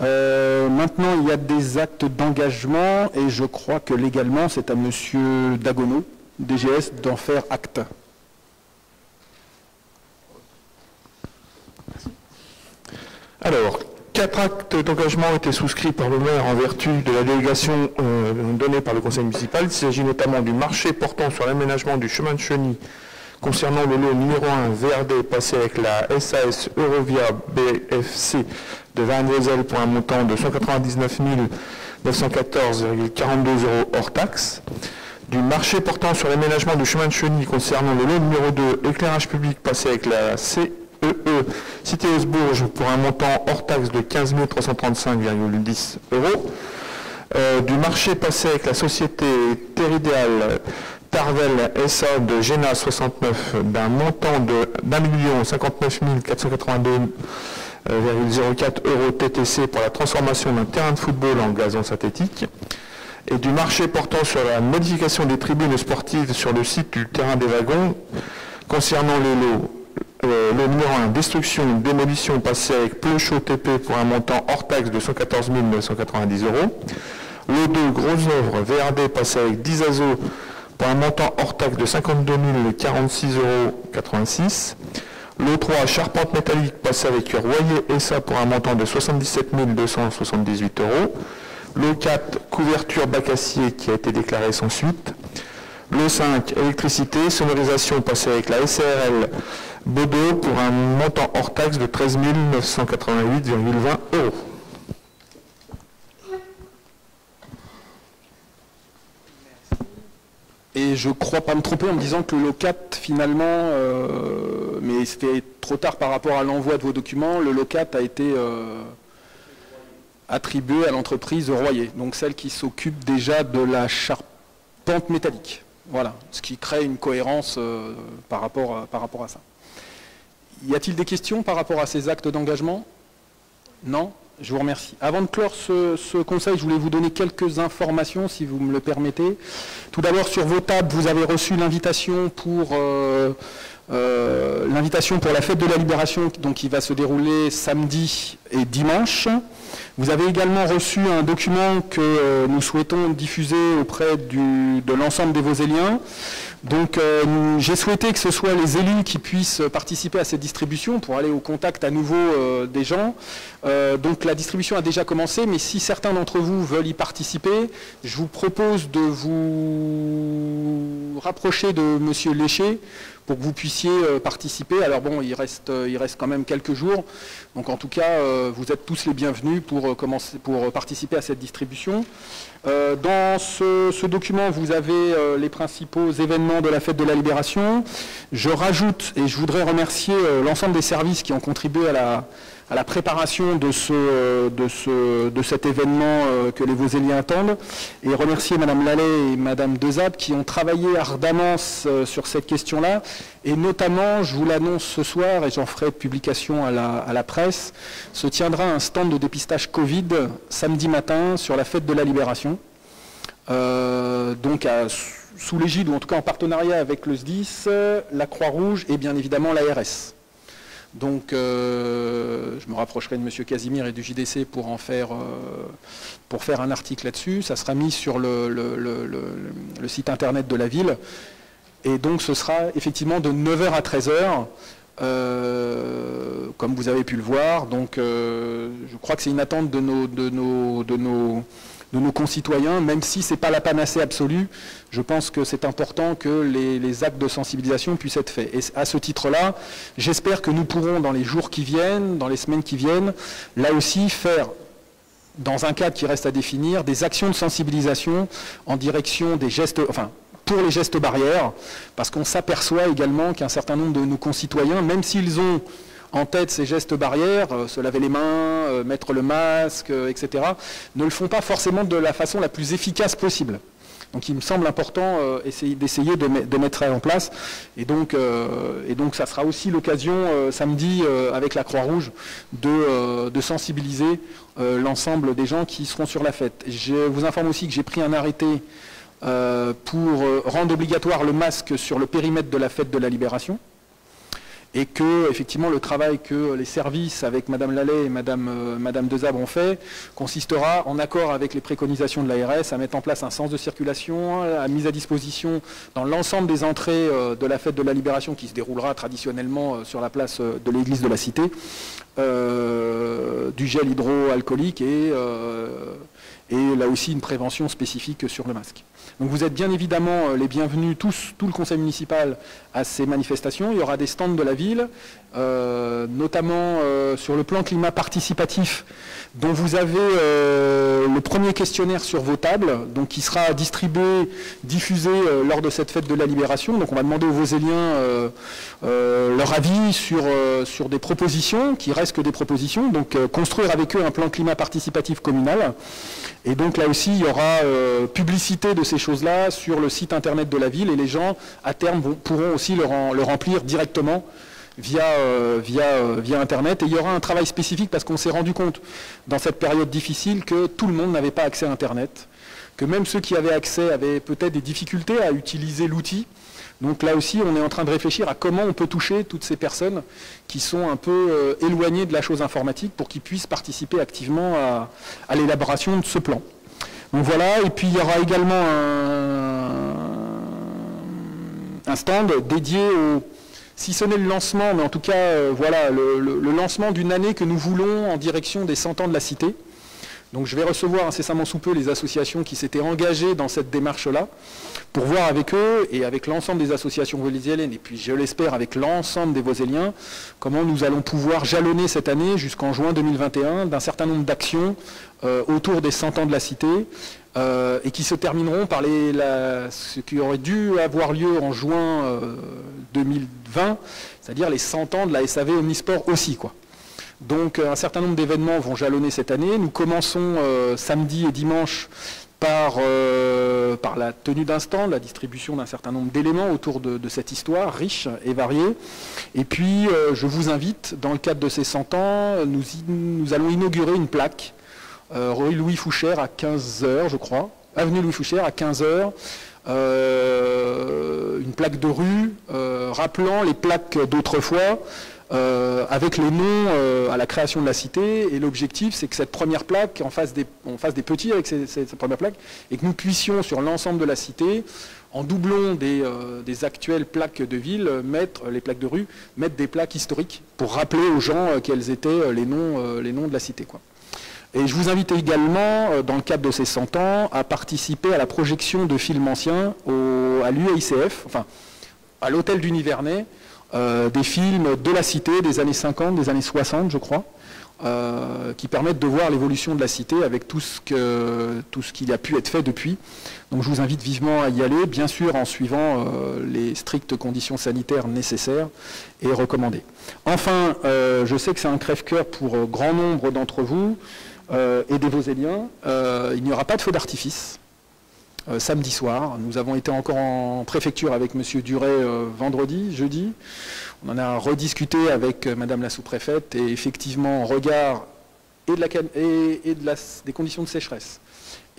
[SPEAKER 1] Maintenant, il y a des actes d'engagement et je crois que légalement, c'est à M. Dagonneau, DGS, d'en faire acte.
[SPEAKER 11] Alors, 4 actes d'engagement ont été souscrits par le maire en vertu de la délégation donnée par le conseil municipal. Il s'agit notamment du marché portant sur l'aménagement du chemin de Cheny concernant le lot numéro 1 VRD passé avec la SAS Eurovia BFC de Verne-Vézel pour un montant de 199 914,42 € hors taxe. Du marché portant sur l'aménagement du chemin de Cheny concernant le lot numéro 2 éclairage public passé avec la CEE Cité Haussbourg pour un montant hors taxe de 15 335,10 €. Du marché passé avec la société Terridéal Tarvel SA de Géna 69 d'un montant de 1 059 482,04 € TTC pour la transformation d'un terrain de football en gazon synthétique. Et du marché portant sur la modification des tribunes sportives sur le site du terrain des wagons concernant les lots. Le numéro 1, destruction, démolition passé avec Pleuchot TP pour un montant hors taxe de 114 990 €. Le 2, grosse œuvre, VRD passé avec 10 ASO pour un montant hors taxe de 52 046,86 €. Le 3, charpente métallique passé avec Royer SA pour un montant de 77 278 €. Le 4, couverture bac acier qui a été déclaré sans suite. Le 5, électricité, sonorisation passée avec la SRL Bordeaux pour un montant hors taxe de 13 988,20 €.
[SPEAKER 1] Et je ne crois pas me tromper en me disant que le lot 4, finalement, mais c'était trop tard par rapport à l'envoi de vos documents, le lot 4 a été attribué à l'entreprise Royer, donc celle qui s'occupe déjà de la charpente métallique. Voilà, ce qui crée une cohérence par rapport à ça. Y a-t-il des questions par rapport à ces actes d'engagement? Non? Je vous remercie. Avant de clore ce conseil, je voulais vous donner quelques informations, si vous me le permettez. Tout d'abord, sur vos tables, vous avez reçu l'invitation pour la fête de la Libération, donc qui va se dérouler samedi et dimanche. Vous avez également reçu un document que nous souhaitons diffuser auprès de l'ensemble des Vauséliens. Donc j'ai souhaité que ce soit les élus qui puissent participer à cette distribution pour aller au contact à nouveau des gens. Donc la distribution a déjà commencé, mais si certains d'entre vous veulent y participer, je vous propose de vous rapprocher de Monsieur Léché pour que vous puissiez participer. Alors bon, il reste quand même quelques jours. Donc en tout cas, vous êtes tous les bienvenus pour participer à cette distribution. Dans ce document, vous avez les principaux événements de la fête de la Libération. Je rajoute, et je voudrais remercier l'ensemble des services qui ont contribué à la préparation de cet événement que les Vauséliens attendent, et remercier Madame Lallet et Madame Dezab qui ont travaillé ardemment sur cette question-là, et notamment, je vous l'annonce ce soir, et j'en ferai publication à la presse, se tiendra un stand de dépistage Covid samedi matin sur la fête de la Libération, donc sous l'égide, ou en tout cas en partenariat avec le SDIS, la Croix-Rouge et bien évidemment l'ARS. Donc, je me rapprocherai de M. Casimir et du JDC pour faire un article là-dessus. Ça sera mis sur le site internet de la ville. Et donc, ce sera effectivement de 9h à 13h, comme vous avez pu le voir. Donc, je crois que c'est une attente de nos concitoyens, même si ce n'est pas la panacée absolue. Je pense que c'est important que les actes de sensibilisation puissent être faits. Et à ce titre-là, j'espère que nous pourrons, dans les jours qui viennent, dans les semaines qui viennent, là aussi faire, dans un cadre qui reste à définir, des actions de sensibilisation en direction des gestes, enfin, pour les gestes barrières, parce qu'on s'aperçoit également qu'un certain nombre de nos concitoyens, même s'ils ont en tête ces gestes barrières, se laver les mains, mettre le masque, etc., ne le font pas forcément de la façon la plus efficace possible. Donc il me semble important d'essayer de mettre ça en place. Et donc ça sera aussi l'occasion samedi avec la Croix-Rouge de sensibiliser l'ensemble des gens qui seront sur la fête. Je vous informe aussi que j'ai pris un arrêté pour rendre obligatoire le masque sur le périmètre de la fête de la Libération. et que effectivement le travail que les services avec Madame Lallet et Madame Desabre ont fait consistera, en accord avec les préconisations de l'ARS, à mettre en place un sens de circulation, à mise à disposition dans l'ensemble des entrées de la fête de la Libération qui se déroulera traditionnellement sur la place de l'église de la Cité, du gel hydroalcoolique et là aussi une prévention spécifique sur le masque. Donc vous êtes bien évidemment les bienvenus, tout le conseil municipal, à ces manifestations. Il y aura des stands de la ville, notamment sur le plan climat participatif, dont vous avez le premier questionnaire sur vos tables, donc qui sera distribué, diffusé lors de cette fête de la Libération. Donc on va demander aux Vaucéliens leur avis sur des propositions, qui restent que des propositions, donc construire avec eux un plan climat participatif communal. Et donc là aussi, il y aura publicité de ces choses-là sur le site internet de la ville, et les gens, à terme, pourront aussi le remplir directement via Internet. Et il y aura un travail spécifique parce qu'on s'est rendu compte dans cette période difficile que tout le monde n'avait pas accès à Internet, que même ceux qui avaient accès avaient peut-être des difficultés à utiliser l'outil. Donc là aussi, on est en train de réfléchir à comment on peut toucher toutes ces personnes qui sont un peu éloignées de la chose informatique pour qu'ils puissent participer activement à l'élaboration de ce plan. Donc voilà, et puis il y aura également un stand dédié au... Si ce n'est le lancement, mais en tout cas, voilà, le lancement d'une année que nous voulons en direction des 100 ans de la Cité. Donc je vais recevoir incessamment sous peu les associations qui s'étaient engagées dans cette démarche-là, pour voir avec eux et avec l'ensemble des associations vaucéliennes, et puis je l'espère avec l'ensemble des Vaucéliens, comment nous allons pouvoir jalonner cette année jusqu'en juin 2021 d'un certain nombre d'actions autour des 100 ans de la Cité, et qui se termineront par ce qui aurait dû avoir lieu en juin 2020, c'est-à-dire les 100 ans de la SAV Omnisport aussi, quoi. Donc un certain nombre d'événements vont jalonner cette année. Nous commençons samedi et dimanche par la tenue d'un stand, la distribution d'un certain nombre d'éléments autour de cette histoire riche et variée. Et puis je vous invite, dans le cadre de ces 100 ans, nous allons inaugurer une plaque, rue Louis Fouchère à 15h, je crois, avenue Louis Fouchère à 15h, une plaque de rue rappelant les plaques d'autrefois, avec les noms à la création de la cité, et l'objectif c'est que cette première plaque, on fasse des petits avec cette première plaque, et que nous puissions sur l'ensemble de la cité, en doublon des actuelles plaques de ville, les plaques de rue, mettre des plaques historiques pour rappeler aux gens quels étaient les noms de la cité, quoi. Et je vous invite également, dans le cadre de ces 100 ans, à participer à la projection de films anciens à l'UICF, enfin à l'hôtel du Nivernais, des films de la cité des années 50, des années 60, je crois, qui permettent de voir l'évolution de la cité avec tout ce qu'il a pu être fait depuis. Donc je vous invite vivement à y aller, bien sûr en suivant les strictes conditions sanitaires nécessaires et recommandées. Enfin, je sais que c'est un crève-cœur pour grand nombre d'entre vous et des Vaucéliens. Il n'y aura pas de feu d'artifice. Samedi soir. Nous avons été encore en préfecture avec M. Duret jeudi. On en a rediscuté avec Madame la sous-préfète, et effectivement, en regard des conditions de sécheresse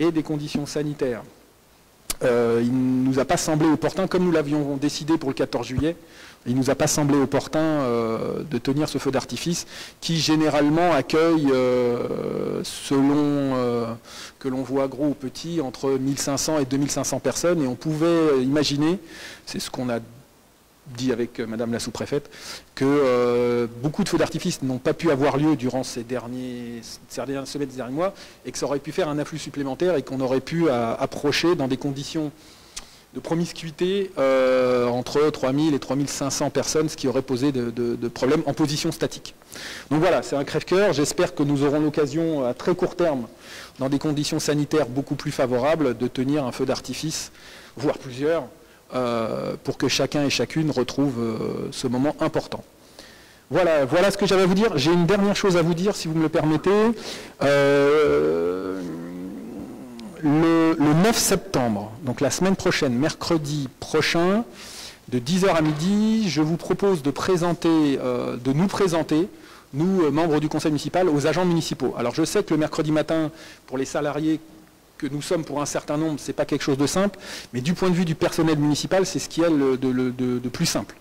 [SPEAKER 1] et des conditions sanitaires, il ne nous a pas semblé opportun, comme nous l'avions décidé pour le 14 juillet, il ne nous a pas semblé opportun de tenir ce feu d'artifice qui généralement accueille, selon que l'on voit gros ou petit, entre 1500 et 2500 personnes. Et on pouvait imaginer, c'est ce qu'on a dit avec Madame la sous-préfète, que beaucoup de feux d'artifice n'ont pas pu avoir lieu durant ces dernières semaines, ces derniers mois, et que ça aurait pu faire un afflux supplémentaire et qu'on aurait pu approcher dans des conditions de promiscuité entre 3000 et 3500 personnes, ce qui aurait posé de problèmes en position statique. Donc voilà, c'est un crève-cœur. J'espère que nous aurons l'occasion à très court terme, dans des conditions sanitaires beaucoup plus favorables, de tenir un feu d'artifice, voire plusieurs, pour que chacun et chacune retrouve ce moment important. Voilà ce que j'avais à vous dire. J'ai une dernière chose à vous dire, si vous me le permettez. Le 9 septembre, donc la semaine prochaine, mercredi prochain, de 10h à midi, je vous propose de nous présenter, nous, membres du conseil municipal, aux agents municipaux. Alors je sais que le mercredi matin, pour les salariés que nous sommes pour un certain nombre, ce n'est pas quelque chose de simple, mais du point de vue du personnel municipal, c'est ce qu'il y a de plus simple.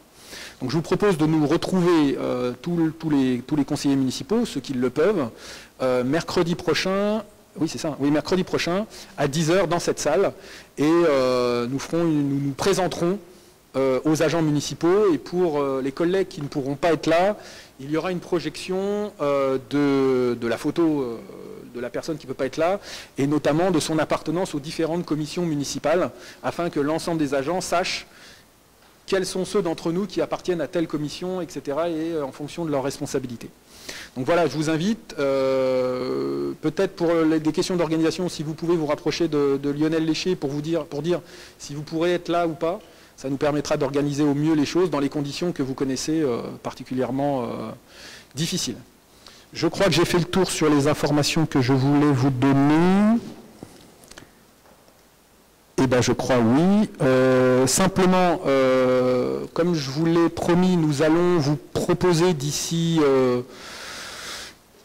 [SPEAKER 1] Donc je vous propose de nous retrouver tous les conseillers municipaux, ceux qui le peuvent, mercredi prochain, oui c'est ça, oui mercredi prochain, à 10h dans cette salle, et nous présenterons aux agents municipaux, et pour les collègues qui ne pourront pas être là, il y aura une projection de la photo de la personne qui ne peut pas être là, et notamment de son appartenance aux différentes commissions municipales, afin que l'ensemble des agents sachent quels sont ceux d'entre nous qui appartiennent à telle commission, etc., et en fonction de leurs responsabilités. Donc voilà, je vous invite, peut-être pour des questions d'organisation, si vous pouvez vous rapprocher de Lionel Léché pour dire si vous pourrez être là ou pas. Ça nous permettra d'organiser au mieux les choses dans les conditions que vous connaissez particulièrement difficiles. Je crois que j'ai fait le tour sur les informations que je voulais vous donner. Eh bien, je crois oui. Simplement, comme je vous l'ai promis, nous allons vous proposer d'ici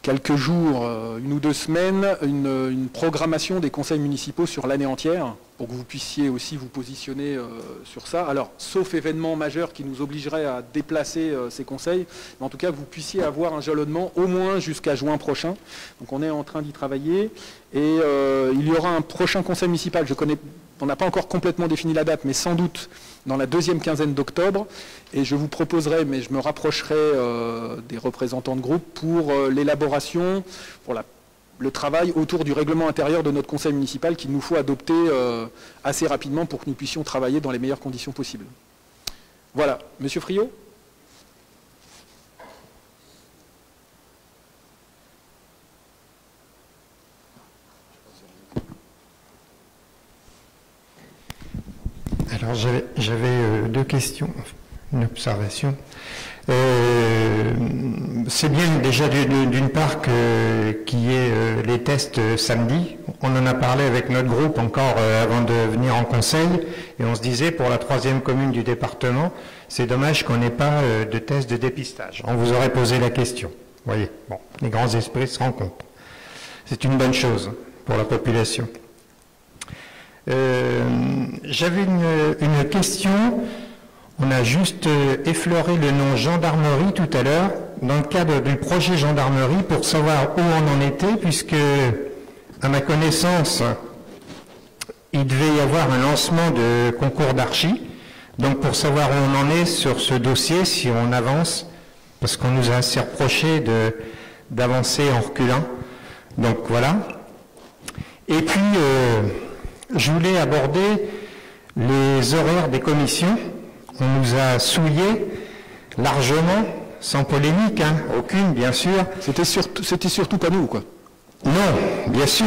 [SPEAKER 1] quelques jours, 1 ou 2 semaines, une programmation des conseils municipaux sur l'année entière, pour que vous puissiez aussi vous positionner sur ça. Alors, sauf événement majeur qui nous obligerait à déplacer ces conseils, mais en tout cas, que vous puissiez avoir un jalonnement au moins jusqu'à juin prochain. Donc, on est en train d'y travailler. Et il y aura un prochain conseil municipal, on n'a pas encore complètement défini la date, mais sans doute dans la 2e quinzaine d'octobre. Et je vous proposerai, mais je me rapprocherai des représentants de groupe pour l'élaboration, pour le travail autour du règlement intérieur de notre conseil municipal qu'il nous faut adopter assez rapidement pour que nous puissions travailler dans les meilleures conditions possibles. Voilà. Monsieur Friot ?
[SPEAKER 10] Alors j'avais 2 questions, une observation. C'est bien déjà d'une part qu'il y ait les tests samedi. On en a parlé avec notre groupe encore avant de venir en conseil, et on se disait pour la 3e commune du département, c'est dommage qu'on n'ait pas de tests de dépistage. On vous aurait posé la question. Vous voyez, bon, les grands esprits se rencontrent. C'est une bonne chose pour la population. J'avais une question. On a juste effleuré le nom gendarmerie tout à l'heure dans le cadre du projet gendarmerie pour savoir où on en était, puisque à ma connaissance il devait y avoir un lancement de concours d'archi. Donc pour savoir où on en est sur ce dossier, si on avance, parce qu'on nous a assez reproché d'avancer en reculant. Donc voilà. Et puis je voulais aborder les horaires des commissions. On nous a souillé largement, sans polémique, hein, aucune bien sûr.
[SPEAKER 1] C'était surtout pas nous, quoi.
[SPEAKER 10] Non, bien sûr.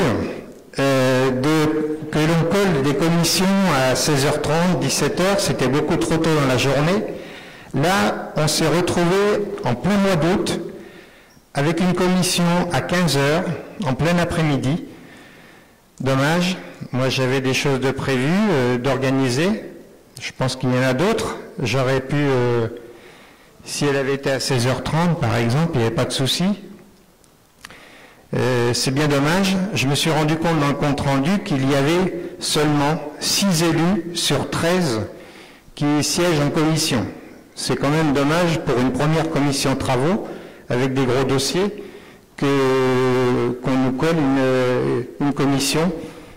[SPEAKER 10] Que l'on colle des commissions à 16h30, 17h, c'était beaucoup trop tôt dans la journée. Là, on s'est retrouvé en plein mois d'août avec une commission à 15h, en plein après-midi. Dommage. Moi, j'avais des choses de prévues, d'organiser. Je pense qu'il y en a d'autres. J'aurais pu, si elle avait été à 16h30, par exemple, il n'y avait pas de souci. C'est bien dommage. Je me suis rendu compte dans le compte-rendu qu'il y avait seulement 6 élus sur 13 qui siègent en commission. C'est quand même dommage pour une première commission travaux, avec des gros dossiers, qu'on nous colle une commission.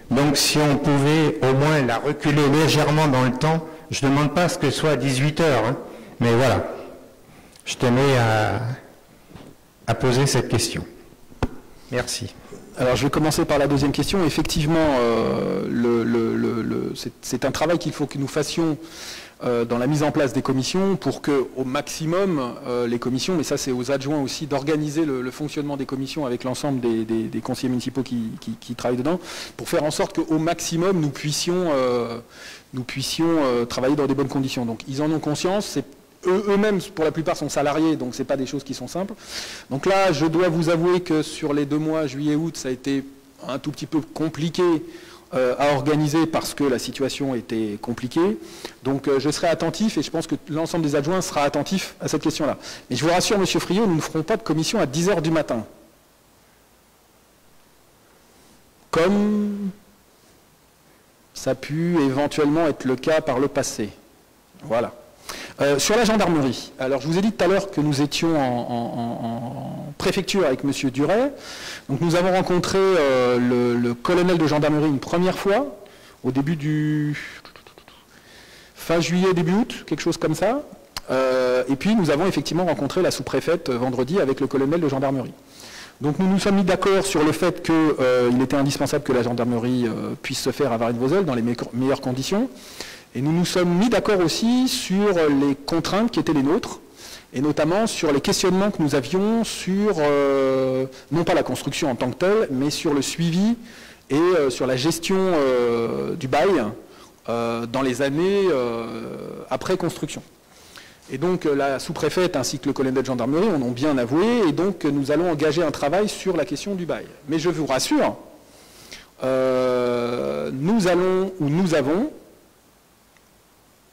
[SPEAKER 10] Donc si on pouvait au moins la reculer légèrement dans le temps, je ne demande pas à ce que ce soit à 18h, hein, mais voilà, je tenais à poser cette question. Merci.
[SPEAKER 1] Alors je vais commencer par la deuxième question. Effectivement, c'est un travail qu'il faut que nous fassions dans la mise en place des commissions pour que, au maximum, les commissions, mais ça c'est aux adjoints aussi, d'organiser le fonctionnement des commissions avec l'ensemble des conseillers municipaux qui travaillent dedans, pour faire en sorte qu'au maximum nous puissions travailler dans des bonnes conditions. Donc ils en ont conscience. Eux-mêmes, pour la plupart, sont salariés, donc ce n'est pas des choses qui sont simples. Donc là, je dois vous avouer que sur les 2 mois, juillet-août, ça a été un tout petit peu compliqué à organiser parce que la situation était compliquée. Donc je serai attentif et je pense que l'ensemble des adjoints sera attentif à cette question-là. Mais je vous rassure, Monsieur Friot, nous ne ferons pas de commission à 10h du matin. Comme ça a pu éventuellement être le cas par le passé. Voilà. Sur la gendarmerie, alors je vous ai dit tout à l'heure que nous étions en préfecture avec M. Duret. Donc nous avons rencontré le colonel de gendarmerie une première fois, au début du fin juillet, début août, quelque chose comme ça. Et puis nous avons effectivement rencontré la sous-préfète vendredi avec le colonel de gendarmerie. Donc nous nous sommes mis d'accord sur le fait qu'il était indispensable que la gendarmerie puisse se faire à Varennes-Vauzelles dans les meilleures conditions. Et nous nous sommes mis d'accord aussi sur les contraintes qui étaient les nôtres, et notamment sur les questionnements que nous avions sur, non pas la construction en tant que telle, mais sur le suivi et sur la gestion du bail dans les années après construction. Et donc la sous-préfète ainsi que le colonel de gendarmerie en ont bien avoué, et donc nous allons engager un travail sur la question du bail. Mais je vous rassure, nous avons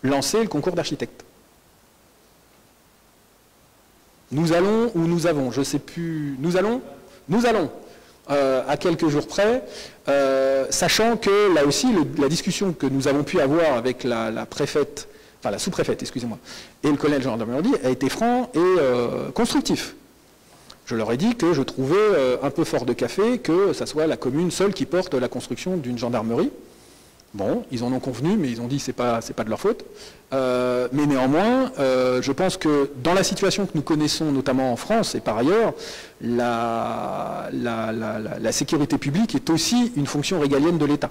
[SPEAKER 1] lancé le concours d'architecte. Nous allons ou nous avons, je ne sais plus, nous allons, à quelques jours près, sachant que là aussi, la discussion que nous avons pu avoir avec la préfète, enfin la sous-préfète, excusez-moi, et le colonel de gendarmerie a été franc et constructif. Je leur ai dit que je trouvais un peu fort de café que ça soit la commune seule qui porte la construction d'une gendarmerie. Bon, ils en ont convenu, mais ils ont dit que ce n'est pas de leur faute. Mais néanmoins, je pense que dans la situation que nous connaissons, notamment en France et par ailleurs, la sécurité publique est aussi une fonction régalienne de l'État.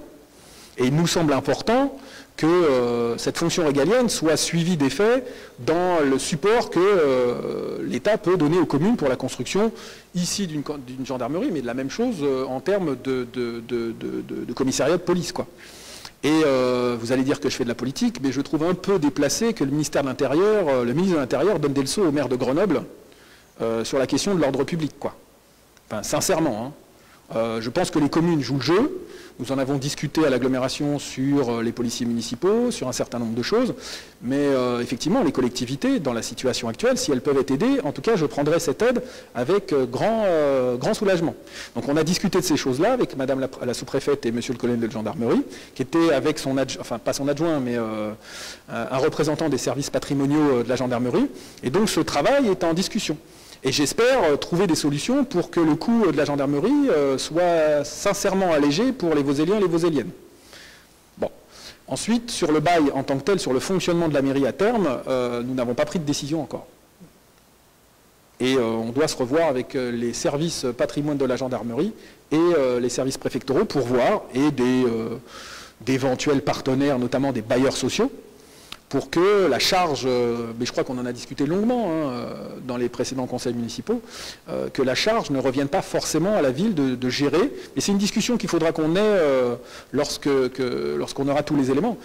[SPEAKER 1] Et il nous semble important que cette fonction régalienne soit suivie des faits dans le support que l'État peut donner aux communes pour la construction ici d'une gendarmerie, mais de la même chose en termes de commissariat de police, quoi. Et vous allez dire que je fais de la politique, mais je trouve un peu déplacé que le ministère de l'Intérieur, le ministre de l'Intérieur donne des leçons au maire de Grenoble sur la question de l'ordre public, quoi. Enfin, sincèrement, hein. Je pense que les communes jouent le jeu. Nous en avons discuté à l'agglomération sur les policiers municipaux, sur un certain nombre de choses. Mais effectivement, les collectivités, dans la situation actuelle, si elles peuvent être aidées, en tout cas, je prendrai cette aide avec grand soulagement. Donc on a discuté de ces choses-là avec Madame la sous-préfète et Monsieur le colonel de gendarmerie, qui était avec son adjoint, enfin pas son adjoint, mais un représentant des services patrimoniaux de la gendarmerie. Et donc ce travail est en discussion. Et j'espère trouver des solutions pour que le coût de la gendarmerie soit sincèrement allégé pour les Voseliens et les Voseliennes. Bon. Ensuite, sur le bail en tant que tel, sur le fonctionnement de la mairie à terme, nous n'avons pas pris de décision encore. Et on doit se revoir avec les services patrimoine de la gendarmerie et les services préfectoraux pour voir, et d'éventuels partenaires, notamment des bailleurs sociaux, pour que la charge, mais je crois qu'on en a discuté longuement dans les précédents conseils municipaux, que la charge ne revienne pas forcément à la ville de gérer. Et c'est une discussion qu'il faudra qu'on ait lorsqu'on aura tous les éléments.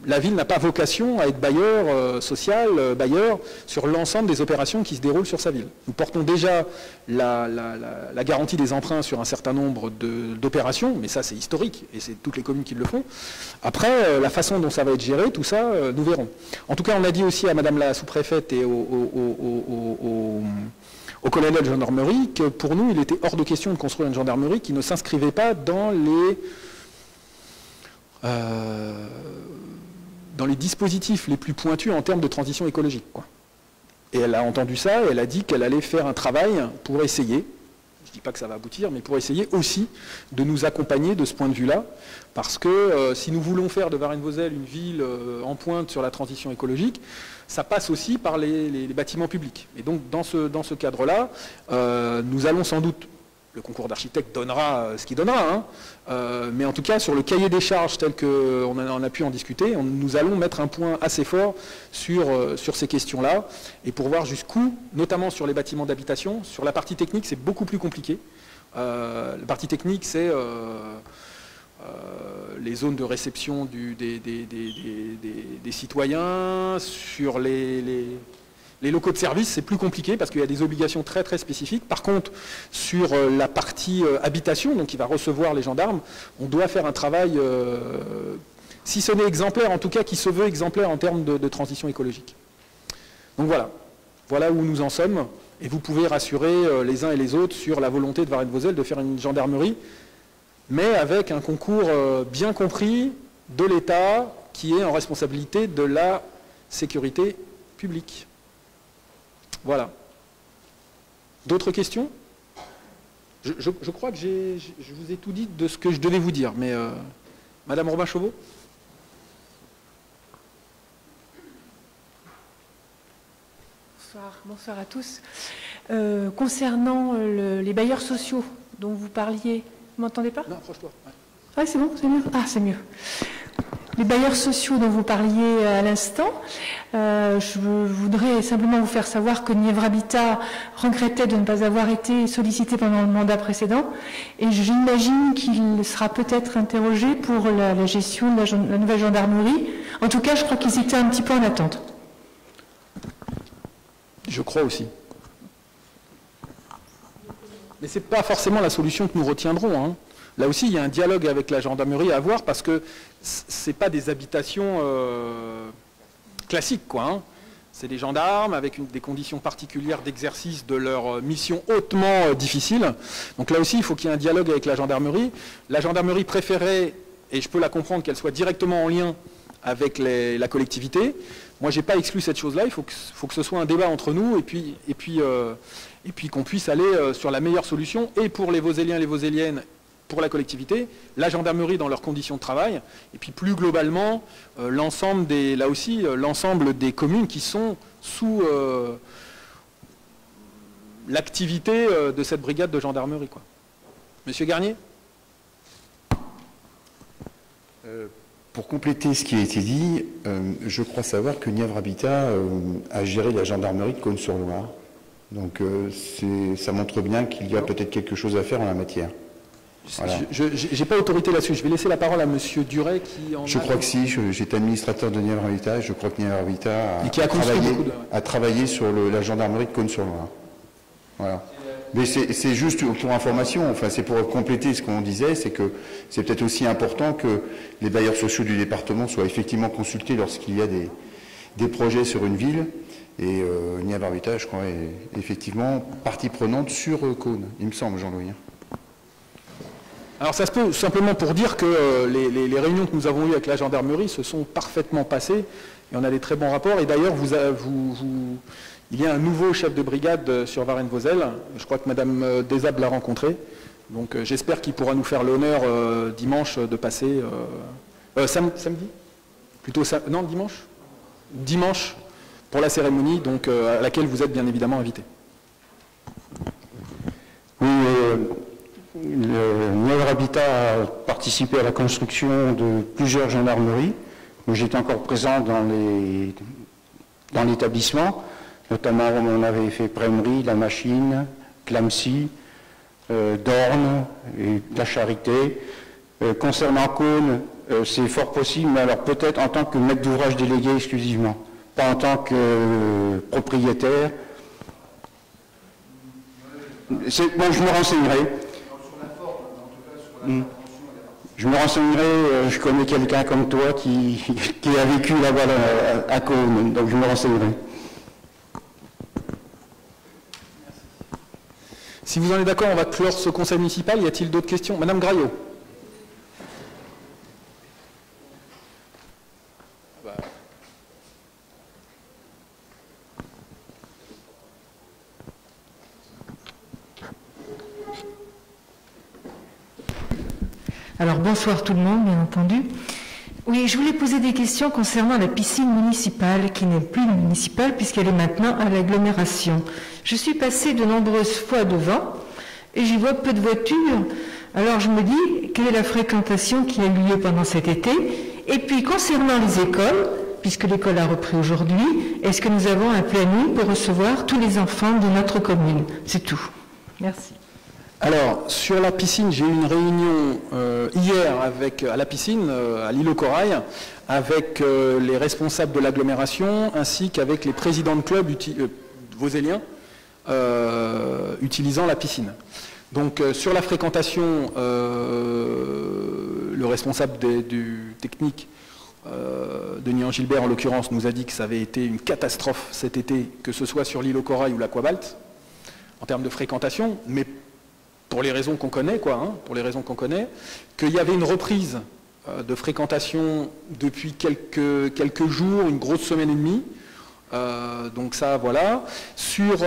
[SPEAKER 1] La ville n'a pas vocation à être bailleur social, bailleur sur l'ensemble des opérations qui se déroulent sur sa ville. Nous portons déjà la garantie des emprunts sur un certain nombre d'opérations, mais ça c'est historique, et c'est toutes les communes qui le font. Après, la façon dont ça va être géré, tout ça, nous verrons. En tout cas, on a dit aussi à Madame la sous-préfète et au colonel de gendarmerie que pour nous, il était hors de question de construire une gendarmerie qui ne s'inscrivait pas dans les dispositifs les plus pointus en termes de transition écologique, quoi. Et elle a entendu ça, et elle a dit qu'elle allait faire un travail pour essayer, je ne dis pas que ça va aboutir, mais pour essayer aussi de nous accompagner de ce point de vue-là, parce que si nous voulons faire de Varennes-Vauzelles une ville en pointe sur la transition écologique, ça passe aussi par les bâtiments publics. Et donc dans ce cadre-là, nous allons sans doute, le concours d'architecte donnera ce qu'il donnera, hein. Mais en tout cas, sur le cahier des charges tel qu'on a pu en discuter, nous allons mettre un point assez fort sur ces questions-là, et pour voir jusqu'où, notamment sur les bâtiments d'habitation, sur la partie technique, c'est beaucoup plus compliqué. La partie technique, c'est les zones de réception des citoyens, sur les locaux de service, c'est plus compliqué parce qu'il y a des obligations très très spécifiques. Par contre, sur la partie habitation, donc qui va recevoir les gendarmes, on doit faire un travail, si ce n'est exemplaire, en tout cas qui se veut exemplaire en termes de transition écologique. Donc voilà où nous en sommes, et vous pouvez rassurer les uns et les autres sur la volonté de Varennes-Vauzelles de faire une gendarmerie, mais avec un concours bien compris de l'État, qui est en responsabilité de la sécurité publique. Voilà. D'autres questions ? je crois que je vous ai tout dit de ce que je devais vous dire, mais Madame Robin-Chauveau ?
[SPEAKER 12] Bonsoir à tous. Concernant les bailleurs sociaux dont vous parliez, vous m'entendez pas ?
[SPEAKER 1] Non, approche-toi. Ouais.
[SPEAKER 12] Ah, c'est bon, c'est mieux. Ah, c'est mieux. Les bailleurs sociaux dont vous parliez à l'instant, je voudrais simplement vous faire savoir que Nièvre Habitat regrettait de ne pas avoir été sollicité pendant le mandat précédent, et j'imagine qu'il sera peut-être interrogé pour la gestion de la nouvelle gendarmerie. En tout cas, je crois qu'ils étaient un petit peu en attente.
[SPEAKER 1] Je crois aussi. Mais ce n'est pas forcément la solution que nous retiendrons, hein. Là aussi, il y a un dialogue avec la gendarmerie à avoir parce que ce n'est pas des habitations classiques, quoi, hein. C'est des gendarmes avec des conditions particulières d'exercice de leur mission hautement difficile. Donc là aussi, il faut qu'il y ait un dialogue avec la gendarmerie. La gendarmerie préférait, et je peux la comprendre, qu'elle soit directement en lien avec la collectivité. Moi, je n'ai pas exclu cette chose-là. Il faut que ce soit un débat entre nous et puis qu'on puisse aller sur la meilleure solution, et pour les Voséliens et les Voséliennes, pour la collectivité, la gendarmerie dans leurs conditions de travail, et puis plus globalement, l'ensemble des communes qui sont sous l'activité de cette brigade de gendarmerie, quoi. Monsieur Garnier ?
[SPEAKER 9] Pour compléter ce qui a été dit, je crois savoir que Nièvre Habitat a géré la gendarmerie de Cosne-sur-Loire. Donc ça montre bien qu'il y a peut-être quelque chose à faire en la matière. Voilà.
[SPEAKER 1] Je n'ai pas autorité là-dessus. Je vais laisser la parole à Monsieur Duret qui en
[SPEAKER 9] Je crois que si, j'étais administrateur de Nièvre Habitat et je crois que Nièvre Habitat a travaillé sur la gendarmerie de Cosne-sur-Loire. Voilà. Mais c'est juste pour information, enfin c'est pour compléter ce qu'on disait, c'est que c'est peut-être aussi important que les bailleurs sociaux du département soient effectivement consultés lorsqu'il y a des projets sur une ville. Et Nièvre Habitat, je crois, est effectivement partie prenante sur Cosne, il me semble, Jean-Louis.
[SPEAKER 1] Alors ça se peut simplement pour dire que les réunions que nous avons eues avec la gendarmerie se sont parfaitement passées, et on a des très bons rapports, et d'ailleurs il y a un nouveau chef de brigade sur Varennes-Vauzelles, je crois que Mme Desab l'a rencontré, donc j'espère qu'il pourra nous faire l'honneur dimanche de passer... samedi ? Plutôt non, dimanche ? Dimanche pour la cérémonie, donc à laquelle vous êtes bien évidemment invité.
[SPEAKER 8] Oui, Nièvre Habitat a participé à la construction de plusieurs gendarmeries. J'étais encore présent dans l'établissement, notamment on avait fait Prémery, La Machine, Clamcy, Dorne et La Charité. Concernant Cosne, c'est fort possible, mais alors peut-être en tant que maître d'ouvrage délégué exclusivement, pas en tant que propriétaire. Bon, je me renseignerai. Je me renseignerai, je connais quelqu'un comme toi qui a vécu là-bas à Cosne, donc je me renseignerai.
[SPEAKER 1] Si vous en êtes d'accord, on va clore ce conseil municipal. Y a-t-il d'autres questions ? Madame Graillot.
[SPEAKER 13] Alors bonsoir tout le monde, bien entendu. Oui, je voulais poser des questions concernant la piscine municipale, qui n'est plus municipale puisqu'elle est maintenant à l'agglomération. Je suis passée de nombreuses fois devant et j'y vois peu de voitures. Alors je me dis, quelle est la fréquentation qui a eu lieu pendant cet été? Et puis concernant les écoles, puisque l'école a repris aujourd'hui, est-ce que nous avons un planning pour recevoir tous les enfants de notre commune? C'est tout. Merci.
[SPEAKER 1] Alors, sur la piscine, j'ai eu une réunion hier à la piscine, à l'île au Corail, avec les responsables de l'agglomération, ainsi qu'avec les présidents de clubs voséliens utilisant la piscine. Donc, sur la fréquentation, le responsable du technique, Denis Gilbert en l'occurrence, nous a dit que ça avait été une catastrophe cet été, que ce soit sur l'île au Corail ou l'Aquabalt, en termes de fréquentation, mais pour les raisons qu'on connaît, qu'il y avait une reprise de fréquentation depuis quelques jours, une grosse semaine et demie. Donc ça, voilà. Sur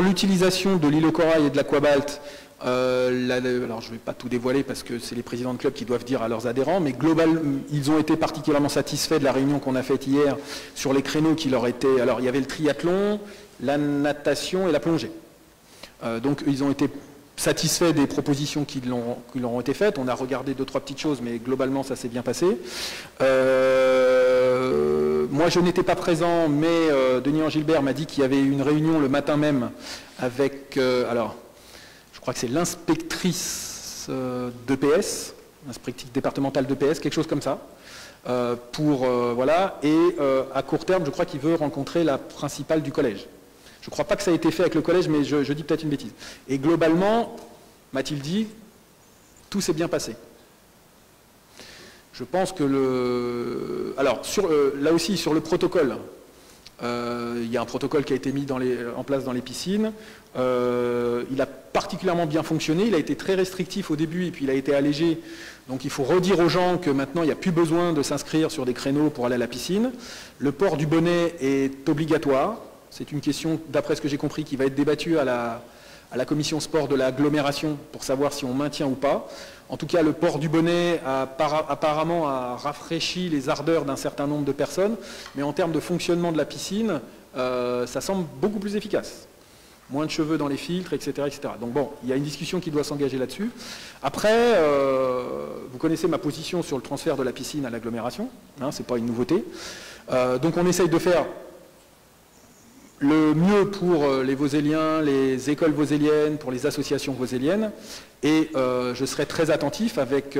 [SPEAKER 1] l'utilisation de l'île au corail et de l'aquabalt, alors je ne vais pas tout dévoiler parce que c'est les présidents de club qui doivent dire à leurs adhérents, mais globalement, ils ont été particulièrement satisfaits de la réunion qu'on a faite hier sur les créneaux qui leur étaient... Alors il y avait le triathlon, la natation et la plongée. Donc ils ont été satisfaits des propositions qui leur ont été faites. On a regardé 2-3 petites choses, mais globalement ça s'est bien passé. Moi je n'étais pas présent, mais Denis Gilbert m'a dit qu'il y avait une réunion le matin même avec... alors, je crois que c'est l'inspectrice d'EPS, l'inspectrice départementale d'EPS, quelque chose comme ça. Voilà, et à court terme, je crois qu'il veut rencontrer la principale du collège. Je ne crois pas que ça a été fait avec le collège, mais je dis peut-être une bêtise. Et globalement, m'a-t-il dit, tout s'est bien passé. Je pense que alors, là aussi, sur le protocole, il y a un protocole qui a été mis en place dans les piscines. Il a particulièrement bien fonctionné. Il a été très restrictif au début et puis il a été allégé. Donc il faut redire aux gens que maintenant, il n'y a plus besoin de s'inscrire sur des créneaux pour aller à la piscine. Le port du bonnet est obligatoire. C'est une question, d'après ce que j'ai compris, qui va être débattue à la commission sport de l'agglomération pour savoir si on maintient ou pas. En tout cas, le port du bonnet apparemment a rafraîchi les ardeurs d'un certain nombre de personnes, mais en termes de fonctionnement de la piscine, ça semble beaucoup plus efficace. Moins de cheveux dans les filtres, etc., etc. Donc bon, il y a une discussion qui doit s'engager là-dessus. Après, vous connaissez ma position sur le transfert de la piscine à l'agglomération, hein, ce n'est pas une nouveauté. Donc on essaye de faire le mieux pour les Voséliens, les écoles voséliennes, pour les associations voséliennes. Et je serai très attentif avec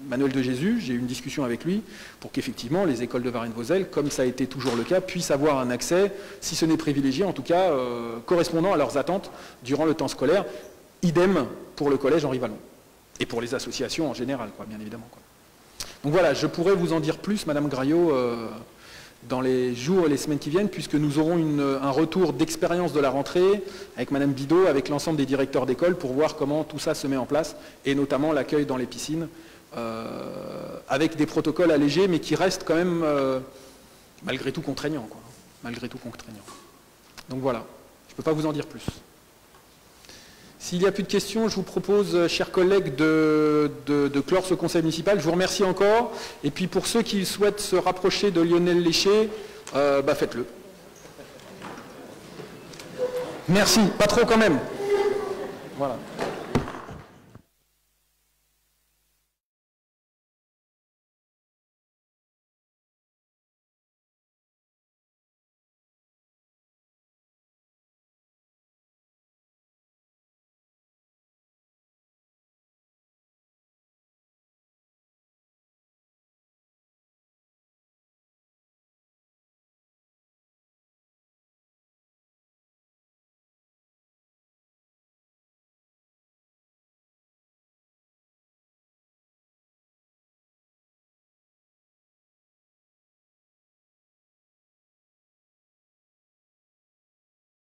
[SPEAKER 1] Manuel de Jésus, j'ai eu une discussion avec lui, pour qu'effectivement les écoles de Varennes-Vauzelles, comme ça a été toujours le cas, puissent avoir un accès, si ce n'est privilégié, en tout cas correspondant à leurs attentes durant le temps scolaire. Idem pour le collège Henri Vallon. Et pour les associations en général, quoi, bien évidemment. Quoi. Donc voilà, je pourrais vous en dire plus, Madame Graillot, dans les jours et les semaines qui viennent, puisque nous aurons un retour d'expérience de la rentrée avec Madame Bidot, avec l'ensemble des directeurs d'école, pour voir comment tout ça se met en place, et notamment l'accueil dans les piscines, avec des protocoles allégés, mais qui restent quand même malgré tout contraignants, quoi. Malgré tout contraignants. Donc voilà, je ne peux pas vous en dire plus. S'il n'y a plus de questions, je vous propose, chers collègues, de clore ce conseil municipal. Je vous remercie encore. Et puis pour ceux qui souhaitent se rapprocher de Lionel Léché, faites-le. Merci, pas trop quand même. Voilà.